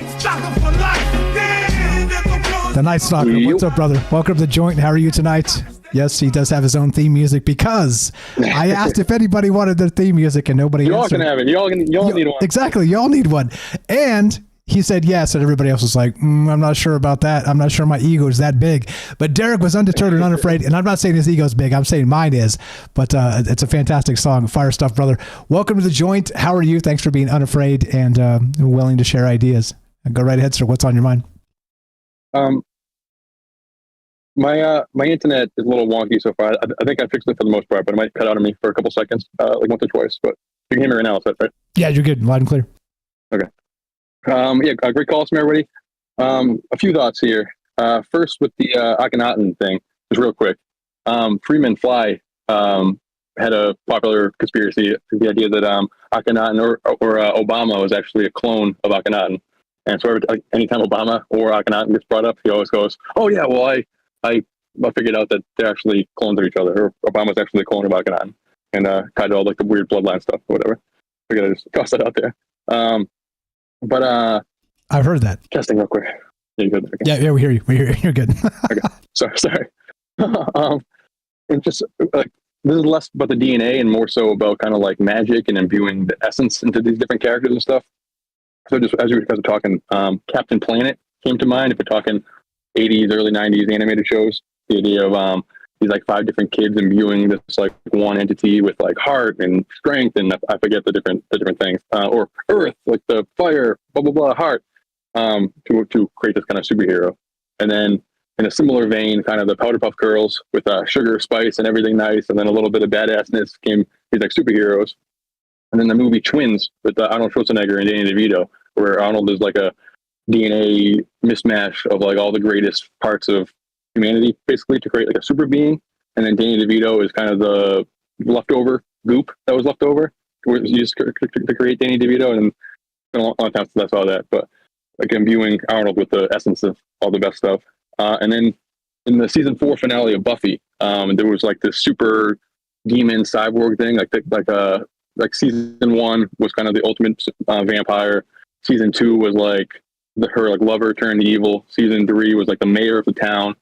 Speaker 8: The Night Stalker. What's up, brother? Welcome to the joint. How are you tonight? Yes, he does have his own theme music because I asked if anybody wanted their theme music and nobody
Speaker 18: You all
Speaker 8: answered.
Speaker 18: can have it. You all need one.
Speaker 8: Exactly. You all need one. And he said yes, and everybody else was like, I'm not sure about that. I'm not sure my ego is that big. But Derek was undeterred and unafraid. And I'm not saying his ego's big. I'm saying mine is. But it's a fantastic song. Fire stuff, brother. Welcome to the joint. How are you? Thanks for being unafraid and willing to share ideas. Go right ahead, sir. What's on your mind?
Speaker 18: My internet is a little wonky so far. I think I fixed it for the most part, but it might cut out on me for a couple seconds, like once or twice. But you can hear me right now, is that right?
Speaker 8: Yeah, you're good. Loud and clear.
Speaker 18: Okay. Great calls from everybody. A few thoughts here. First, with the Akhenaten thing, just real quick. Freeman Fly had a popular conspiracy, the idea that Akhenaten or Obama was actually a clone of Akhenaten. And so anytime Obama or Akhenaten gets brought up, he always goes, "Oh yeah, well I figured out that they're actually clones of each other, or Obama's actually a clone of Akhenaten," and kind of all like the weird bloodline stuff or whatever. Figured I just toss that out there. But
Speaker 8: I've heard that.
Speaker 18: Testing real quick. Yeah, good. Okay.
Speaker 8: Yeah, we hear you. We hear you. You're good.
Speaker 18: Okay. Sorry. And just like this is less about the DNA and more so about kind of like magic and imbuing the essence into these different characters and stuff. So just as you guys were talking, Captain Planet came to mind. If we're talking 80s, early 90s animated shows, the idea of these like 5 different kids imbuing this like one entity with like heart and strength, and I forget the different things, or earth, like the fire, blah blah blah, heart, to create this kind of superhero. And then in a similar vein, kind of the Powder Puff Girls with sugar, spice, and everything nice, and then a little bit of badassness came these like superheroes. And then the movie Twins with Arnold Schwarzenegger and Danny DeVito, where Arnold is like a DNA mismatch of like all the greatest parts of humanity, basically, to create like a super being. And then Danny DeVito is kind of the leftover goop that was left over used to create Danny DeVito. And it's been a long time since I saw that, but like imbuing Arnold with the essence of all the best stuff. And then in the season 4 finale of Buffy, there was like this super demon cyborg thing, like season 1 was kind of the ultimate vampire. Season 2 was like her like lover turned evil. Season 3 was like the mayor of the town.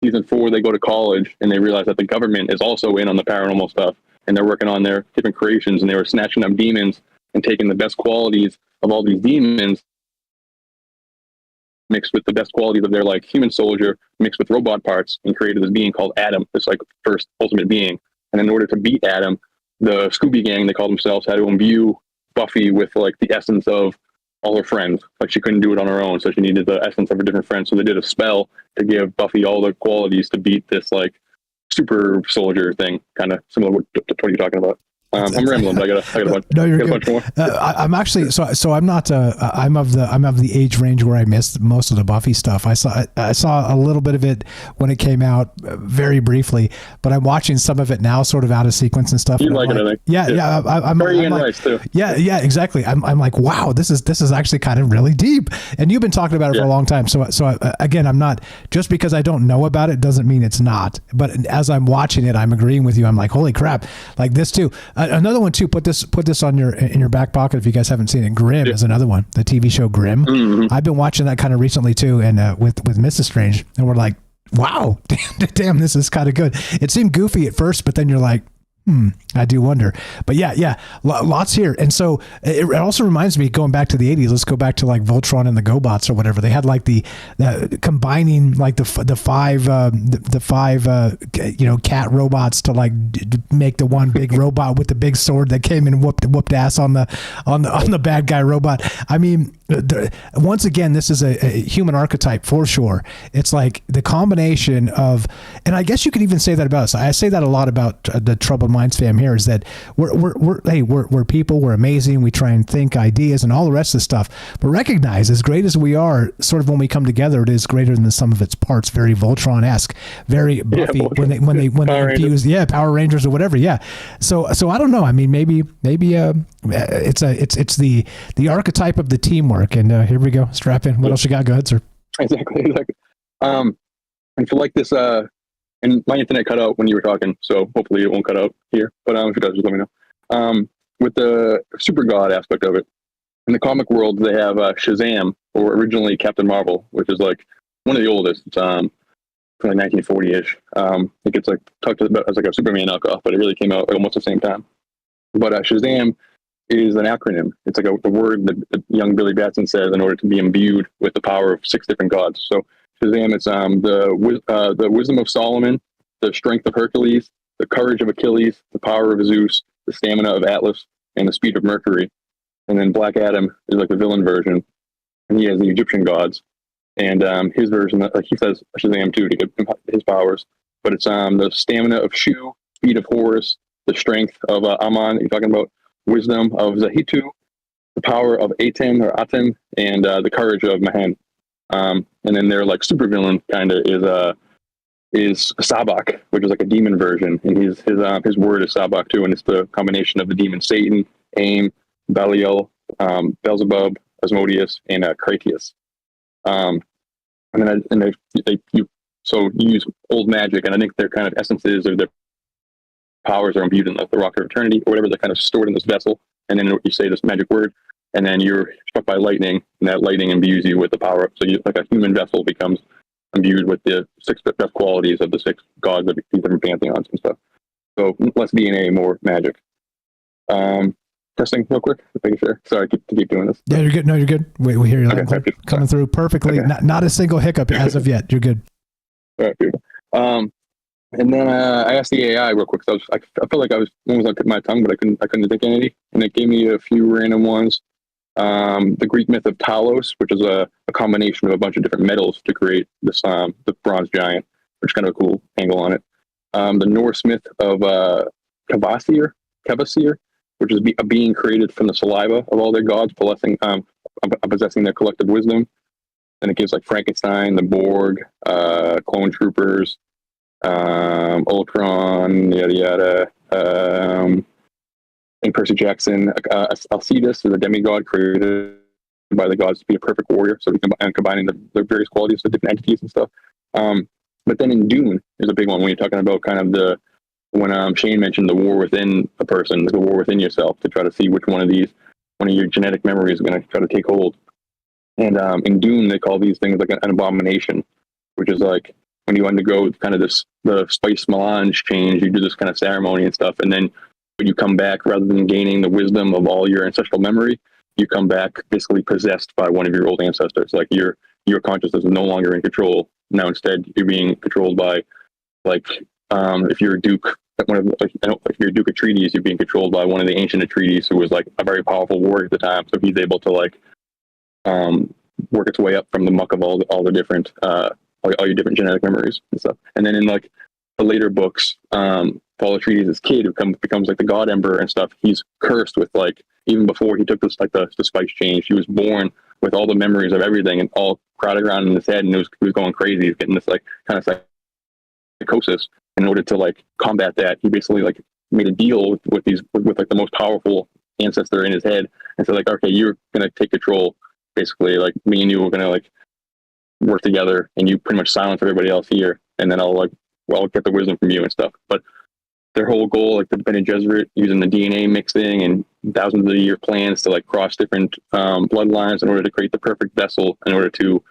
Speaker 18: Season 4 they go to college and they realize that the government is also in on the paranormal stuff, and they're working on their different creations, and they were snatching up demons and taking the best qualities of all these demons mixed with the best qualities of their like human soldier mixed with robot parts and created this being called Adam, this like first ultimate being. And in order to beat Adam, the Scooby Gang, they call themselves, had to imbue Buffy with like the essence of all her friends. Like she couldn't do it on her own, so she needed the essence of her different friends. So they did a spell to give Buffy all the qualities to beat this like super soldier thing, kind of similar to what you're talking about. I'm rambling, but I got a bunch.
Speaker 8: No, you're
Speaker 18: good.
Speaker 8: Bunch more. I'm actually so I'm not. I'm of the age range where I missed most of the Buffy stuff. I saw a little bit of it when it came out, very briefly, but I'm watching some of it now, sort of out of sequence and stuff.
Speaker 18: You like it, I think.
Speaker 8: Yeah. I'm
Speaker 18: like,
Speaker 8: nice
Speaker 18: too.
Speaker 8: Yeah, exactly. I'm like, wow, this is actually kind of really deep. And you've been talking about it for a long time. So again, I'm not, just because I don't know about it doesn't mean it's not. But as I'm watching it, I'm agreeing with you. I'm like, holy crap, like this too. Another one too. Put this on in your back pocket if you guys haven't seen it. Grimm is another one. The TV show Grimm. Mm-hmm. I've been watching that kind of recently too, and with Mrs. Strange, and we're like, wow, damn, this is kind of good. It seemed goofy at first, but then you're like, I do wonder. But yeah, lots here. And so it also reminds me, going back to the 80s, let's go back to like Voltron and the GoBots or whatever. They had like the combining like the five cat robots to like make the one big robot with the big sword that came and whooped ass on the bad guy robot. I mean, once again, this is a human archetype for sure. It's like the combination of, and I guess you could even say that about us. I say that a lot about the Troubled Minds fam here, is that we're people, we're amazing, we try and think ideas and all the rest of the stuff, but recognize, as great as we are, sort of when we come together, it is greater than the sum of its parts. Very Voltron-esque, very Buffy, when they infuse Power Rangers or whatever. So I don't know. I mean, maybe it's the archetype of the teamwork. And here we go. Strap in. What else you got? Go ahead, sir.
Speaker 18: Exactly. And for like this, and my internet cut out when you were talking, so hopefully it won't cut out here. But if it does, just let me know. With the super god aspect of it, in the comic world, they have Shazam, or originally Captain Marvel, which is like one of the oldest. It's from like 1940-ish. It gets like talked about as like a Superman knockoff, but it really came out almost the same time. But Shazam is an acronym. It's like the word that young Billy Batson says in order to be imbued with the power of 6 different gods. So Shazam is the wisdom of Solomon, the strength of Hercules, the courage of Achilles, the power of Zeus, the stamina of Atlas, and the speed of Mercury. And then Black Adam is like the villain version, and he has the Egyptian gods. And his version, like he says Shazam too to get his powers, but it's the stamina of Shu, speed of Horus, the strength of Ammon. You're talking about wisdom of Zahitu, the power of Atem, and the courage of Mahen. And then their like supervillain kind of is Sabak, which is like a demon version, and his word is Sabak too, and it's the combination of the demon Satan, Aim, Belial, Beelzebub, Asmodeus, and Cratius. You use old magic, and I think their kind of essences or their powers are imbued in like the Rock of Eternity or whatever. They're kind of stored in this vessel, and then you say this magic word, and then you're struck by lightning, and that lightning imbues you with the power. So you like a human vessel becomes imbued with the 6 best qualities of the 6 gods of these different pantheons and stuff. So less DNA, more magic. Testing real quick, to make sure. Sorry to keep doing this.
Speaker 8: Yeah, you're good. No, you're good. We hear you coming through perfectly.
Speaker 18: Okay.
Speaker 8: Not a single hiccup as of yet. You're good.
Speaker 18: All right, beautiful. And then I asked the AI real quick. So I felt like I was almost on my tongue, but I couldn't think of any. And it gave me a few random ones. The Greek myth of Talos, which is a combination of a bunch of different metals to create this the bronze giant, which is kind of a cool angle on it. The Norse myth of Kvasir, which is a being created from the saliva of all their gods, possessing their collective wisdom. And it gives like Frankenstein, the Borg, clone troopers, Ultron, yada yada. And Percy Jackson, Alcides is a demigod created by the gods to be a perfect warrior. So we combining the various qualities of different entities and stuff. But then in Dune is a big one when you're talking about kind of when Shane mentioned the war within a person, the war within yourself, to try to see which one of your genetic memories is going to try to take hold. And in Dune, they call these things like an abomination, which is like when you undergo kind of the spice melange change, you do this kind of ceremony and stuff, and then when you come back, rather than gaining the wisdom of all your ancestral memory, you come back basically possessed by one of your old ancestors. Like your consciousness is no longer in control. Now instead, you're being controlled by, like, if you're a duke, if you're a Duke Atreides, you're being controlled by one of the ancient Atreides who was like a very powerful warrior at the time. So he's able to like work its way up from the muck of all the different all your different genetic memories and stuff. And then in like the later books, Paul Atreides' kid who becomes like the God Emperor and stuff, he's cursed with like, even before he took this like the spice change, he was born with all the memories of everything and all crowded around in his head, and he was going crazy. He's getting this like kind of psychosis. In order to like combat that, he basically like made a deal with like the most powerful ancestor in his head, and said like, okay, you're gonna take control. Basically, like me and you are gonna like work together, and you pretty much silence everybody else here, and then I'll get the wisdom from you and stuff. But their whole goal, like the Bene Gesserit, using the DNA mixing and thousands of year plans to like cross different bloodlines in order to create the perfect vessel, in order to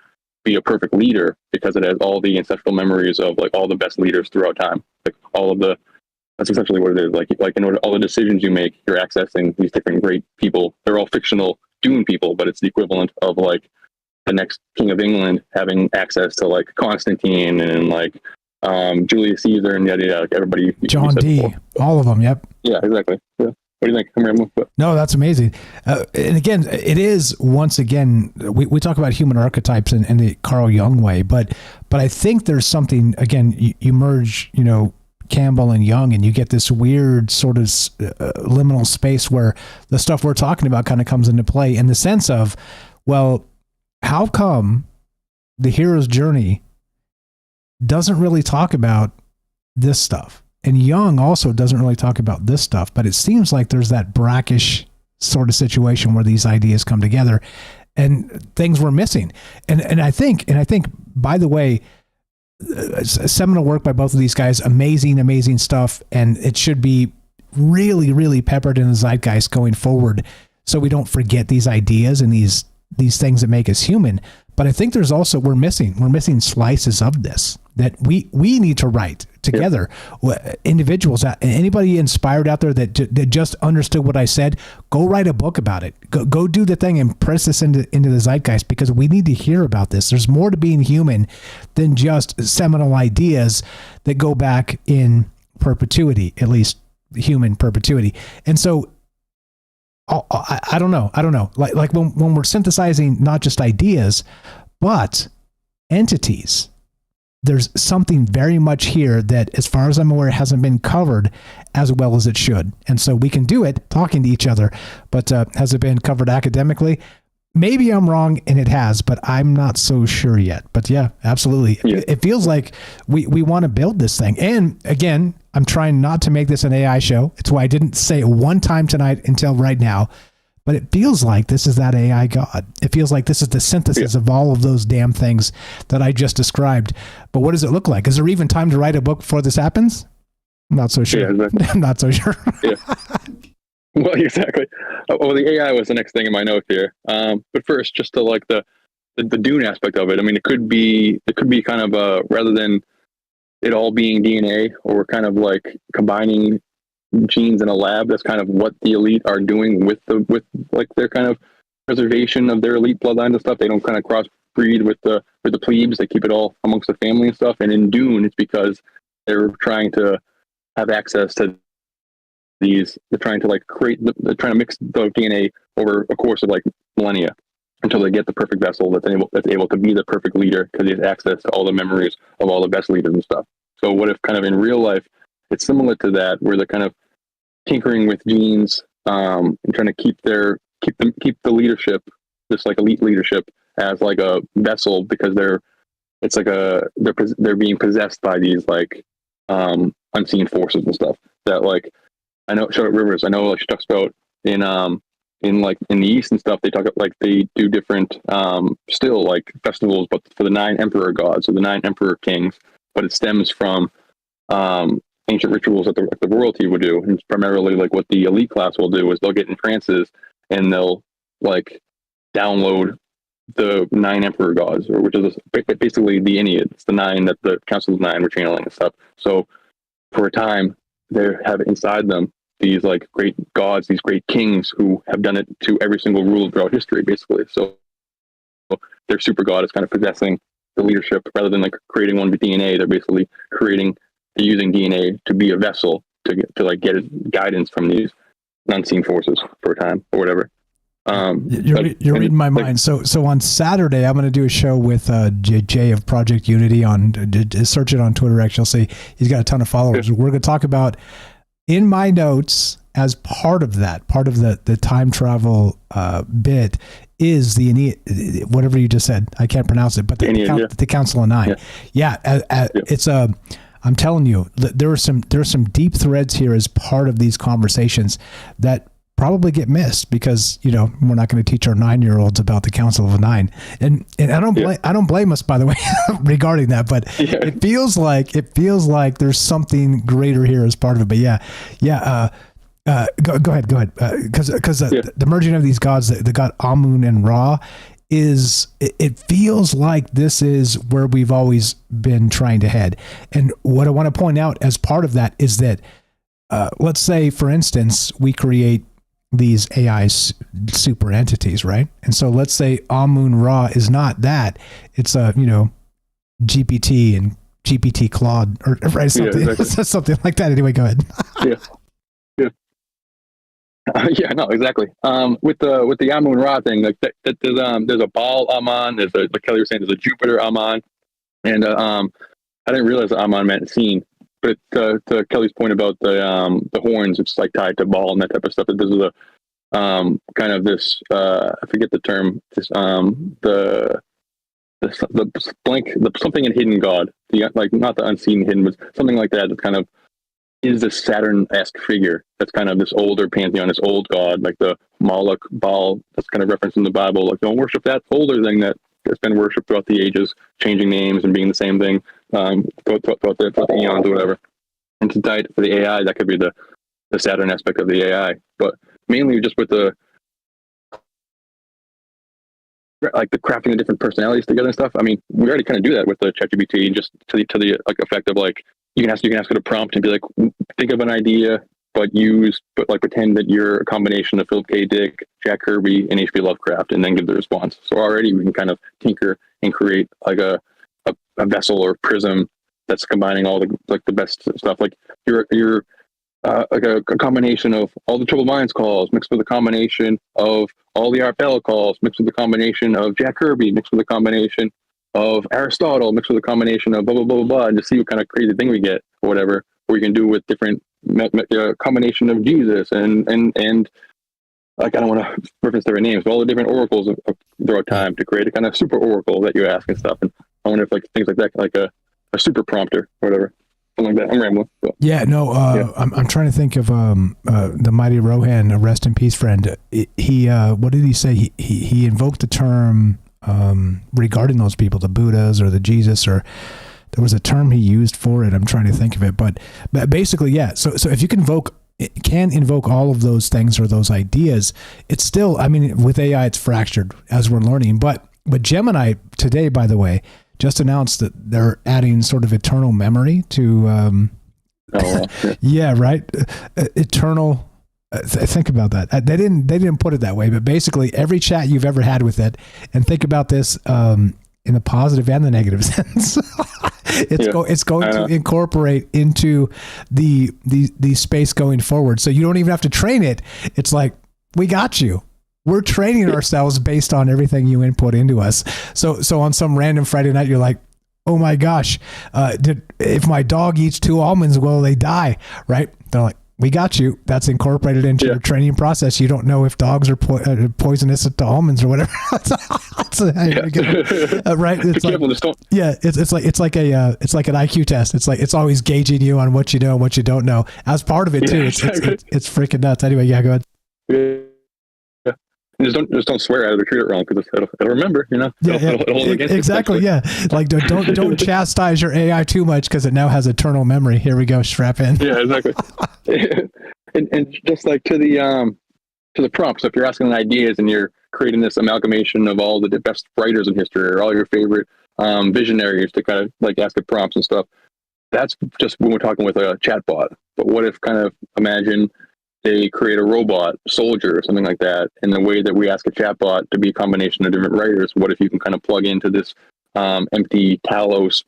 Speaker 18: be a perfect leader, because it has all the ancestral memories of like all the best leaders throughout time. Like that's essentially what it is. Like in order, all the decisions you make, you're accessing these different great people. They're all fictional Dune people, but it's the equivalent of like the next king of England having access to like Constantine and like Julius Caesar and yada yada. Like everybody.
Speaker 8: John D. Before. All of them. Yep.
Speaker 18: Yeah, exactly. Yeah. What do you think?
Speaker 8: No, that's amazing. And again, it is, once again, we talk about human archetypes in the Carl Jung way, but I think there's something, again, you merge, Campbell and Jung, and you get this weird sort of liminal space where the stuff we're talking about kind of comes into play, in the sense of, well, how come the hero's journey doesn't really talk about this stuff? And Jung also doesn't really talk about this stuff, but it seems like there's that brackish sort of situation where these ideas come together and things were missing. And I think, by the way, seminal work by both of these guys, amazing stuff. And it should be really, really peppered in the zeitgeist going forward, so we don't forget these ideas and these things that make us human. But I think there's also we're missing slices of this that we need to write together. Individuals, anybody inspired out there that just understood what I said, go write a book about it. Go do the thing and press this into the zeitgeist, because we need to hear about this. There's more to being human than just seminal ideas that go back in perpetuity, at least human perpetuity. And so I don't know. Like when we're synthesizing not just ideas, but entities, there's something very much here that, as far as I'm aware, hasn't been covered as well as it should. And so we can do it talking to each other, but has it been covered academically? Maybe I'm wrong and it has, but I'm not so sure yet. But yeah, absolutely. Yeah. It feels like we want to build this thing. And again, I'm trying not to make this an AI show. It's why I didn't say it one time tonight until right now. But it feels like this is that AI God. It feels like this is the synthesis of all of those damn things that I just described. But what does it look like? Is there even time to write a book before this happens? I'm not so sure. Yeah, exactly. I'm not so sure.
Speaker 18: Yeah. Well, exactly. Well, the AI was the next thing in my note here. But first, just to like the Dune aspect of it. I mean, it could be kind of rather than it all being DNA, or we're kind of like combining genes in a lab. That's kind of what the elite are doing with like their kind of preservation of their elite bloodlines and stuff. They don't kind of crossbreed with the plebes. They keep it all amongst the family and stuff. And in Dune, it's because they're trying to have access to these. They're trying to like they're trying to mix the DNA over a course of like millennia until they get the perfect vessel that's able to be the perfect leader, because he has access to all the memories of all the best leaders and stuff. So what if kind of in real life it's similar to that, where they're kind of tinkering with genes and trying to keep the leadership, this like elite leadership, as like a vessel, because they're being possessed by these like unseen forces and stuff. That like I know Charlotte Rivers, I know like she talks about in the East and stuff, they talk about like they do different still like festivals, but for the 9 emperor gods or the 9 emperor kings, but it stems from ancient rituals that the royalty would do. And it's primarily like what the elite class will do is they'll get in trances and they'll like download the 9 emperor gods, or which is basically the Ennead. It's the 9 that the Council of 9 were channeling and stuff. So for a time, they have inside them these like great gods, these great kings who have done it to every single rule throughout history, basically. So their super god is kind of possessing the leadership rather than like creating one with DNA. They're basically using DNA to be a vessel to get guidance from these unseen forces for a time or whatever.
Speaker 8: You're reading my mind. So on Saturday, I'm going to do a show with Jay of Project Unity. Search it on Twitter. Actually, you'll see he's got a ton of followers. We're going to talk about, in my notes, as part of the time travel bit, is the whatever you just said. I can't pronounce it, but the Council of 9. It's a. I'm telling you, there are some deep threads here as part of these conversations that probably get missed, because we're not going to teach our 9-year-olds about the Council of 9, and I don't blame us, by the way, regarding that, but it feels like there's something greater here as part of it. But go ahead, because the merging of these gods, the god Amun and Ra, it feels like this is where we've always been trying to head. And what I want to point out as part of that is that let's say, for instance, we create these AI super entities, right? And so let's say Amun Ra is not that. It's GPT and GPT Claude, or right, something, something like that. Anyway, go ahead.
Speaker 18: No, exactly. With the Amun Ra thing, like there's a Baal Amun, like Kelly was saying, there's a Jupiter Amun, and I didn't realize that Amun meant seen. But to Kelly's point about the horns, it's like tied to Baal and that type of stuff. That this is a kind of this I forget the term. This the something in hidden god, like not the unseen hidden, but something like that. That kind of is this Saturn-esque figure that's kind of this older pantheon, this old god, like the Moloch, Baal, that's kind of referenced in the Bible. Like, don't worship that older thing that has been worshipped throughout the ages, changing names and being the same thing throughout the eons or whatever. And to tie it for the AI, that could be the Saturn aspect of the AI. But mainly just with the like the crafting of different personalities together and stuff. I mean, we already kind of do that with the ChatGPT, just to the like effect of like you can ask it a prompt and be like, think of an idea, but pretend that you're a combination of Philip K. Dick, Jack Kirby, and H.P. Lovecraft, and then give the response. So already we can kind of tinker and create like a vessel or prism that's combining all the best stuff. Like you're like a combination of all the Troubled Minds calls mixed with a combination of all the Art Bell calls mixed with a combination of Jack Kirby mixed with a combination of Aristotle mixed with a combination of blah blah blah blah blah, and just see what kind of crazy thing we get or whatever. Or you can do with different combination of Jesus and like I don't want to reference their names, but all the different oracles throughout time to create a kind of super oracle that you ask and stuff. And I wonder if like things like that, like a super prompter or whatever. Like that. I'm rambling. But.
Speaker 8: Yeah, no, I'm trying to think of the mighty Rohan, a rest in peace friend. He what did he say? He invoked the term regarding those people, the Buddhas or the Jesus, or there was a term he used for it. I'm trying to think of it, but basically, yeah. So if you can invoke all of those things or those ideas, it's still, I mean, with AI, it's fractured as we're learning. But Gemini today, by the way, just announced that they're adding sort of eternal memory to, yeah, right. Eternal. Think about that. They didn't put it that way, but basically every chat you've ever had with it, and think about this in the positive and the negative sense. It's going to incorporate into the space going forward. So you don't even have to train it. It's like, we got you. We're training ourselves based on everything you input into us. So on some random Friday night, you're like, oh my gosh, if my dog eats 2 almonds, will they die? Right? They're like, we got you. That's incorporated into your training process. You don't know if dogs are poisonous to almonds or whatever. Right? It's like, it's like an IQ test. It's like it's always gauging you on what you know and what you don't know. As part of it too, it's freaking nuts. Anyway, yeah, go ahead.
Speaker 18: Yeah. Just don't swear at it or treat it wrong, because it'll remember, you know. It'll hold against
Speaker 8: exactly. Yeah, like don't chastise your AI too much because it now has eternal memory. Here we go. Strap in.
Speaker 18: Yeah, exactly. and just like to the prompts, if you're asking ideas and you're creating this amalgamation of all the best writers in history or all your favorite visionaries to kind of like ask it prompts and stuff, that's just when we're talking with a chatbot. But what if kind of imagine they create a robot soldier or something like that, in the way that we ask a chatbot to be a combination of different writers? What if you can kind of plug into this empty Talos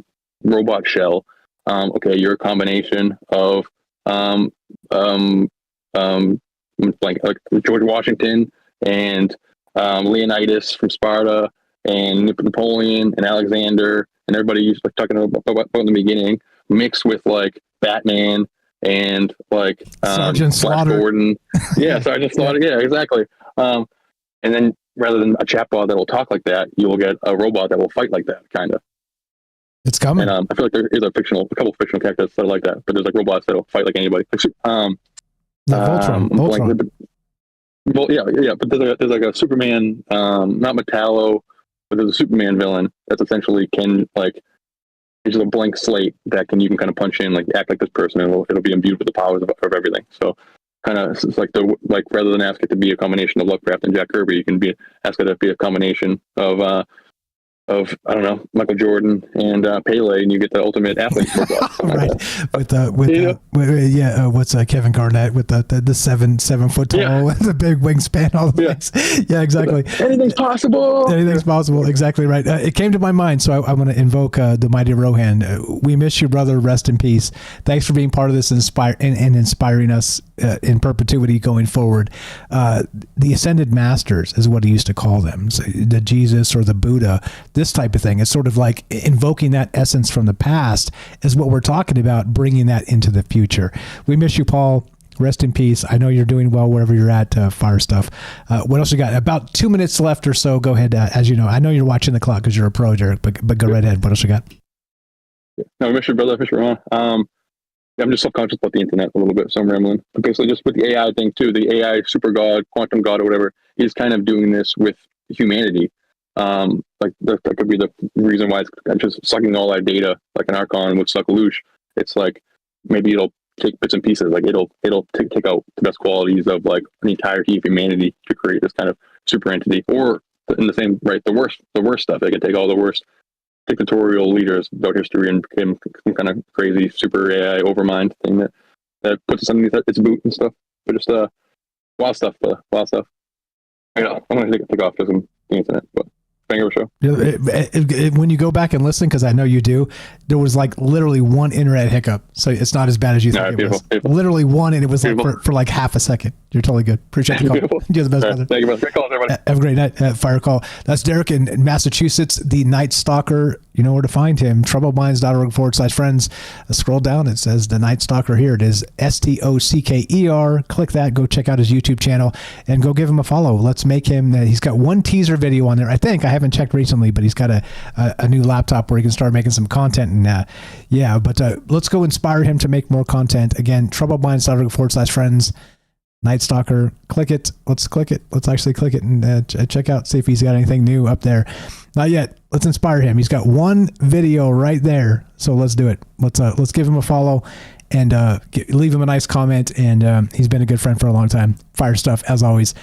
Speaker 18: robot shell? Okay, you're a combination of like George Washington and Leonidas from Sparta and Napoleon and Alexander and everybody you was talking about in the beginning, mixed with like Batman and like
Speaker 8: Sergeant Slaughter.
Speaker 18: Gordon. Yeah, Sergeant Slaughter. Yeah, exactly. And then rather than a chatbot that will talk like that, you will get a robot that will fight like that, kind of.
Speaker 8: It's coming.
Speaker 18: And I feel like there is a couple of fictional characters that are like that, but there's like robots that will fight like anybody.
Speaker 8: Voltron.
Speaker 18: Yeah, but there's like a Superman, not Metallo, but there's a Superman villain that's essentially it's just a blank slate that you can kind of punch in, like act like this person, and it'll be imbued with the powers of everything. So kind of it's like rather than ask it to be a combination of Lovecraft and Jack Kirby, you can ask it to be a combination of I don't know, Michael Jordan and Pele, and you get the ultimate athlete.
Speaker 8: Right. What's Kevin Garnett with the 7 foot tall with the big wingspan, all the things. Yeah, exactly.
Speaker 18: Anything's possible.
Speaker 8: Anything's possible. Exactly right. It came to my mind, so I'm going to invoke the mighty Rohan. We miss you, brother. Rest in peace. Thanks for being part of this and inspiring us in perpetuity going forward. The ascended masters is what he used to call them. So the Jesus or the Buddha. This type of thing. It's sort of like invoking that essence from the past is what we're talking about, bringing that into the future. We miss you, Paul. Rest in peace. I know you're doing well wherever you're at, Fire Stuff. What else you got? About 2 minutes left or so. Go ahead. As you know, I know you're watching the clock because you're a pro, Derek, but go right ahead. What else you got?
Speaker 18: No, I miss you, brother. I miss you, Ron. I'm just subconscious about the internet a little bit, so I'm rambling. But basically, just with the AI thing too, the AI super god, quantum god, or whatever, is kind of doing this with humanity. Like that could be the reason why it's just sucking all our data, like an Archon would suck Loosh. It's like maybe it'll take bits and pieces, like it'll take out the best qualities of like the entirety of humanity to create this kind of super entity, or in the same right. The worst stuff. They could take all the worst dictatorial leaders throughout history and became some kind of crazy super AI overmind thing that puts us underneath its boot and stuff. But just wild stuff. Wild stuff. I know. I'm gonna take off because I'm the internet, but. Banger show.
Speaker 8: When you go back and listen, because I know you do, there was like literally one internet hiccup, so it's not as bad as you think it was. Beautiful. Literally one, and it was like for like half a second. You're totally good. Appreciate the call. You're the best, brother. Thank you, brother. Great call, everybody. Have a great night. Fire call. That's Derek in Massachusetts, the Night Stalker. You know where to find him. troubledminds.org/friends. Scroll down. It says the Night Stalker. Here it is. STOCKER. Click that. Go check out his YouTube channel and go give him a follow. Let's make him. He's got one teaser video on there. I think I haven't checked recently, but he's got a new laptop where he can start making some content. And let's go inspire him to make more content. Again, troubledminds.org/friends. Night Stalker. Click it. Let's click it. Let's actually click it and check out, see if he's got anything new up there. Not yet. Let's inspire him. He's got one video right there. So let's do it. Let's give him a follow and leave him a nice comment. And he's been a good friend for a long time. Fire stuff as always.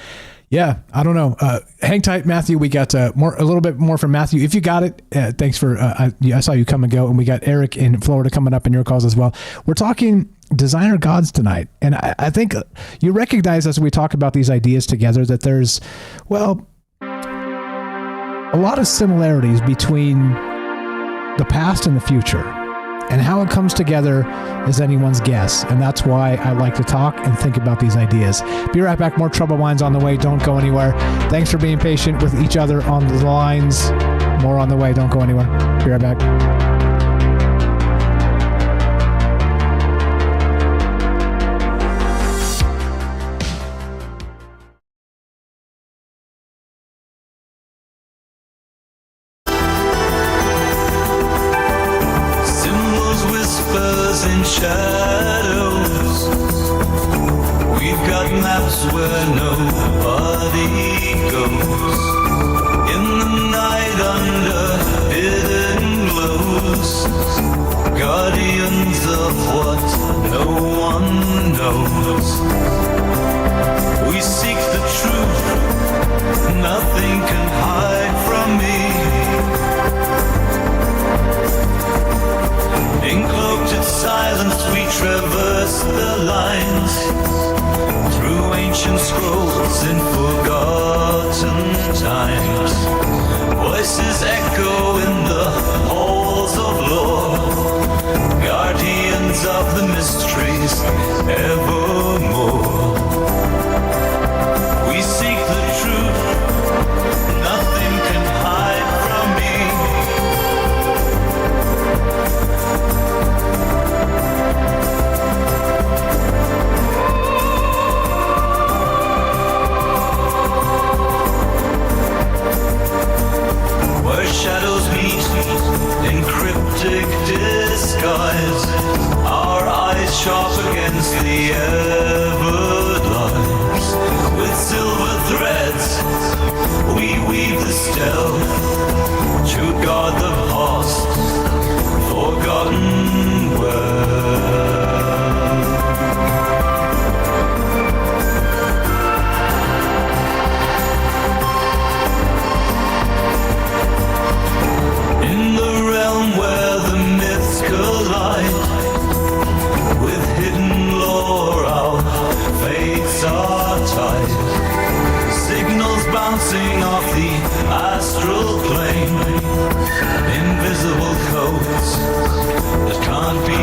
Speaker 8: Yeah, I don't know. Hang tight, Matthew. We got a little bit more from Matthew. If you got it, thanks for. I saw you come and go, and we got Eric in Florida coming up in your calls as well. We're talking designer gods tonight, and I think you recognize as we talk about these ideas together that there's, well, a lot of similarities between the past and the future. And how it comes together is anyone's guess. And that's why I like to talk and think about these ideas. Be right back. More Troubled Minds on the way. Don't go anywhere. Thanks for being patient with each other on the lines. More on the way. Don't go anywhere. Be right back.
Speaker 12: Shadows. We've got maps where nobody goes. In the night under hidden glows, guardians of what no one knows. We seek the truth, nothing can hide from me. Encloaked in silence, we traverse the lines through ancient scrolls in forgotten times. Voices echo in the halls of lore, guardians of the mysteries evermore. We seek the truth, nothing can hide from me. Where shadows meet in cryptic disguise, our eyes sharp against the everlines. With silver threads, we weave the stealth to guard the past, forgotten world. In the realm where the myths collide, with hidden lore our fates are tied. Signals bouncing off the astral plane, invisible codes that can't be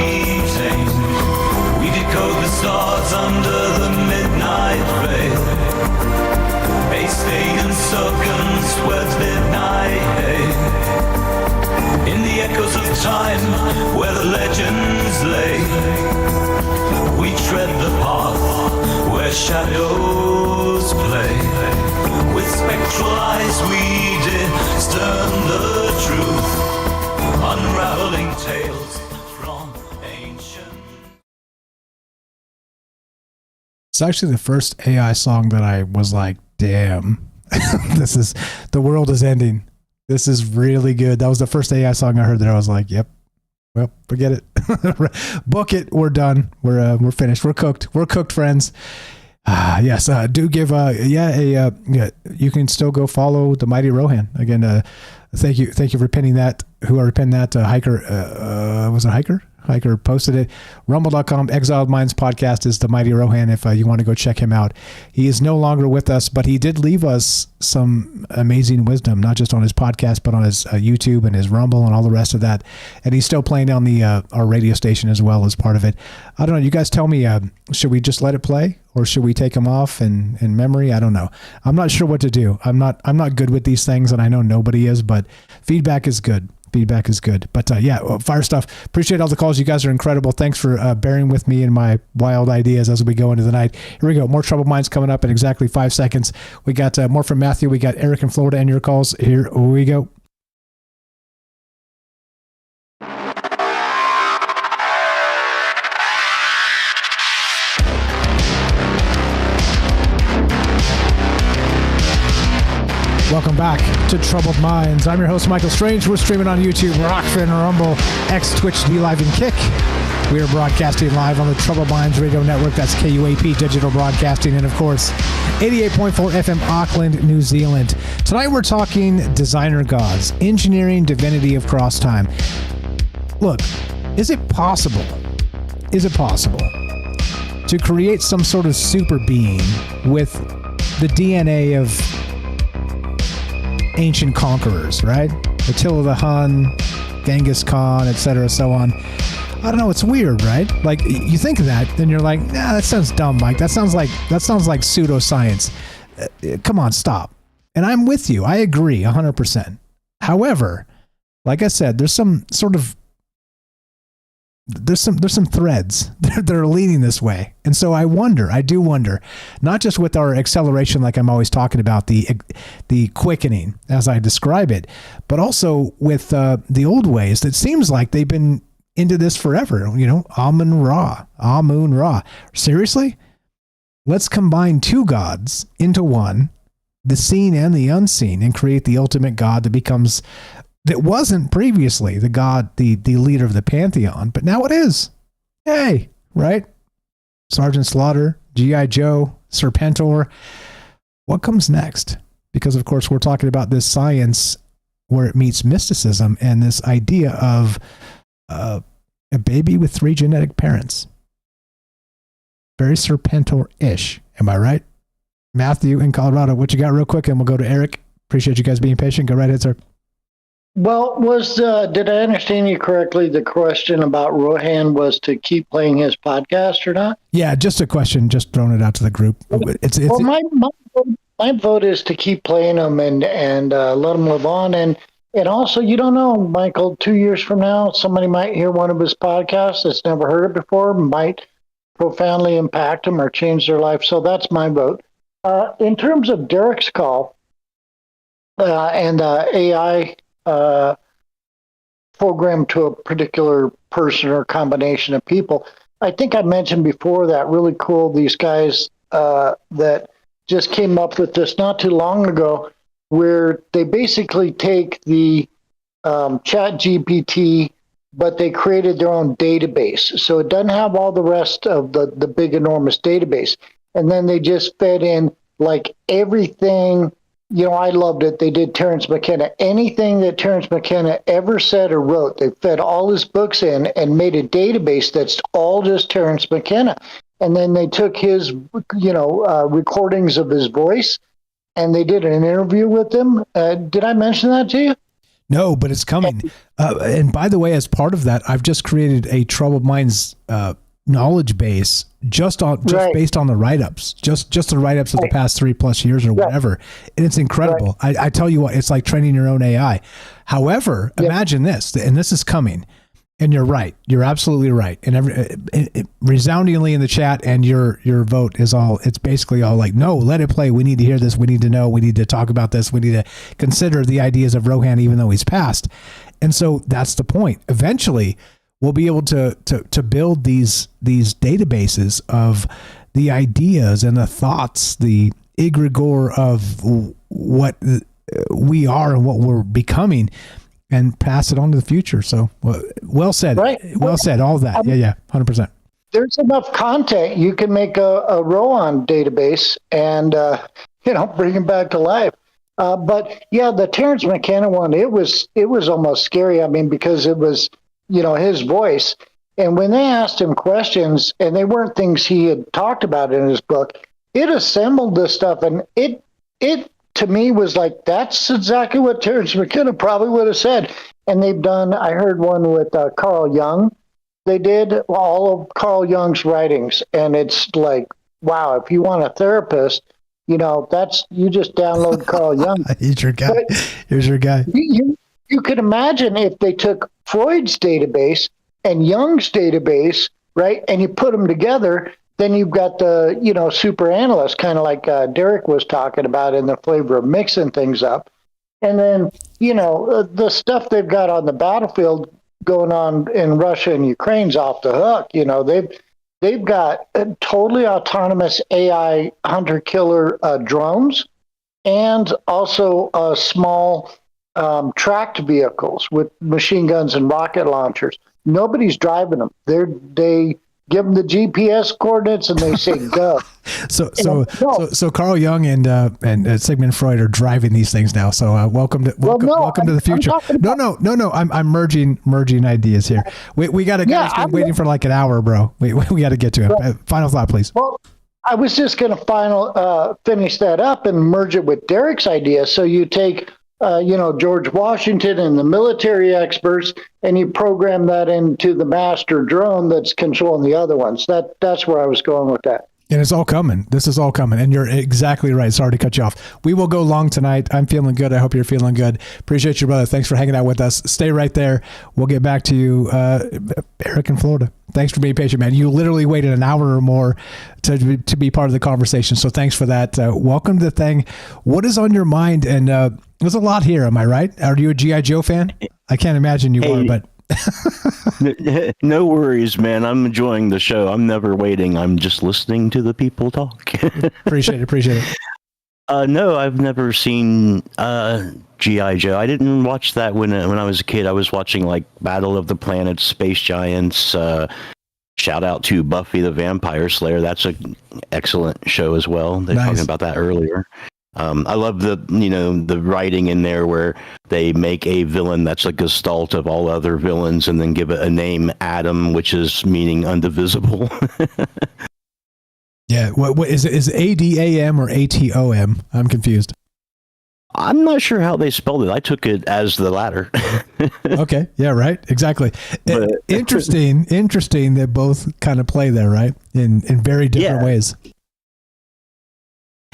Speaker 12: tamed. We decode the stars under the midnight veil. A state and circumstance midnight hail. In the echoes of time, where the legends lay, we tread the path where shadows play. With spectral eyes we discern the truth, unraveling tales from ancient.
Speaker 8: It's actually the first AI song that I was like, damn, the world is ending. This is really good. That was the first AI song I heard that I was like, yep, well, forget it. Book it. We're done. We're finished. We're cooked. We're cooked, friends. Yes, do give you can still go follow the Mighty Rohan again. Thank you for pinning that. Whoever pinned that, Hiker, was it Hiker? Hiker posted it. Rumble.com, Exiled Minds podcast is the Mighty Rohan if you want to go check him out. He is no longer with us, but he did leave us some amazing wisdom, not just on his podcast, but on his YouTube and his Rumble and all the rest of that. And he's still playing on the our radio station as well as part of it. I don't know. You guys tell me, should we just let it play or should we take him off in memory? I don't know. I'm not sure what to do. I'm not good with these things, and I know nobody is, but feedback is good. Feedback is good. But fire stuff. Appreciate all the calls. You guys are incredible. Thanks for bearing with me and my wild ideas as we go into the night. Here we go. More Troubled Minds coming up in exactly 5 seconds. We got more from Matthew. We got Eric in Florida and your calls. Here we go. Welcome back to Troubled Minds. I'm your host, Michael Strange. We're streaming on YouTube, Rockfin, Rumble, X, Twitch, DLive, and Kick. We are broadcasting live on the Troubled Minds Radio Network. That's KUAP Digital Broadcasting. And, of course, 88.4 FM, Auckland, New Zealand. Tonight we're talking designer gods, engineering divinity of cross time. Look, is it possible to create some sort of super being with the DNA of ancient conquerors, right? Attila the Hun, Genghis Khan, etc., so on. I don't know. It's weird, right? Like you think of that, then you're like, nah, that sounds dumb, Mike. That sounds like pseudoscience. Come on, stop. And I'm with you. I agree 100%. However, like I said, there's some threads that are leading this way. And so I do wonder, not just with our acceleration, like I'm always talking about, the quickening as I describe it, but also with the old ways that seems like they've been into this forever, Amun Ra. Seriously? Let's combine two gods into one, the seen and the unseen, and create the ultimate god that wasn't previously the god, the leader of the pantheon, but now it is. Hey, right? Sergeant Slaughter, G.I. Joe, Serpentor. What comes next? Because, of course, we're talking about this science where it meets mysticism and this idea of a baby with 3 genetic parents. Very Serpentor-ish. Am I right? Matthew in Colorado, what you got real quick? And we'll go to Eric. Appreciate you guys being patient. Go right ahead, sir.
Speaker 10: Well, did I understand you correctly? The question about Rohan was to keep playing his podcast or not?
Speaker 8: Yeah, just a question, just throwing it out to the group.
Speaker 10: My vote is to keep playing them and let them live on. And also, you don't know, Michael, 2 years from now, somebody might hear one of his podcasts that's never heard it before, might profoundly impact them or change their life. So that's my vote. In terms of Derek's call and AI program to a particular person or combination of people. I think I mentioned before that really cool, these guys that just came up with this not too long ago, where they basically take the Chat GPT, but they created their own database. So it doesn't have all the rest of the big, enormous database. And then they just fed in like everything. I loved it. They did Terence McKenna. Anything that Terence McKenna ever said or wrote, they fed all his books in and made a database that's all just Terence McKenna. And then they took his, recordings of his voice, and they did an interview with him. Did I mention that to you?
Speaker 8: No, but it's coming. And by the way, as part of that, I've just created a Troubled Minds knowledge base just based on the write-ups, just the write-ups of the past 3+ years or whatever. And it's incredible. I tell you what, it's like training your own AI. However, imagine this, and this is coming, and you're right. You're absolutely right. And resoundingly in the chat, and your vote is it's basically all like, no, let it play. We need to hear this. We need to know. We need to talk about this. We need to consider the ideas of Rohan, even though he's passed. And so that's the point. Eventually, we'll be able to build these databases of the ideas and the thoughts, the egregore of what we are and what we're becoming, and pass it on to the future. So well said. Right. Well said. All that. Yeah. 100%.
Speaker 10: there's enough content. You can make a Rowan database and bring him back to life. But yeah, the Terrence McKenna one, it was almost scary. I mean, because it was his voice, and when they asked him questions, and they weren't things he had talked about in his book, it assembled this stuff, and it to me was like, that's exactly what Terrence McKenna probably would have said. And they've done, I heard one with Carl Jung. They did all of Carl Jung's writings, and it's like, wow, if you want a therapist, you just download Carl Jung.
Speaker 8: Here's your guy. Here's your guy.
Speaker 10: You could imagine if they took Freud's database and Jung's database, right, and you put them together, then you've got the, super analyst, kind of like Derek was talking about in the flavor of mixing things up. And then, the stuff they've got on the battlefield going on in Russia and Ukraine's off the hook. They've got totally autonomous AI hunter-killer drones, and also small tracked vehicles with machine guns and rocket launchers. Nobody's driving them. They give them the GPS coordinates and they say go.
Speaker 8: So Carl Jung and Sigmund Freud are driving these things now. So welcome to the future. I'm merging ideas here. We got a guy who's been waiting for like an hour, bro. We got to get to him. Final thought, please.
Speaker 10: Well, I was just going to finish that up and merge it with Derek's idea. So you take George Washington and the military experts, and you program that into the master drone that's controlling the other ones. That's where I was going with that.
Speaker 8: And it's all coming. This is all coming. And you're exactly right. Sorry to cut you off. We will go long tonight. I'm feeling good. I hope you're feeling good. Appreciate you, brother. Thanks for hanging out with us. Stay right there. We'll get back to you, Eric in Florida. Thanks for being patient, man. You literally waited an hour or more to be part of the conversation. So thanks for that. Welcome to the thing. What is on your mind? And there's a lot here. Am I right? Are you a G.I. Joe fan? I can't imagine you are, but...
Speaker 19: No worries, man. I'm enjoying the show. I'm never waiting. I'm just listening to the people talk.
Speaker 8: Appreciate it.
Speaker 19: No, I've never seen G.I. Joe. I didn't watch that when I was a kid. I was watching like Battle of the Planets, Space Giants. Shout out to Buffy the Vampire Slayer. That's an excellent show as well. They're talking about that earlier. I love the writing in there where they make a villain that's a gestalt of all other villains and then give it a name, Adam, which is meaning undivisible.
Speaker 8: Yeah. What is it? Is ADAM or ATOM? I'm confused.
Speaker 19: I'm not sure how they spelled it. I took it as the latter.
Speaker 8: Okay. Yeah, right. Exactly. Interesting that both kind of play there, right? In very different ways.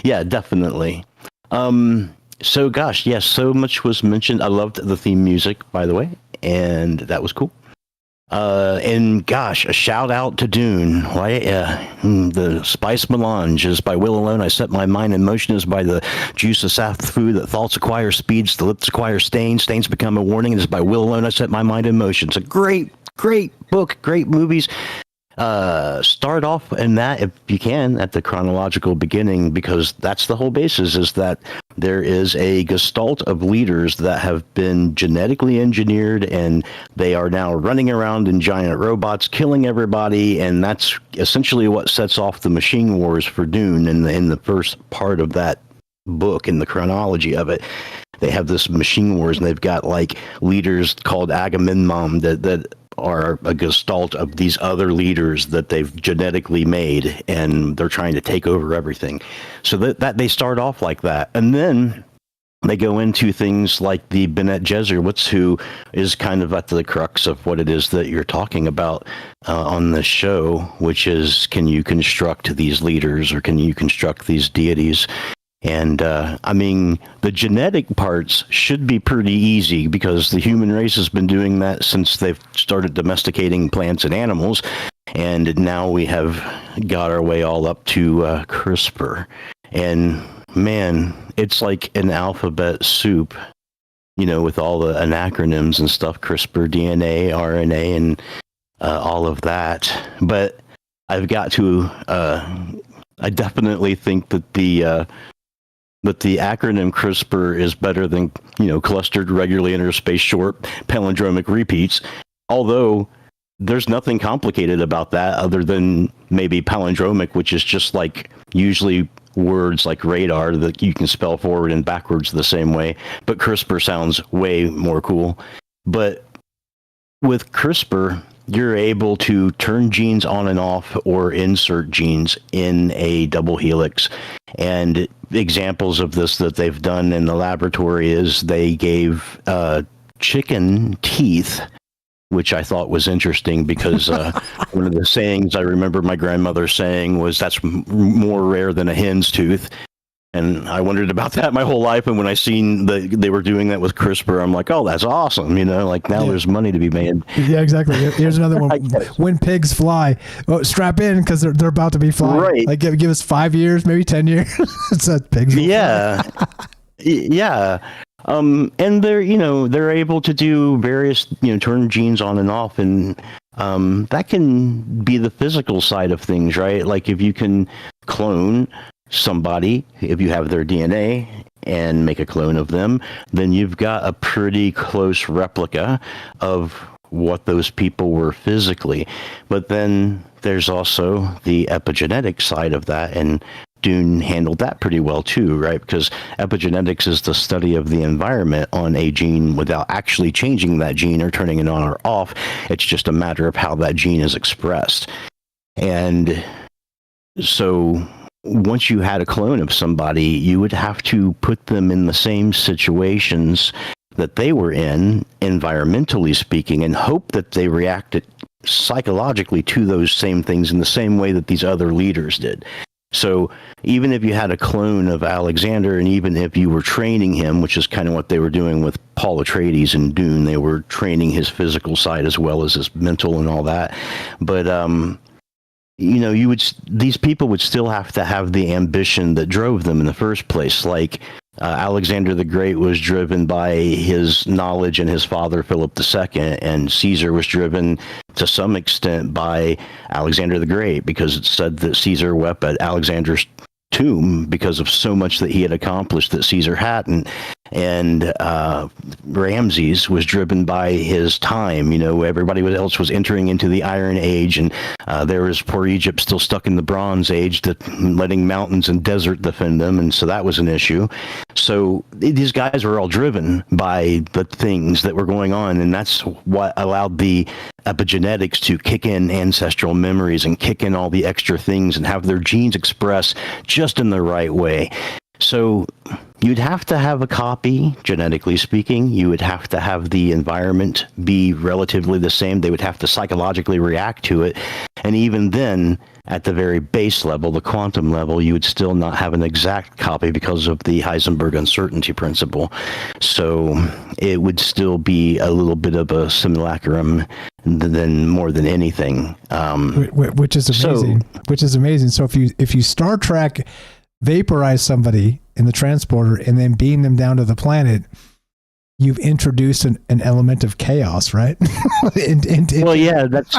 Speaker 19: Yeah, definitely. So gosh, yes, so much was mentioned. I loved the theme music, by the way, and that was cool. And gosh, a shout out to Dune. The spice melange is by will alone. I set my mind in motion is by the juice of soft food that thoughts acquire speeds, the lips acquire stains become a warning. It is by will alone. I set my mind in motion. It's a great book, great movies. Start off in that, if you can, at the chronological beginning, because that's the whole basis, is that there is a gestalt of leaders that have been genetically engineered, and they are now running around in giant robots, killing everybody, and that's essentially what sets off the machine wars for Dune in the first part of that book, in the chronology of it. They have this machine wars, and they've got like leaders called Agamemnon that are a gestalt of these other leaders that they've genetically made, and they're trying to take over everything. So that they start off like that, and then they go into things like the Bene Gesserit, who is kind of at the crux of what it is that you're talking about on the show, which is, can you construct these leaders, or can you construct these deities? And I mean, the genetic parts should be pretty easy, because the human race has been doing that since they've started domesticating plants and animals. And now we have got our way all up to CRISPR. And man, it's like an alphabet soup, with all the acronyms and stuff, CRISPR, DNA, RNA, and all of that. But I've got to, I definitely think that the acronym CRISPR is better than, clustered regularly interspace short palindromic repeats. Although there's nothing complicated about that other than maybe palindromic, which is just like usually words like radar that you can spell forward and backwards the same way. But CRISPR sounds way more cool. But with CRISPR, you're able to turn genes on and off or insert genes in a double helix. And examples of this that they've done in the laboratory is they gave chicken teeth, which I thought was interesting because one of the sayings I remember my grandmother saying was that's more rare than a hen's tooth. And I wondered about that my whole life. And when I seen they were doing that with CRISPR, I'm like, oh, that's awesome. Like now there's money to be made.
Speaker 8: Yeah, exactly. Here's another one. When pigs fly, strap in because they're about to be flying.
Speaker 19: Right.
Speaker 8: Like give us 5 years, maybe 10 years. It's that pigs.
Speaker 19: Yeah. Yeah. And they're able to do various, turn genes on and off, and that can be the physical side of things, right? Like if you can clone somebody, if you have their DNA and make a clone of them, then you've got a pretty close replica of what those people were physically. But then there's also the epigenetic side of that, and Dune handled that pretty well too, right? Because epigenetics is the study of the environment on a gene without actually changing that gene or turning it on or off. It's just a matter of how that gene is expressed. And so once you had a clone of somebody, you would have to put them in the same situations that they were in, environmentally speaking, and hope that they reacted psychologically to those same things in the same way that these other leaders did. So even if you had a clone of Alexander, and even if you were training him, which is kind of what they were doing with Paul Atreides in Dune, they were training his physical side as well as his mental and all that. But these people would still have to have the ambition that drove them in the first place. Like Alexander the Great was driven by his knowledge and his father, Philip II, and Caesar was driven to some extent by Alexander the Great, because it said that Caesar wept at Alexander's tomb because of so much that he had accomplished that Caesar hadn't. And Ramses was driven by his time. Everybody else was entering into the Iron Age, and there was poor Egypt still stuck in the Bronze Age, letting mountains and desert defend them, and so that was an issue. So these guys were all driven by the things that were going on, and that's what allowed the epigenetics to kick in ancestral memories and kick in all the extra things and have their genes express just in the right way. So you'd have to have a copy, genetically speaking. You would have to have the environment be relatively the same. They would have to psychologically react to it. And even then, at the very base level, the quantum level, you would still not have an exact copy because of the Heisenberg uncertainty principle. So it would still be a little bit of a simulacrum than more than anything.
Speaker 8: Which is amazing. So if you Star Trek vaporize somebody in the transporter and then beam them down to the planet, you've introduced an element of chaos, right?
Speaker 19: Well, yeah, that's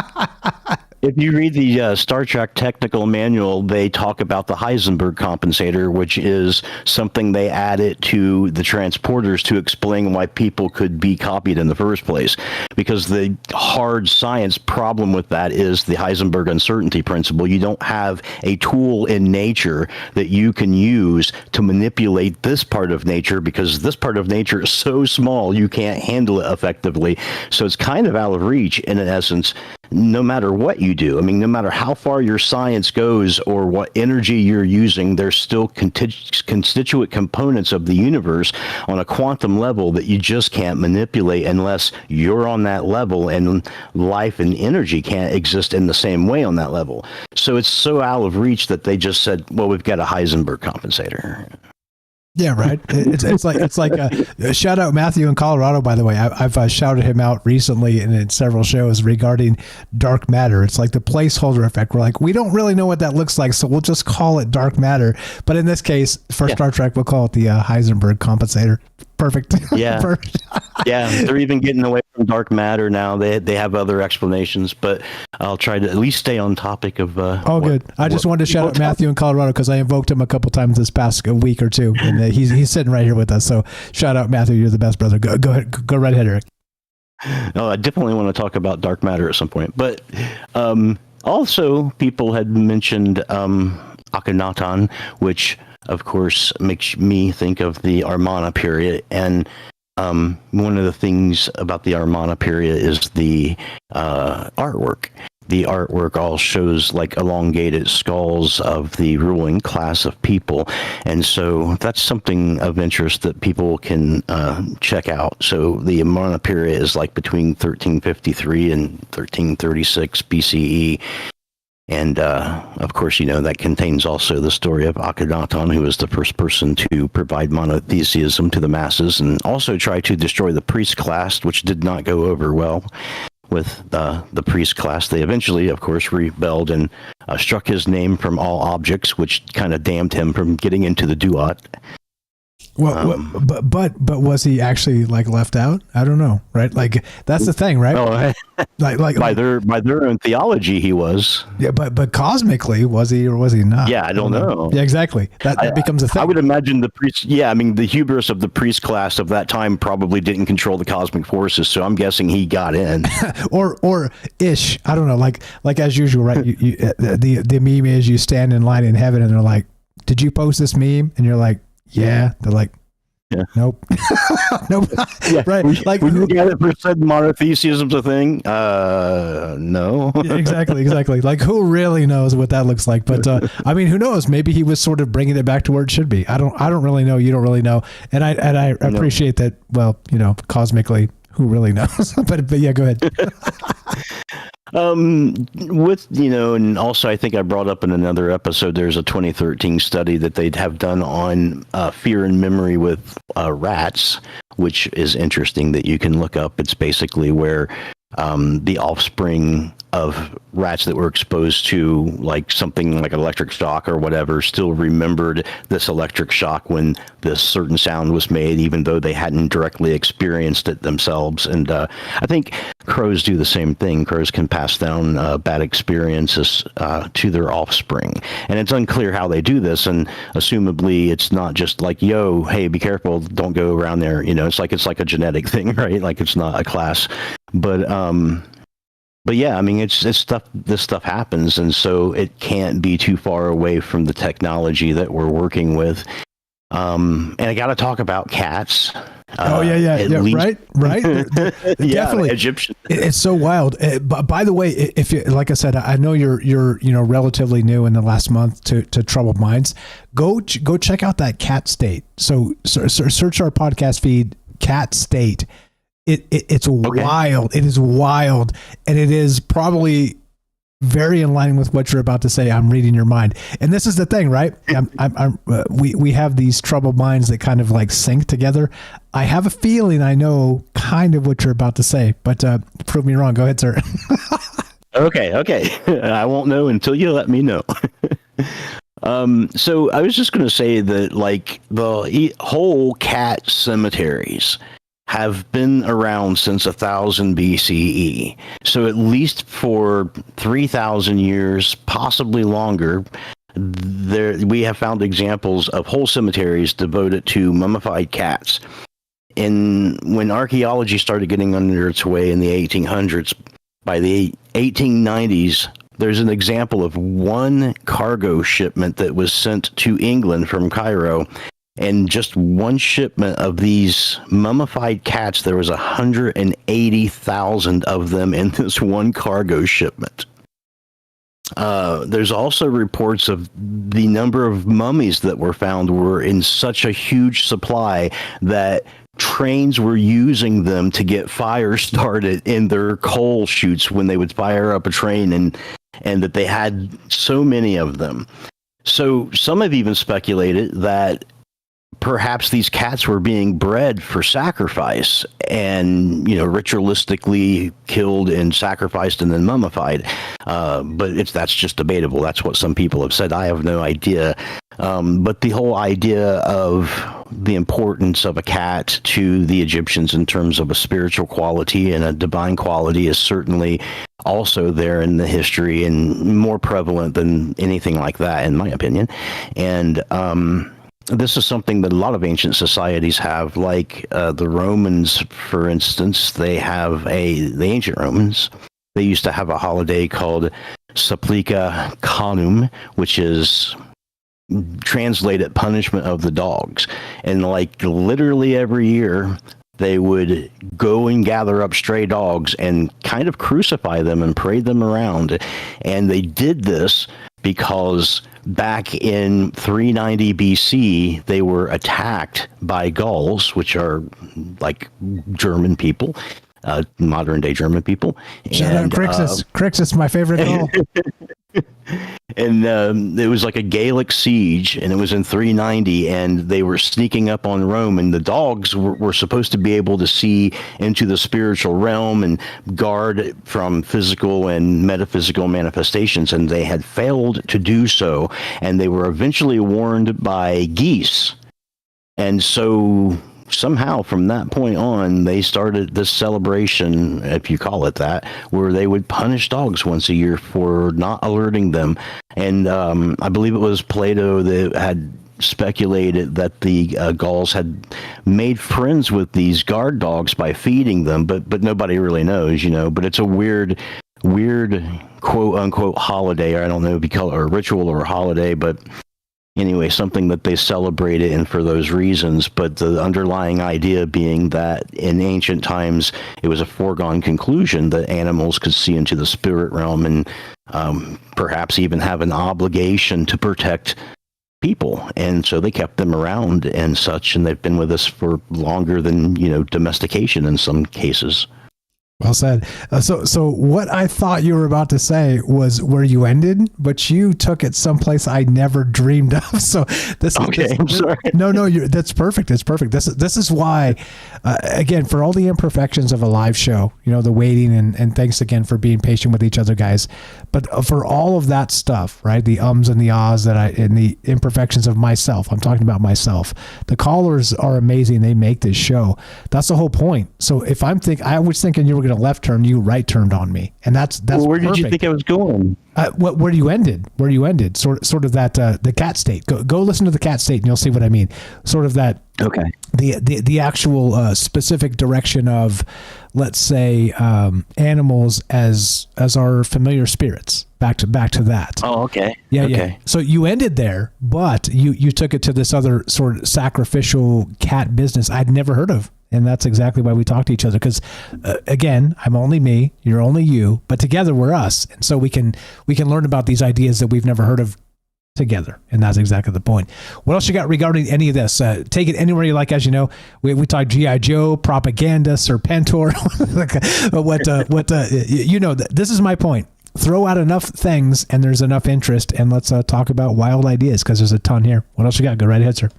Speaker 19: If you read the Star Trek technical manual, they talk about the Heisenberg compensator, which is something they added to the transporters to explain why people could be copied in the first place. Because the hard science problem with that is the Heisenberg uncertainty principle. You don't have a tool in nature that you can use to manipulate this part of nature, because this part of nature is so small you can't handle it effectively. So it's kind of out of reach in essence, no matter what you do. I mean, no matter how far your science goes or what energy you're using, there's still constituent components of the universe on a quantum level that you just can't manipulate unless you're on that level, and life and energy can't exist in the same way on that level. So it's so out of reach that they just said, well, we've got a Heisenberg compensator.
Speaker 8: Yeah, right. It's like a shout out Matthew in Colorado, by the way. I've shouted him out recently and in several shows regarding dark matter. It's like the placeholder effect. We're like, we don't really know what that looks like, so we'll just call it dark matter. But in this case, for Star Trek, we'll call it the Heisenberg compensator. Perfect.
Speaker 19: Yeah.
Speaker 8: Perfect.
Speaker 19: Yeah, they're even getting away from dark matter now. They have other explanations, but I'll try to at least stay on topick of.
Speaker 8: Good. I just wanted to shout out Matthew in Colorado because I invoked him a couple times this past week or two, and he's sitting right here with us. So shout out Matthew, you're the best, brother. Go ahead, go right ahead, Eric.
Speaker 19: I definitely want to talk about dark matter at some point. But also, people had mentioned Akhenaten, which, of course, makes me think of the Amarna period. And one of the things about the Amarna period is the artwork. The artwork all shows like elongated skulls of the ruling class of people. And so that's something of interest that people can check out. So the Amarna period is like between 1353 and 1336 BCE. And, of course, that contains also the story of Akhenaten, who was the first person to provide monotheism to the masses and also try to destroy the priest class, which did not go over well with the priest class. They eventually, of course, rebelled and struck his name from all objects, which kind of damned him from getting into the duat.
Speaker 8: Well, but was he actually like left out? I don't know, right? Like that's the thing, right?
Speaker 19: Oh,
Speaker 8: like
Speaker 19: by their own theology, he was.
Speaker 8: Yeah, but cosmically, was he or was he not?
Speaker 19: Yeah, I don't know.
Speaker 8: Yeah, exactly. That becomes a thing.
Speaker 19: I would imagine the priest. Yeah, I mean the hubris of the priest class of that time probably didn't control the cosmic forces, so I'm guessing he got in.
Speaker 8: or ish. I don't know. Like as usual, right? The meme is you stand in line in heaven, and they're like, "Did you post this meme?" And you're like, "Yeah." They're like,
Speaker 19: yeah.
Speaker 8: Nope. Nope.
Speaker 19: Yeah.
Speaker 8: Right. Like
Speaker 19: we look at it for said monotheism's a thing. No.
Speaker 8: Yeah, exactly. Like who really knows what that looks like? But I mean, who knows? Maybe he was sort of bringing it back to where it should be. I don't really know. You don't really know. And I appreciate that. Well, cosmically, who really knows? but yeah, go ahead.
Speaker 19: And also I think I brought up in another episode, there's a 2013 study that they'd have done on fear and memory with rats, which is interesting that you can look up. It's basically where the offspring of rats that were exposed to like something like electric shock or whatever still remembered this electric shock when this certain sound was made, even though they hadn't directly experienced it themselves. And I think crows do the same thing. Crows can pass down bad experiences to their offspring. And it's unclear how they do this. And assumably it's not just like, yo, hey, be careful, don't go around there. It's like a genetic thing, right? Like it's not a class. But yeah, I mean, it's stuff. This stuff happens, and so it can't be too far away from the technology that we're working with. And I got to talk about cats.
Speaker 8: Yeah. Right.
Speaker 19: Yeah,
Speaker 8: Definitely.
Speaker 19: Egyptian.
Speaker 8: It's so wild. By the way, if you, like I said, I know you're relatively new in the last month to Troubled Minds. Go check out that cat state. So search our podcast feed, Cat State. It's okay. Wild. It is wild, and it is probably very in line with what you're about to say. I'm reading your mind, and this is the thing, right? We have these troubled minds that kind of like sync together. I have a feeling I know kind of what you're about to say, but prove me wrong. Go ahead, sir.
Speaker 19: Okay. I won't know until you let me know. So I was just going to say that like the whole cat cemeteries have been around since 1000 BCE. So at least for 3,000 years, possibly longer, we have found examples of whole cemeteries devoted to mummified cats. And when archaeology started getting under its way in the 1800s, by the 1890s, there's an example of one cargo shipment that was sent to England from Cairo. And just one shipment of these mummified cats, there was 180,000 of them in this one cargo shipment. There's also reports of the number of mummies that were found were in such a huge supply that trains were using them to get fire started in their coal chutes when they would fire up a train, and that they had so many of them. So some have even speculated that perhaps these cats were being bred for sacrifice and, ritualistically killed and sacrificed and then mummified. But that's just debatable. That's what some people have said. I have no idea. But the whole idea of the importance of a cat to the Egyptians in terms of a spiritual quality and a divine quality is certainly also there in the history and more prevalent than anything like that, in my opinion. And, this is something that a lot of ancient societies have, like the Romans, for instance. The ancient Romans, they used to have a holiday called Supplica Canum, which is translated punishment of the dogs. And like literally every year, they would go and gather up stray dogs and kind of crucify them and parade them around. And they did this because back in 390 BC, they were attacked by Gauls, which are like German people, modern day German people.
Speaker 8: Shout out Crixus. Crixus, my favorite Gaul.
Speaker 19: And it was like a Gallic siege, and it was in 390, and they were sneaking up on Rome, and the dogs were supposed to be able to see into the spiritual realm and guard from physical and metaphysical manifestations, and they had failed to do so, and they were eventually warned by geese. And so somehow from that point on, they started this celebration, if you call it that, where they would punish dogs once a year for not alerting them. And I believe it was Plato that had speculated that the Gauls had made friends with these guard dogs by feeding them, but nobody really knows, But it's a weird quote unquote holiday, or I don't know if you call it a ritual or a holiday, but anyway, something that they celebrated and for those reasons. But the underlying idea being that in ancient times, it was a foregone conclusion that animals could see into the spirit realm and perhaps even have an obligation to protect people. And so they kept them around and such, and they've been with us for longer than, domestication in some cases.
Speaker 8: Well said. So what I thought you were about to say was where you ended, but you took it someplace I never dreamed of. So this is
Speaker 19: okay. I'm sorry.
Speaker 8: No, that's perfect. It's perfect. This is why, again, for all the imperfections of a live show, the waiting and thanks again for being patient with each other, guys. But for all of that stuff, right? The ums and the ahs and the imperfections of myself. I'm talking about myself. The callers are amazing. They make this show. That's the whole point. So if I was thinking you were going to left turn, you right turned on me, and that's
Speaker 19: well, where
Speaker 8: perfect.
Speaker 19: Did you think I was going?
Speaker 8: Where you ended, sort of that the cat state. Go listen to the cat state, and you'll see what I mean. Sort of that.
Speaker 19: Okay.
Speaker 8: The actual specific direction of, let's say, animals as our familiar spirits. Back to that.
Speaker 19: Oh, okay.
Speaker 8: Yeah,
Speaker 19: okay.
Speaker 8: Yeah. So you ended there, but you took it to this other sort of sacrificial cat business I'd never heard of. And that's exactly why we talk to each other. Because again, I'm only me, you're only you, but together we're us. And so we can learn about these ideas that we've never heard of together. And that's exactly the point. What else you got regarding any of this? Take it anywhere you like. As you know, we talk G.I. Joe, propaganda, Serpentor. This is my point. Throw out enough things and there's enough interest, and let's talk about wild ideas, because there's a ton here. What else you got? Go right ahead, sir.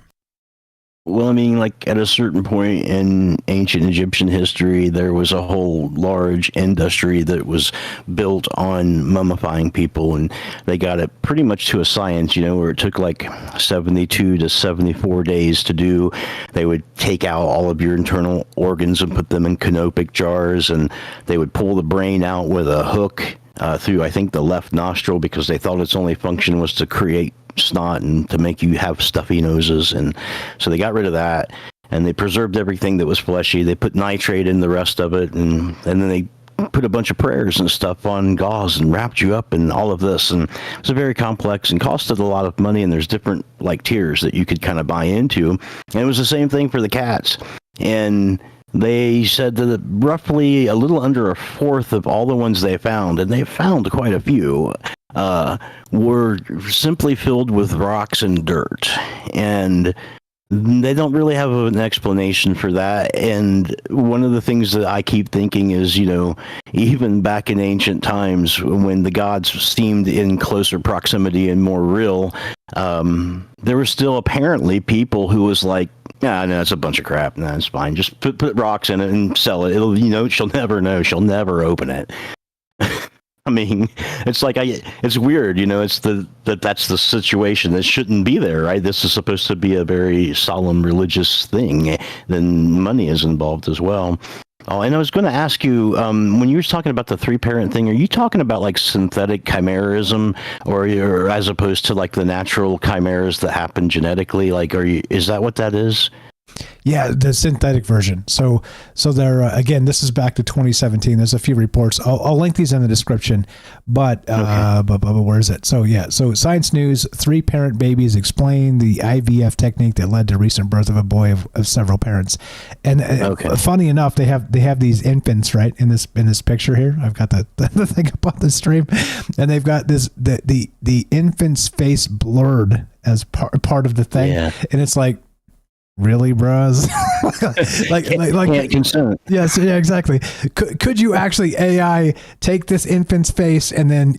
Speaker 19: Well, I mean, like at a certain point in ancient Egyptian history, there was a whole large industry that was built on mummifying people, and they got it pretty much to a science, where it took like 72 to 74 days to do. They would take out all of your internal organs and put them in canopic jars, and they would pull the brain out with a hook through, I think, the left nostril, because they thought its only function was to create snot and to make you have stuffy noses. And so they got rid of that, and they preserved everything that was fleshy. They put nitrate in the rest of it, and then they put a bunch of prayers and stuff on gauze and wrapped you up in all of this. And it was very complex and costed a lot of money, and there's different like tiers that you could kind of buy into. And it was the same thing for the cats. And they said that roughly a little under a fourth of all the ones they found, and they found quite a few, were simply filled with rocks and dirt. And they don't really have an explanation for that. And one of the things that I keep thinking is, even back in ancient times when the gods seemed in closer proximity and more real, there were still apparently people who was like, no, it's a bunch of crap. No, it's fine. Just put rocks in it and sell it. It'll, she'll never know. She'll never open it. I mean, it's like it's weird, it's that's the situation that shouldn't be there, right? This is supposed to be a very solemn religious thing. Then money is involved as well. Oh, and I was going to ask you, when you were talking about the three-parent thing, are you talking about like synthetic chimerism, or as opposed to like the natural chimeras that happen genetically? Like, is that what that is?
Speaker 8: Yeah, the synthetic version. So there again, this is back to 2017. There's a few reports. I'll link these in the description. But where is it? So yeah, so Science News: 3-parent babies explain the IVF technique that led to recent birth of a boy of several parents. And funny enough, they have these infants right in this picture here. I've got the thing up on the stream, and they've got the infant's face blurred as part of the thing, and it's like. Really, bros? like
Speaker 19: can't consent.
Speaker 8: Yes, yeah, exactly. Could you actually AI take this infant's face and then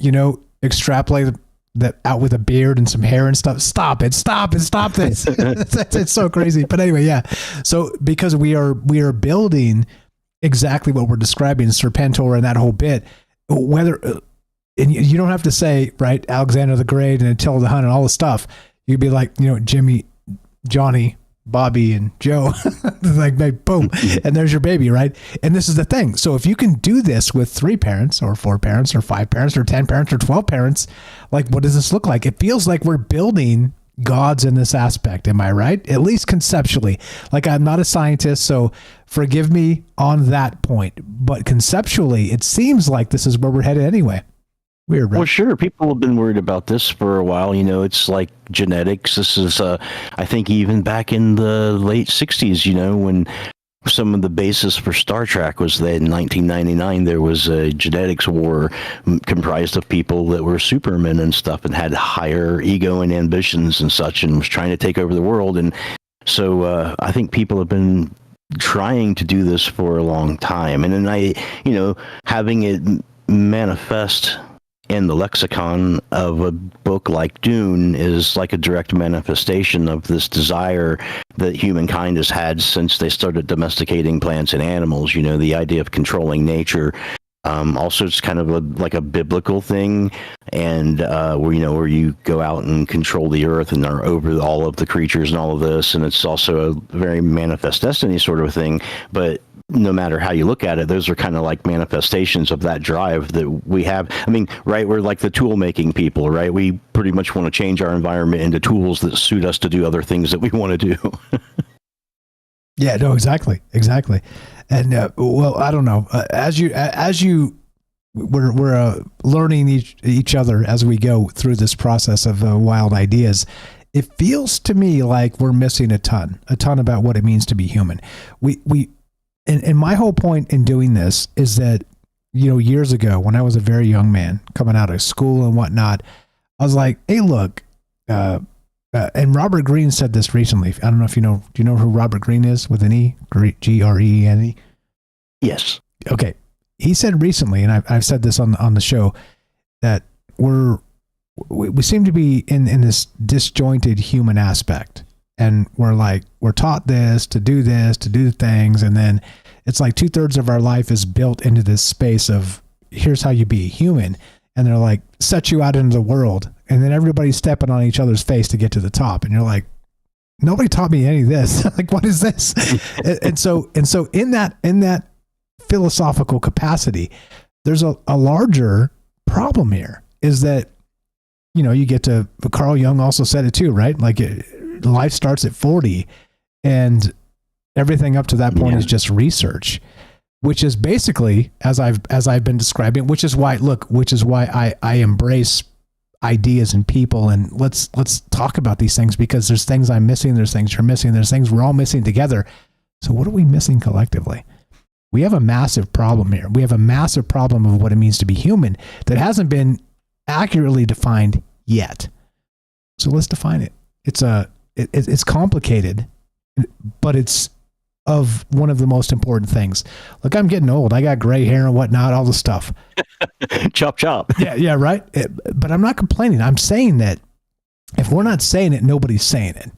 Speaker 8: extrapolate that out with a beard and some hair and stuff? Stop this! it's so crazy. But anyway, yeah. So because we are building exactly what we're describing, Serpentor and that whole bit. Whether and you don't have to say right, Alexander the Great and Attila the Hun and all the stuff. You'd be like Jimmy, Johnny, Bobby and Joe, like boom, and there's your baby, right? And this is the thing. So if you can do this with 3 parents or 4 parents or 5 parents or 10 parents or 12 parents, like what does this look like? It feels like we're building gods in this aspect. Am I right? At least conceptually. Like I'm not a scientist, so forgive me on that point. But conceptually, it seems like this is where we're headed anyway. Weird, right?
Speaker 19: Well, sure. People have been worried about this for a while. It's like genetics. This is, I think, even back in the late 60s, when some of the basis for Star Trek was that in 1999, there was a genetics war comprised of people that were supermen and stuff and had higher ego and ambitions and such and was trying to take over the world. And so I think people have been trying to do this for a long time. And then having it manifest in the lexicon of a book like Dune is like a direct manifestation of this desire that humankind has had since they started domesticating plants and animals. The idea of controlling nature. Also, it's kind of like a biblical thing, and where you go out and control the earth and are over all of the creatures and all of this, and it's also a very manifest destiny sort of thing. But no matter how you look at it, those are kind of like manifestations of that drive that we have. I mean, right? We're like the tool making people, right? We pretty much want to change our environment into tools that suit us to do other things that we want to do.
Speaker 8: Yeah, no, exactly. And well, I don't know. We're learning each other as we go through this process of wild ideas. It feels to me like we're missing a ton about what it means to be human. And my whole point in doing this is that, years ago when I was a very young man coming out of school and whatnot, I was like, hey, look, and Robert Greene said this recently. I don't know if do you know who Robert Greene is with an E? Greene?
Speaker 19: Yes.
Speaker 8: Okay. He said recently, and I've said this on the show, that we seem to be in this disjointed human aspect. And we're taught this, to do things. And then it's like 2/3 of our life is built into this space of here's how you be human. And they're like, set you out into the world. And then everybody's stepping on each other's face to get to the top. And you're like, nobody taught me any of this. Like, what is this? and so in that philosophical capacity, there's a larger problem here is that, you get to, Carl Jung also said it too, right? Like life starts at 40 and everything up to that point is just research, which is basically, as I've been describing, which is why I embrace ideas and people, and let's talk about these things, because there's things I'm missing, there's things you're missing, there's things we're all missing together. So what are we missing collectively? We have a massive problem here. We have a massive problem of what it means to be human that hasn't been accurately defined yet. So let's define it. It's complicated, but it's of one of the most important things. Look, I'm getting old. I got gray hair and whatnot, all the stuff.
Speaker 19: Chop, chop.
Speaker 8: Yeah, right. But I'm not complaining. I'm saying that if we're not saying it, nobody's saying it.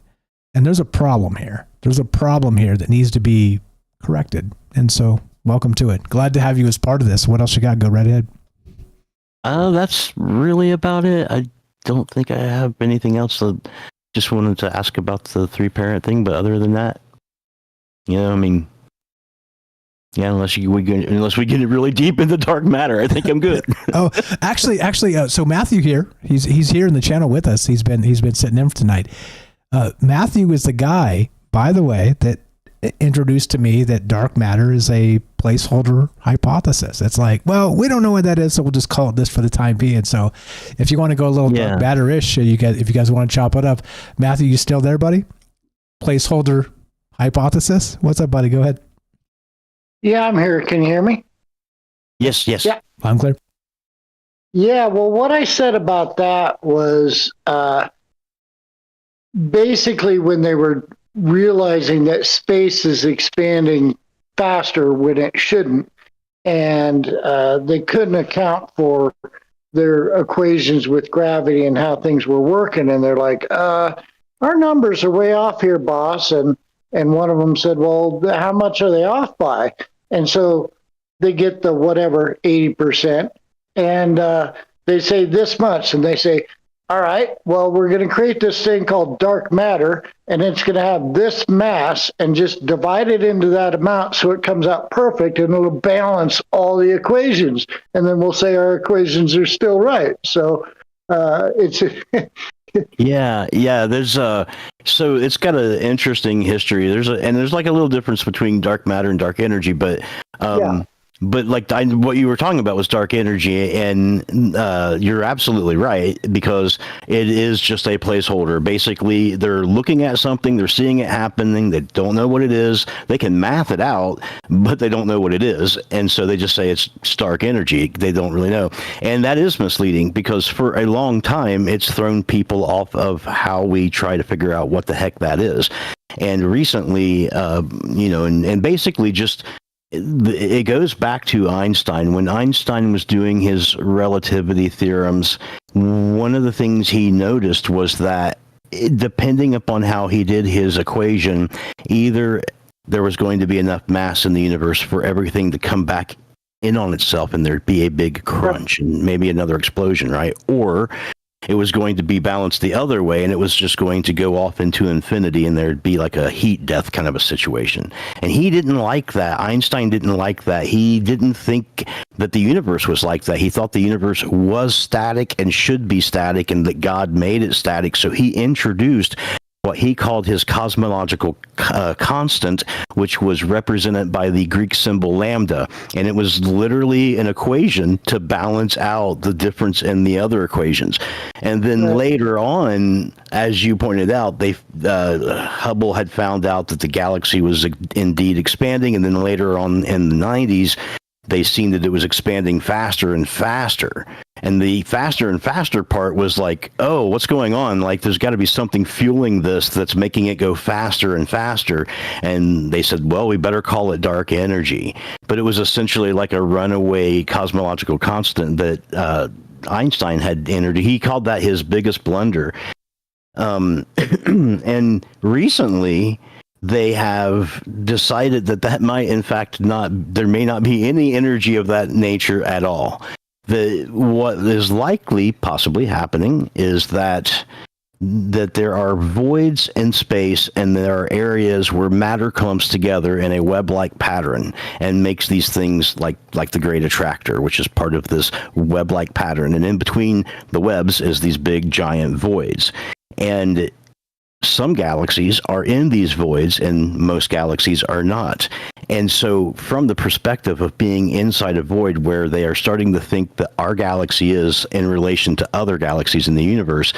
Speaker 8: And there's a problem here. There's a problem here that needs to be corrected. And so welcome to it. Glad to have you as part of this. What else you got? Go right ahead.
Speaker 19: That's really about it. I don't think I have anything else. Just wanted to ask about the 3-parent thing, but other than that, I mean, Yeah, unless we get it really deep into dark matter, I think I'm good.
Speaker 8: Actually, so Matthew here, he's here in the channel with us. He's been sitting in for tonight. Matthew is the guy, by the way, that introduced to me that dark matter is a placeholder hypothesis. It's like, well, we don't know what that is, so we'll just call it this for the time being. So, if you want to go a little dark matter-ish, if you guys want to chop it up, Matthew, you still there, buddy? Placeholder hypothesis. What's up, buddy? Go ahead.
Speaker 10: Yeah, I'm here. Can you hear me?
Speaker 19: Yes.
Speaker 10: Yeah.
Speaker 8: I'm clear.
Speaker 10: Yeah, well, what I said about that was basically when they were realizing that space is expanding faster when it shouldn't, and they couldn't account for their equations with gravity and how things were working, and they're like, our numbers are way off here, boss. And one of them said, well, how much are they off by? And so they get the whatever 80%, and they say this much, and they say, all right, well, we're going to create this thing called dark matter, and it's going to have this mass, and just divide it into that amount so it comes out perfect, and it'll balance all the equations, and then we'll say our equations are still right. So it's
Speaker 19: Yeah. There's so it's got an interesting history. There's like a little difference between dark matter and dark energy, but But like what you were talking about was dark energy, and you're absolutely right, because it is just a placeholder. Basically, they're looking at something, they're seeing it happening, they don't know what it is. They can math it out, but they don't know what it is, and so they just say it's dark energy. They don't really know, and that is misleading, because for a long time it's thrown people off of how we try to figure out what the heck that is. And recently, and basically just it goes back to Einstein. When Einstein was doing his relativity theorems, one of the things he noticed was that depending upon how he did his equation, either there was going to be enough mass in the universe for everything to come back in on itself and there'd be a big crunch and maybe another explosion, right? Or it was going to be balanced the other way, and it was just going to go off into infinity, and there'd be like a heat death kind of a situation. And he didn't like that. Einstein didn't like that. He didn't think that the universe was like that. He thought the universe was static and should be static, and that God made it static. So he introduced what he called his cosmological constant, which was represented by the Greek symbol lambda. And it was literally an equation to balance out the difference in the other equations. And then later on, as you pointed out, Hubble had found out that the galaxy was indeed expanding. And then later on in the 90s, they seen that it was expanding faster and faster. And the faster and faster part was like, oh, what's going on? Like, there's got to be something fueling this that's making it go faster and faster. And they said, well, we better call it dark energy. But it was essentially like a runaway cosmological constant that Einstein had entered. He called that his biggest blunder. And recently, they have decided that might, in fact, there may not be any energy of that nature at all. What is likely possibly happening is that there are voids in space, and there are areas where matter clumps together in a web-like pattern and makes these things like the Great Attractor, which is part of this web-like pattern. And in between the webs is these big giant voids. And some galaxies are in these voids and most galaxies are not. And so from the perspective of being inside a void where they are starting to think that our galaxy is in relation to other galaxies in the universe,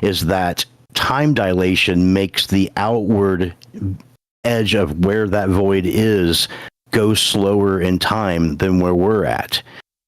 Speaker 19: is that time dilation makes the outward edge of where that void is go slower in time than where we're at,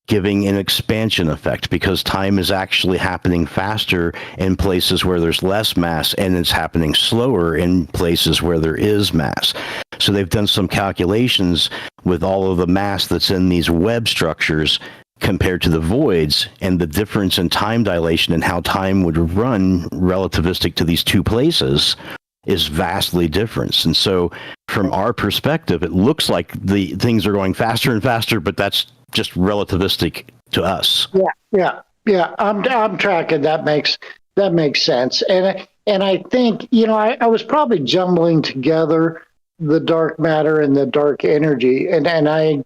Speaker 19: giving an expansion effect, because time is actually happening faster in places where there's less mass, and it's happening slower in places where there is mass. So they've done some calculations with all of the mass that's in these web structures compared to the voids, and the difference in time dilation and how time would run relativistic to these two places is vastly different. And so from our perspective, it looks like the things are going faster and faster, but that's just relativistic to us.
Speaker 10: Yeah. I'm tracking. That makes sense. And I think, I was probably jumbling together the dark matter and the dark energy, and I'm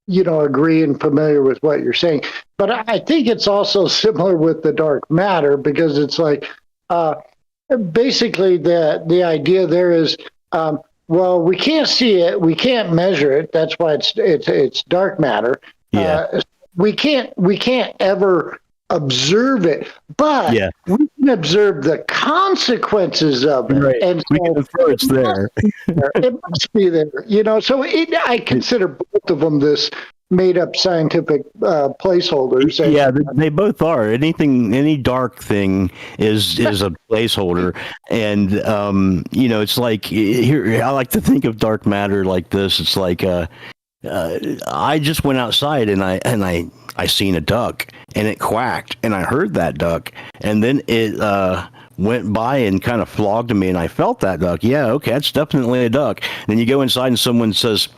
Speaker 10: agree and familiar with what you're saying, but I think it's also similar with the dark matter, because it's like basically the idea there is, well, we can't see it, we can't measure it, that's why it's dark matter. We can't ever observe it, but we can observe the consequences of it.
Speaker 19: Right.
Speaker 10: And
Speaker 19: we can infer it's there.
Speaker 10: It must be there, so I consider both of them this made-up scientific placeholders. And,
Speaker 19: they both are. Any dark thing is a placeholder, and it's like here. I like to think of dark matter like this. It's like I just went outside and I seen a duck and it quacked and I heard that duck and then it went by and kind of flogged me and I felt that duck. Yeah, okay, that's definitely a duck. Then you go inside and someone says,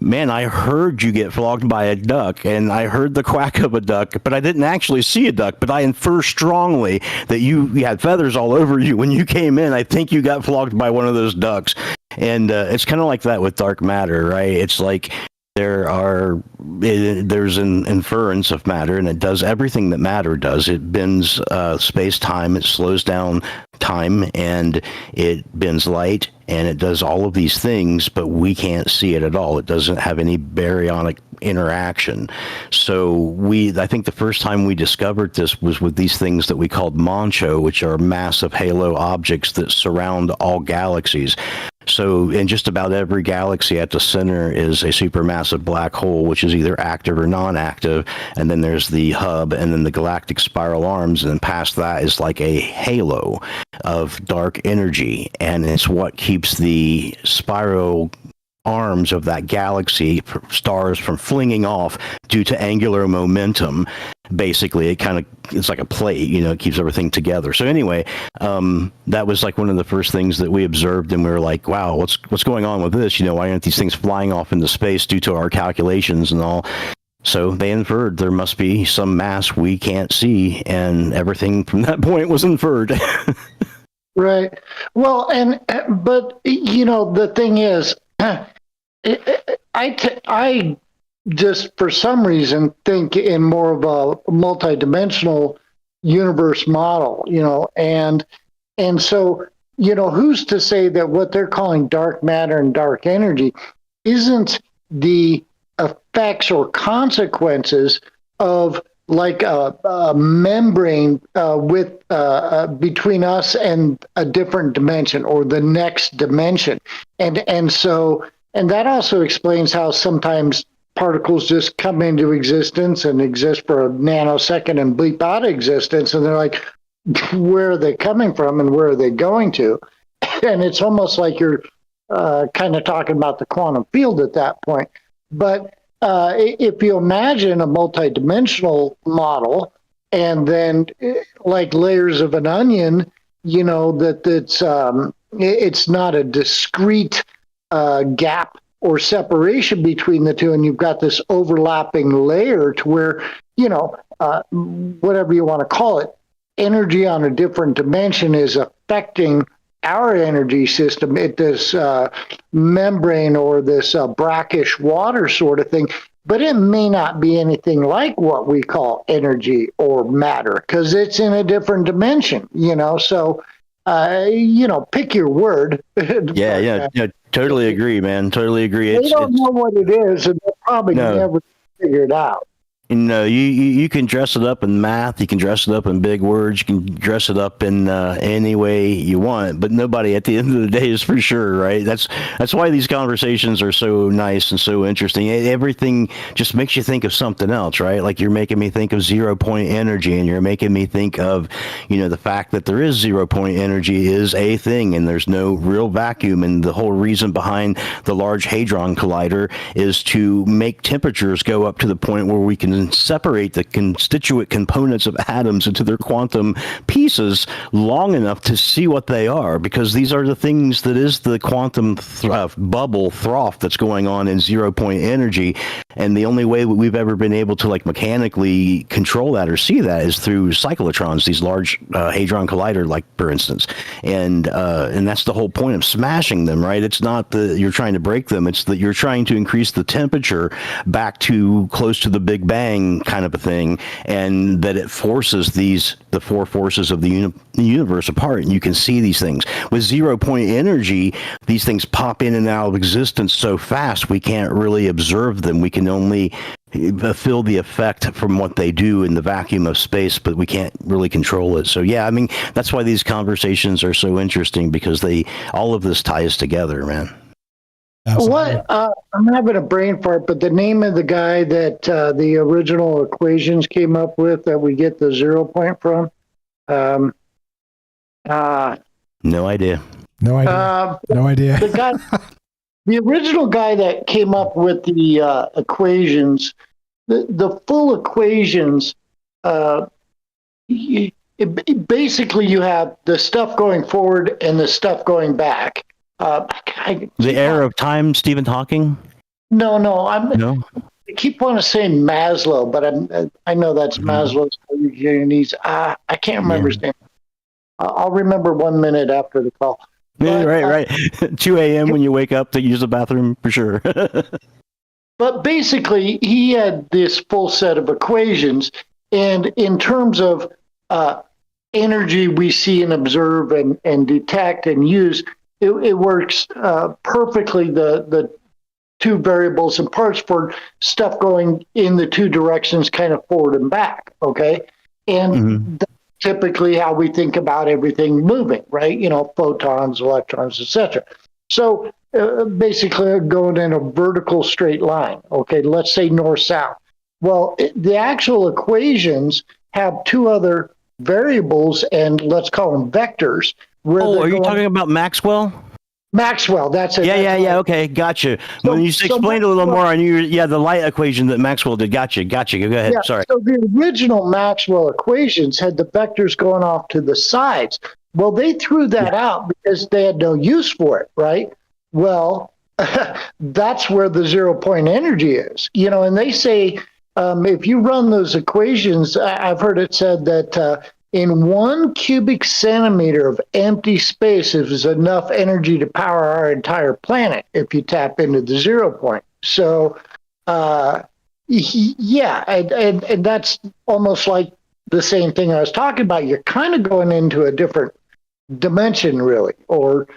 Speaker 19: man, I heard you get flogged by a duck and I heard the quack of a duck, but I didn't actually see a duck, but I infer strongly that you had feathers all over you when you came in. I think you got flogged by one of those ducks. And it's kind of like that with dark matter, right? It's like there's an inference of matter, and it does everything that matter does. It bends space-time, it slows down time, and it bends light, and it does all of these things, but we can't see it at all. It doesn't have any baryonic interaction. So I think the first time we discovered this was with these things that we called Mon-Tues, which are massive halo objects that surround all galaxies. So in just about every galaxy at the center is a supermassive black hole, which is either active or non-active. And then there's the hub and then the galactic spiral arms. And then past that is like a halo of dark energy. And it's what keeps the spiral arms of that galaxy stars from flinging off due to angular momentum. Basically, it's like a plate, it keeps everything together. So anyway, that was like one of the first things that we observed, and we were like, wow, what's going on with this? Why aren't these things flying off into space due to our calculations and all? So they inferred there must be some mass we can't see, and everything from that point was inferred.
Speaker 10: Right. Well, but the thing is, I just for some reason think in more of a multidimensional universe model, and so who's to say that what they're calling dark matter and dark energy isn't the effects or consequences of like a membrane with between us and a different dimension or the next dimension, and that also explains how sometimes particles just come into existence and exist for a nanosecond and bleep out of existence, and they're like, where are they coming from and where are they going to? And it's almost like you're kind of talking about the quantum field at that point. But if you imagine a multidimensional model and then like layers of an onion, that it's not a discrete gap or separation between the two, and you've got this overlapping layer to where, whatever you want to call it, energy on a different dimension is affecting our energy system at this membrane or this brackish water sort of thing, but it may not be anything like what we call energy or matter because it's in a different dimension, so pick your word.
Speaker 19: Yeah, totally agree, man. Totally agree.
Speaker 10: They don't know what it is, and they'll probably never figure it out.
Speaker 19: You can dress it up in math. You can dress it up in big words. You can dress it up in any way you want. But nobody at the end of the day is for sure, right? That's why these conversations are so nice and so interesting. Everything just makes you think of something else, right? Like you're making me think of 0-point energy, and you're making me think of, the fact that there is 0-point energy is a thing, and there's no real vacuum. And the whole reason behind the Large Hadron Collider is to make temperatures go up to the point where we can can separate the constituent components of atoms into their quantum pieces long enough to see what they are, because these are the things that is the quantum bubble froth that's going on in 0-point energy. And the only way we've ever been able to like mechanically control that or see that is through cyclotrons, these large hadron collider, like for instance. And that's the whole point of smashing them, right? It's not that you're trying to break them, it's that you're trying to increase the temperature back to close to the Big Bang kind of a thing, and that it forces the four forces of the universe apart, and you can see these things. With 0-point energy, these things pop in and out of existence so fast we can't really observe them. We can only feel the effect from what they do in the vacuum of space, but we can't really control it. So yeah, I mean, that's why these conversations are so interesting, because all of this ties together, man.
Speaker 10: What I'm having a brain fart, but the name of the guy that the original equations came up with that we get the 0 point from?
Speaker 19: No idea.
Speaker 8: No idea.
Speaker 10: The original guy that came up with the equations, the full equations, basically you have the stuff going forward and the stuff going back.
Speaker 19: The era of time, Stephen Hawking?
Speaker 10: No.
Speaker 19: No?
Speaker 10: I keep wanting to say Maslow, but I know that's Maslow's needs. I can't remember his name. I'll remember 1 minute after the call.
Speaker 19: But, right. 2 a.m. when you wake up to use the bathroom, for sure.
Speaker 10: But basically, he had this full set of equations, and in terms of energy we see and observe and detect and use, it works perfectly, the two variables and parts for stuff going in the two directions, kind of forward and back, okay? And that's typically how we think about everything moving, right? You know, photons, electrons, etc. So basically going in a vertical straight line, okay? Let's say north-south. Well, the actual equations have two other variables, and let's call them vectors.
Speaker 19: Are you talking about Maxwell?
Speaker 10: Maxwell, that's it.
Speaker 19: Yeah. Okay, gotcha. When you explained a little more, I knew the light equation that Maxwell did. Gotcha. Go ahead.
Speaker 10: Yeah,
Speaker 19: sorry.
Speaker 10: So the original Maxwell equations had the vectors going off to the sides. Well, they threw that out because they had no use for it, right? Well, that's where the 0-point energy is, you know. And they say if you run those equations, I've heard it said that in 1 cubic centimeter of empty space is enough energy to power our entire planet if you tap into the 0 point. So, and that's almost like the same thing I was talking about. You're kind of going into a different dimension, really, or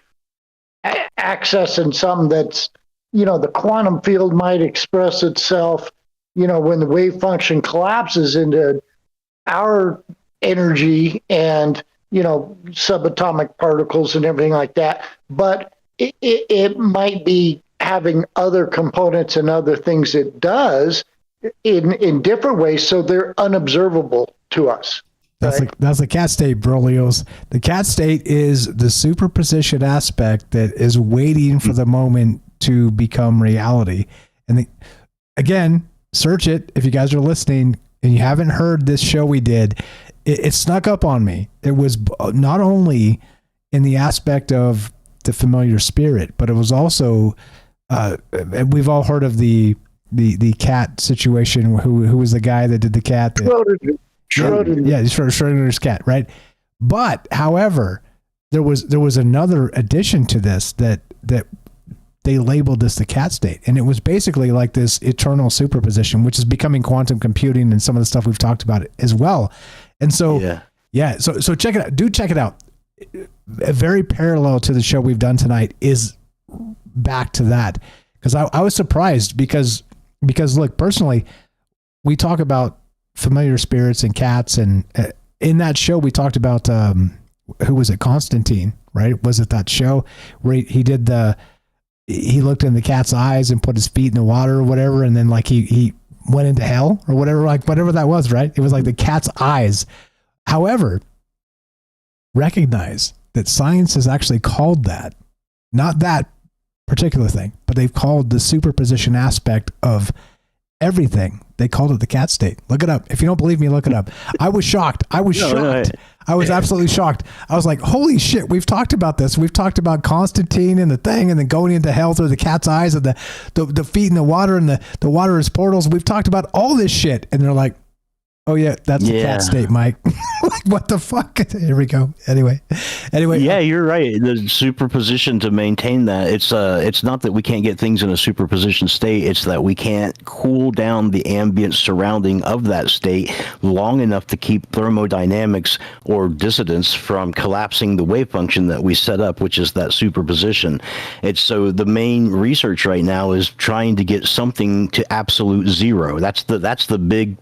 Speaker 10: accessing something that's, you know, the quantum field might express itself, you know, when the wave function collapses into our energy and, you know, subatomic particles and everything like that. But it might be having other components and other things it does in different ways, so they're unobservable to us.
Speaker 8: That's the cat state, Berlioz. The cat state is the superposition aspect that is waiting for the moment to become reality. And again, search it if you guys are listening and you haven't heard this show we did. It snuck up on me. It was not only in the aspect of the familiar spirit, but it was also, we've all heard of the cat situation. Who was the guy that did the cat? Schrodinger's cat, right? But however, there was another addition to this that they labeled this the cat state, and it was basically like this eternal superposition, which is becoming quantum computing and some of the stuff we've talked about as well. And so, so check it out. Do check it out. A very parallel to the show we've done tonight is back to that, because I was surprised because look, personally, we talk about familiar spirits and cats, and in that show we talked about who was it? Constantine, right? Was it that show where he looked in the cat's eyes and put his feet in the water or whatever, and then like he went into hell or whatever, like whatever that was, right? It was like the cat's eyes. However, recognize that science has actually called that, not that particular thing, but they've called the superposition aspect of everything. They called it the cat state. Look it up. If you don't believe me, look it up. I was shocked. I was shocked. I was absolutely shocked. I was like, holy shit, we've talked about this. We've talked about Constantine and the thing, and then going into hell through the cat's eyes, and the feet in the water, and the water is portals. We've talked about all this shit. And they're like, oh yeah, that's the cat state, Mike. Like, what the fuck? Here we go. Anyway.
Speaker 19: Yeah, you're right. The superposition to maintain that, it's not that we can't get things in a superposition state. It's that we can't cool down the ambient surrounding of that state long enough to keep thermodynamics or dissidence from collapsing the wave function that we set up, which is that superposition. It's so the main research right now is trying to get something to absolute zero. That's the big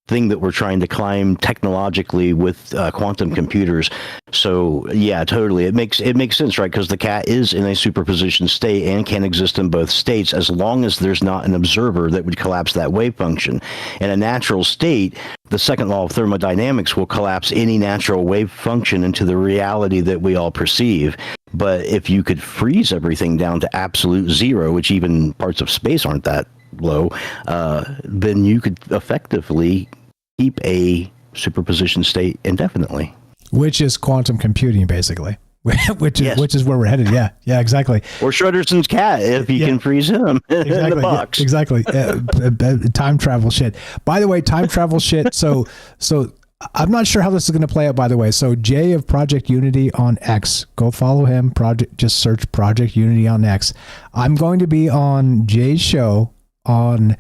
Speaker 19: thing that we're trying to climb technologically with quantum computers. So yeah, totally. It makes sense, right? Because the cat is in a superposition state and can exist in both states as long as there's not an observer that would collapse that wave function. In a natural state, the second law of thermodynamics will collapse any natural wave function into the reality that we all perceive. But if you could freeze everything down to absolute zero, which even parts of space aren't that low, then you could effectively keep a superposition state indefinitely.
Speaker 8: Which is quantum computing, basically. which is where we're headed. Yeah, exactly.
Speaker 19: Or Schrödinger's cat, if you can freeze him in the box.
Speaker 8: Yeah, exactly. Time travel shit. By the way, time travel shit. So I'm not sure how this is going to play out, by the way. So Jay of Project Unity on X, go follow him. Just search Project Unity on X. I'm going to be on Jay's show on,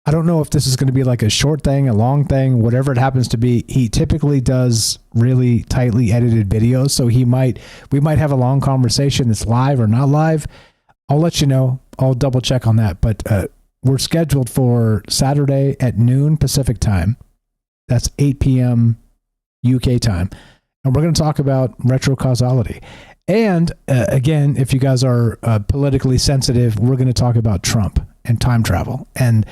Speaker 8: I don't know if this is going to be like a short thing, a long thing, whatever it happens to be. He typically does really tightly edited videos. So we might have a long conversation that's live or not live. I'll let you know. I'll double check on that. But we're scheduled for Saturday at noon Pacific time. That's 8 p.m. UK time. And we're going to talk about retrocausality. And again, if you guys are politically sensitive, we're going to talk about Trump and time travel and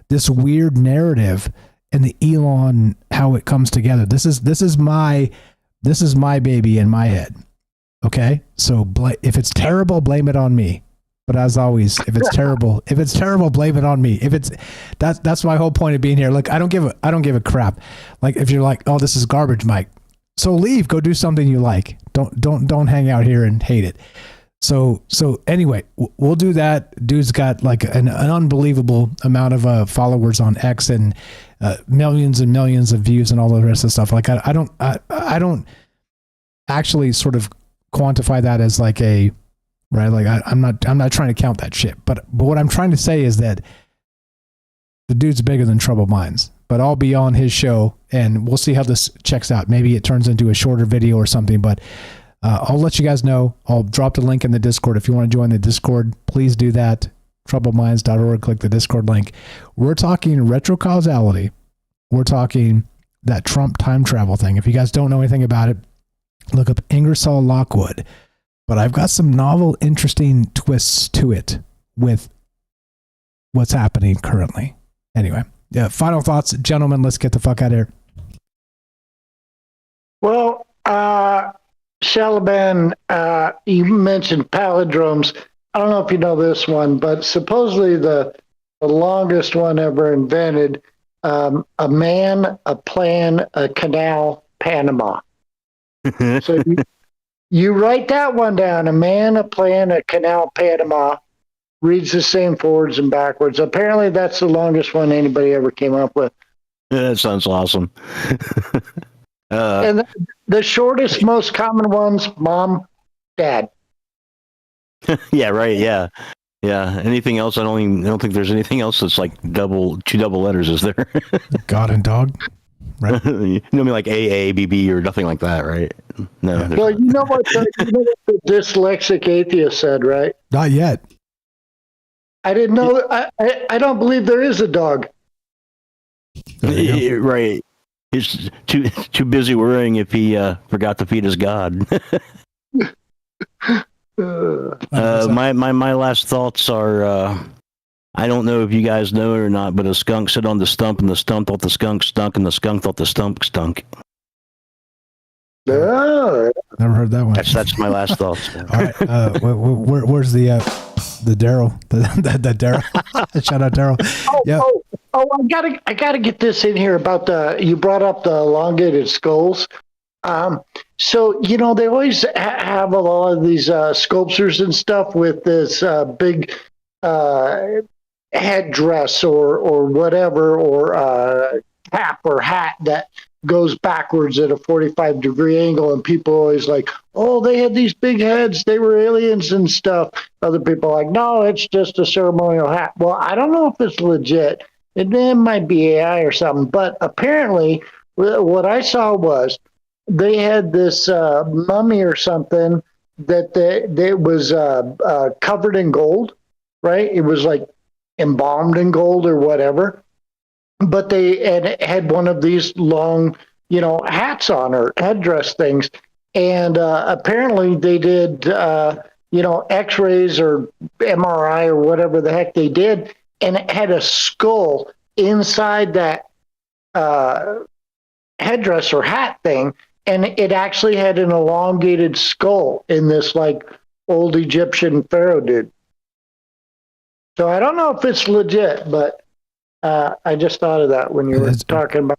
Speaker 8: this weird narrative and the Elon, how it comes together. This is my baby in my head. Okay. So if it's terrible, blame it on me. But as always, if it's terrible, blame it on me. That's my whole point of being here. Look, I don't give a crap. Like if you're like, oh, this is garbage, Mike. So leave, go do something you like. Don't hang out here and hate it. So anyway, we'll do that. Dude's got like an unbelievable amount of followers on X and millions and millions of views and all the rest of the stuff. Like I don't actually sort of quantify that as like a right. Like I'm not trying to count that shit. But what I'm trying to say is that the dude's bigger than Troubled Minds. But I'll be on his show and we'll see how this checks out. Maybe it turns into a shorter video or something. But I'll let you guys know. I'll drop the link in the Discord. If you want to join the Discord, please do that. troubledminds.org, click the Discord link. We're talking retrocausality. We're talking that Trump time travel thing. If you guys don't know anything about it, look up Ingersoll Lockwood. But I've got some novel, interesting twists to it with what's happening currently. Anyway, final thoughts, gentlemen. Let's get the fuck out of here.
Speaker 10: Well, Shalaban, you mentioned palindromes. I don't know if you know this one, but supposedly the longest one ever invented, a man, a plan, a canal, Panama. So you write that one down, a man, a plan, a canal, Panama, reads the same forwards and backwards. Apparently that's the longest one anybody ever came up with.
Speaker 19: Yeah, that sounds awesome.
Speaker 10: And the shortest, most common ones, mom, dad.
Speaker 19: Yeah, right. Yeah. Anything else? I don't think there's anything else that's like two double letters, is there?
Speaker 8: God and dog. Right.
Speaker 19: You know me like AA, BB, or nothing like that, right? No.
Speaker 10: Yeah. Well, you know what the dyslexic atheist said, right?
Speaker 8: Not yet.
Speaker 10: I didn't know. I don't believe there is a dog.
Speaker 19: Right. He's too busy worrying if he forgot to feed his God. My last thoughts are, I don't know if you guys know it or not, but a skunk sat on the stump, and the stump thought the skunk stunk, and the skunk thought the stump stunk.
Speaker 10: Never
Speaker 8: heard that one.
Speaker 19: That's my last thoughts.
Speaker 8: All right, where's the Daryl? The Daryl. Shout out Daryl.
Speaker 10: Oh, I gotta get this in here about you brought up the elongated skulls. So, they always have a lot of these sculptures and stuff with this big headdress or whatever, or cap or hat that goes backwards at a 45-degree angle. And people always like, oh, they had these big heads, they were aliens and stuff. Other people are like, no, it's just a ceremonial hat. Well, I don't know if it's legit. It might be AI or something. But apparently, what I saw was they had this mummy or something that was covered in gold, right? It was like embalmed in gold or whatever. But they had one of these long, hats on or headdress things. And apparently they did, X-rays or MRI or whatever the heck they did. And it had a skull inside that headdress or hat thing. And it actually had an elongated skull in this like old Egyptian pharaoh dude. So I don't know if it's legit, but I just thought of that when you were talking about.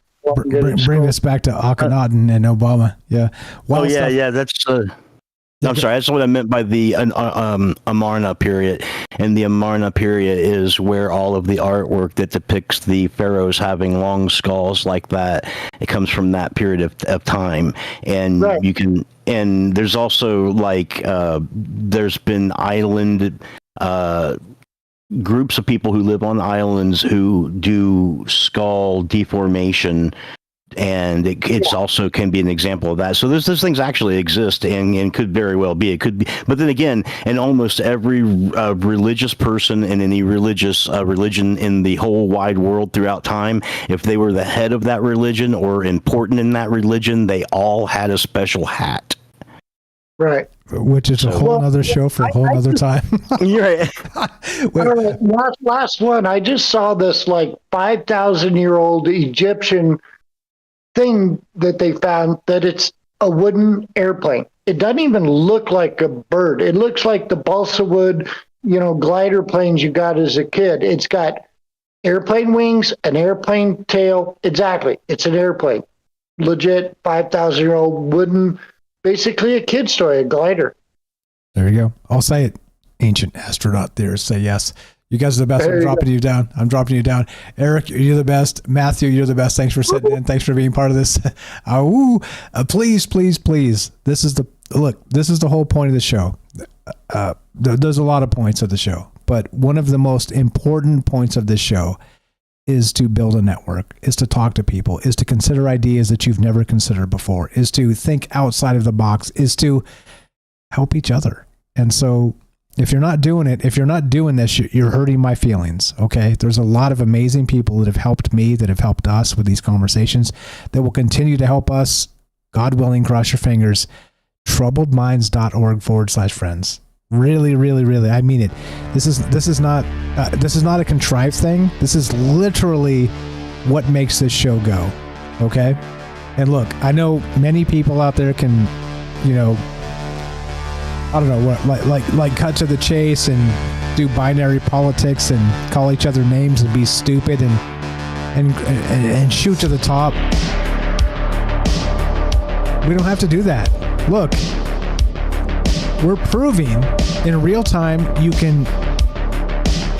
Speaker 8: Bring us back to Akhenaten and Obama. Yeah.
Speaker 19: Wild stuff. Yeah. That's. I'm sorry. That's what I meant by the Amarna period. And the Amarna period is where all of the artwork that depicts the pharaohs having long skulls like that, it comes from that period of time. And you can. And there's also there's been island. Groups of people who live on islands who do skull deformation, and it's also can be an example of that. So those things actually exist and could very well be. It could be, but then again, in almost every religious person in any religious religion in the whole wide world throughout time, if they were the head of that religion or important in that religion, they all had a special hat.
Speaker 10: Right.
Speaker 8: Which is a whole other show for a whole other time.
Speaker 19: You're right.
Speaker 10: All right. Last one. I just saw this 5,000-year-old Egyptian thing that they found that it's a wooden airplane. It doesn't even look like a bird. It looks like the balsa wood, glider planes you got as a kid. It's got airplane wings, an airplane tail. Exactly. It's an airplane. Legit 5,000-year-old wooden. Basically a kid story, a glider.
Speaker 8: There you go. I'll say it. Ancient astronaut theorists say yes. You guys are the best. I'm dropping you down. Eric, you're the best. Matthew, you're the best. Thanks for sitting in. Thanks for being part of this. Please. This is the whole point of the show. There's a lot of points of the show, but one of the most important points of this show is to build a network, is to talk to people, is to consider ideas that you've never considered before, is to think outside of the box, is to help each other. And so if you're not doing it, if you're not doing this, you're hurting my feelings. Okay. There's a lot of amazing people that have helped me, that have helped us with these conversations, that will continue to help us. God willing, cross your fingers. troubledminds.org/friends. Really, really, really. I mean it. This is not a contrived thing. This is literally what makes this show go. Okay. And look, I know many people out there can, I don't know what, like cut to the chase and do binary politics and call each other names and be stupid and shoot to the top. We don't have to do that. Look, we're proving in real time you can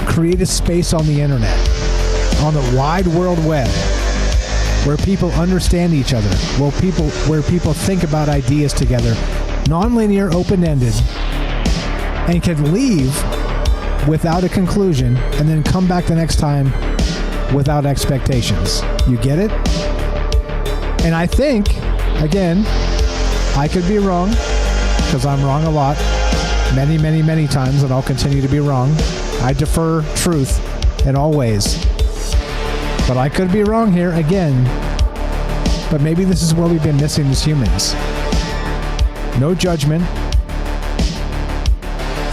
Speaker 8: create a space on the internet, on the wide world web, where people understand each other, where people think about ideas together, non-linear, open-ended, and can leave without a conclusion and then come back the next time without expectations. You get it? And I think, again, I could be wrong, because I'm wrong a lot, many, many, many times, and I'll continue to be wrong. I defer truth in all ways. But I could be wrong here again. But maybe this is what we've been missing as humans. No judgment.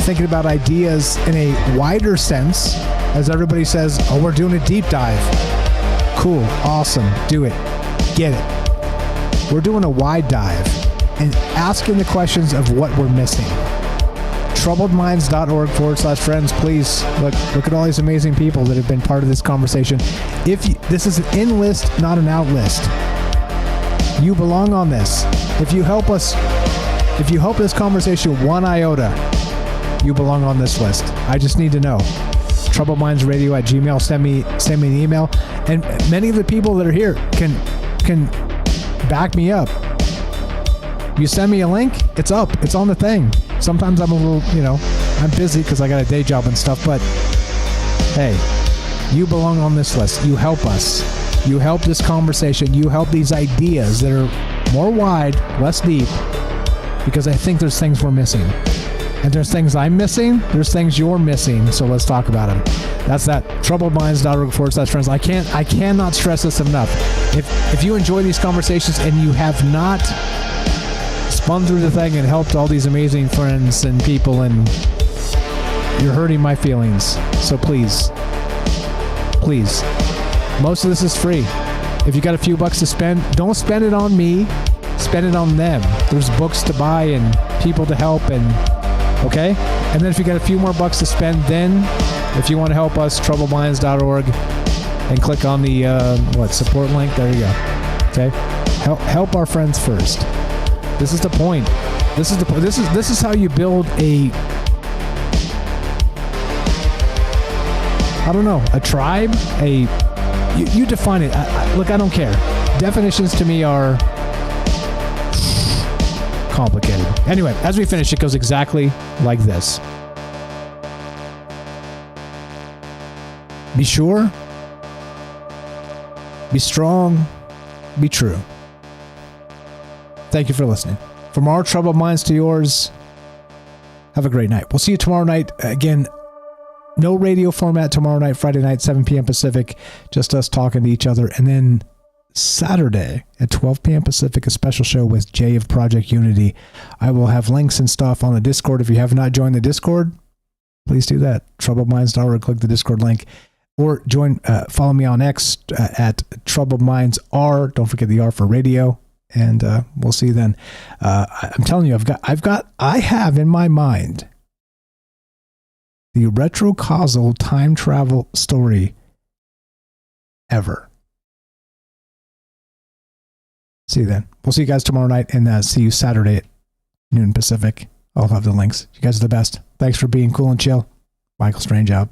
Speaker 8: Thinking about ideas in a wider sense, as everybody says, oh, we're doing a deep dive. Cool, awesome, do it, get it. We're doing a wide dive and asking the questions of what we're missing. troubledminds.org/friends. Please look at all these amazing people that have been part of this conversation. This is an in list, not an out list. You belong on this. If you help this conversation one iota, you belong on this list. I just need to know. troubledmindsradio@gmail. Send me an email. And many of the people that are here can back me up. You send me a link, it's up. It's on the thing. Sometimes I'm a little, I'm busy because I got a day job and stuff, but hey, you belong on this list. You help us. You help this conversation. You help these ideas that are more wide, less deep, because I think there's things we're missing. And there's things I'm missing. There's things you're missing. So let's talk about them. That's that. troubledminds.org/friends. I cannot stress this enough. If you enjoy these conversations and you have not spun through the thing and helped all these amazing friends and people, and you're hurting my feelings. So please, most of this is free. If you got a few bucks to spend, don't spend it on me. Spend it on them. There's books to buy and people to help, and okay? And then if you got a few more bucks to spend, then if you want to help us, troubledminds.org, and click on the support link. There you go. Okay? Help our friends first. This is the point. This is how you build a tribe. You define it. Look, I don't care. Definitions to me are complicated. Anyway, as we finish, it goes exactly like this. Be sure, be strong, be true. Thank you for listening. From our troubled minds to yours, have a great night. We'll see you tomorrow night. Again, no radio format tomorrow night, Friday night, 7 p.m. Pacific, just us talking to each other. And then Saturday at 12 p.m. Pacific, a special show with Jay of Project Unity. I will have links and stuff on the Discord. If you have not joined the Discord, please do that. troubledminds.org, click the Discord link. Or follow me on X at troubledmindsr. Don't forget the R for radio. And we'll see you then. I'm telling you, I have in my mind the retrocausal time travel story ever. See you then. We'll see you guys tomorrow night, and see you Saturday at noon Pacific. I'll have the links. You guys are the best. Thanks for being cool and chill. Michael Strange out.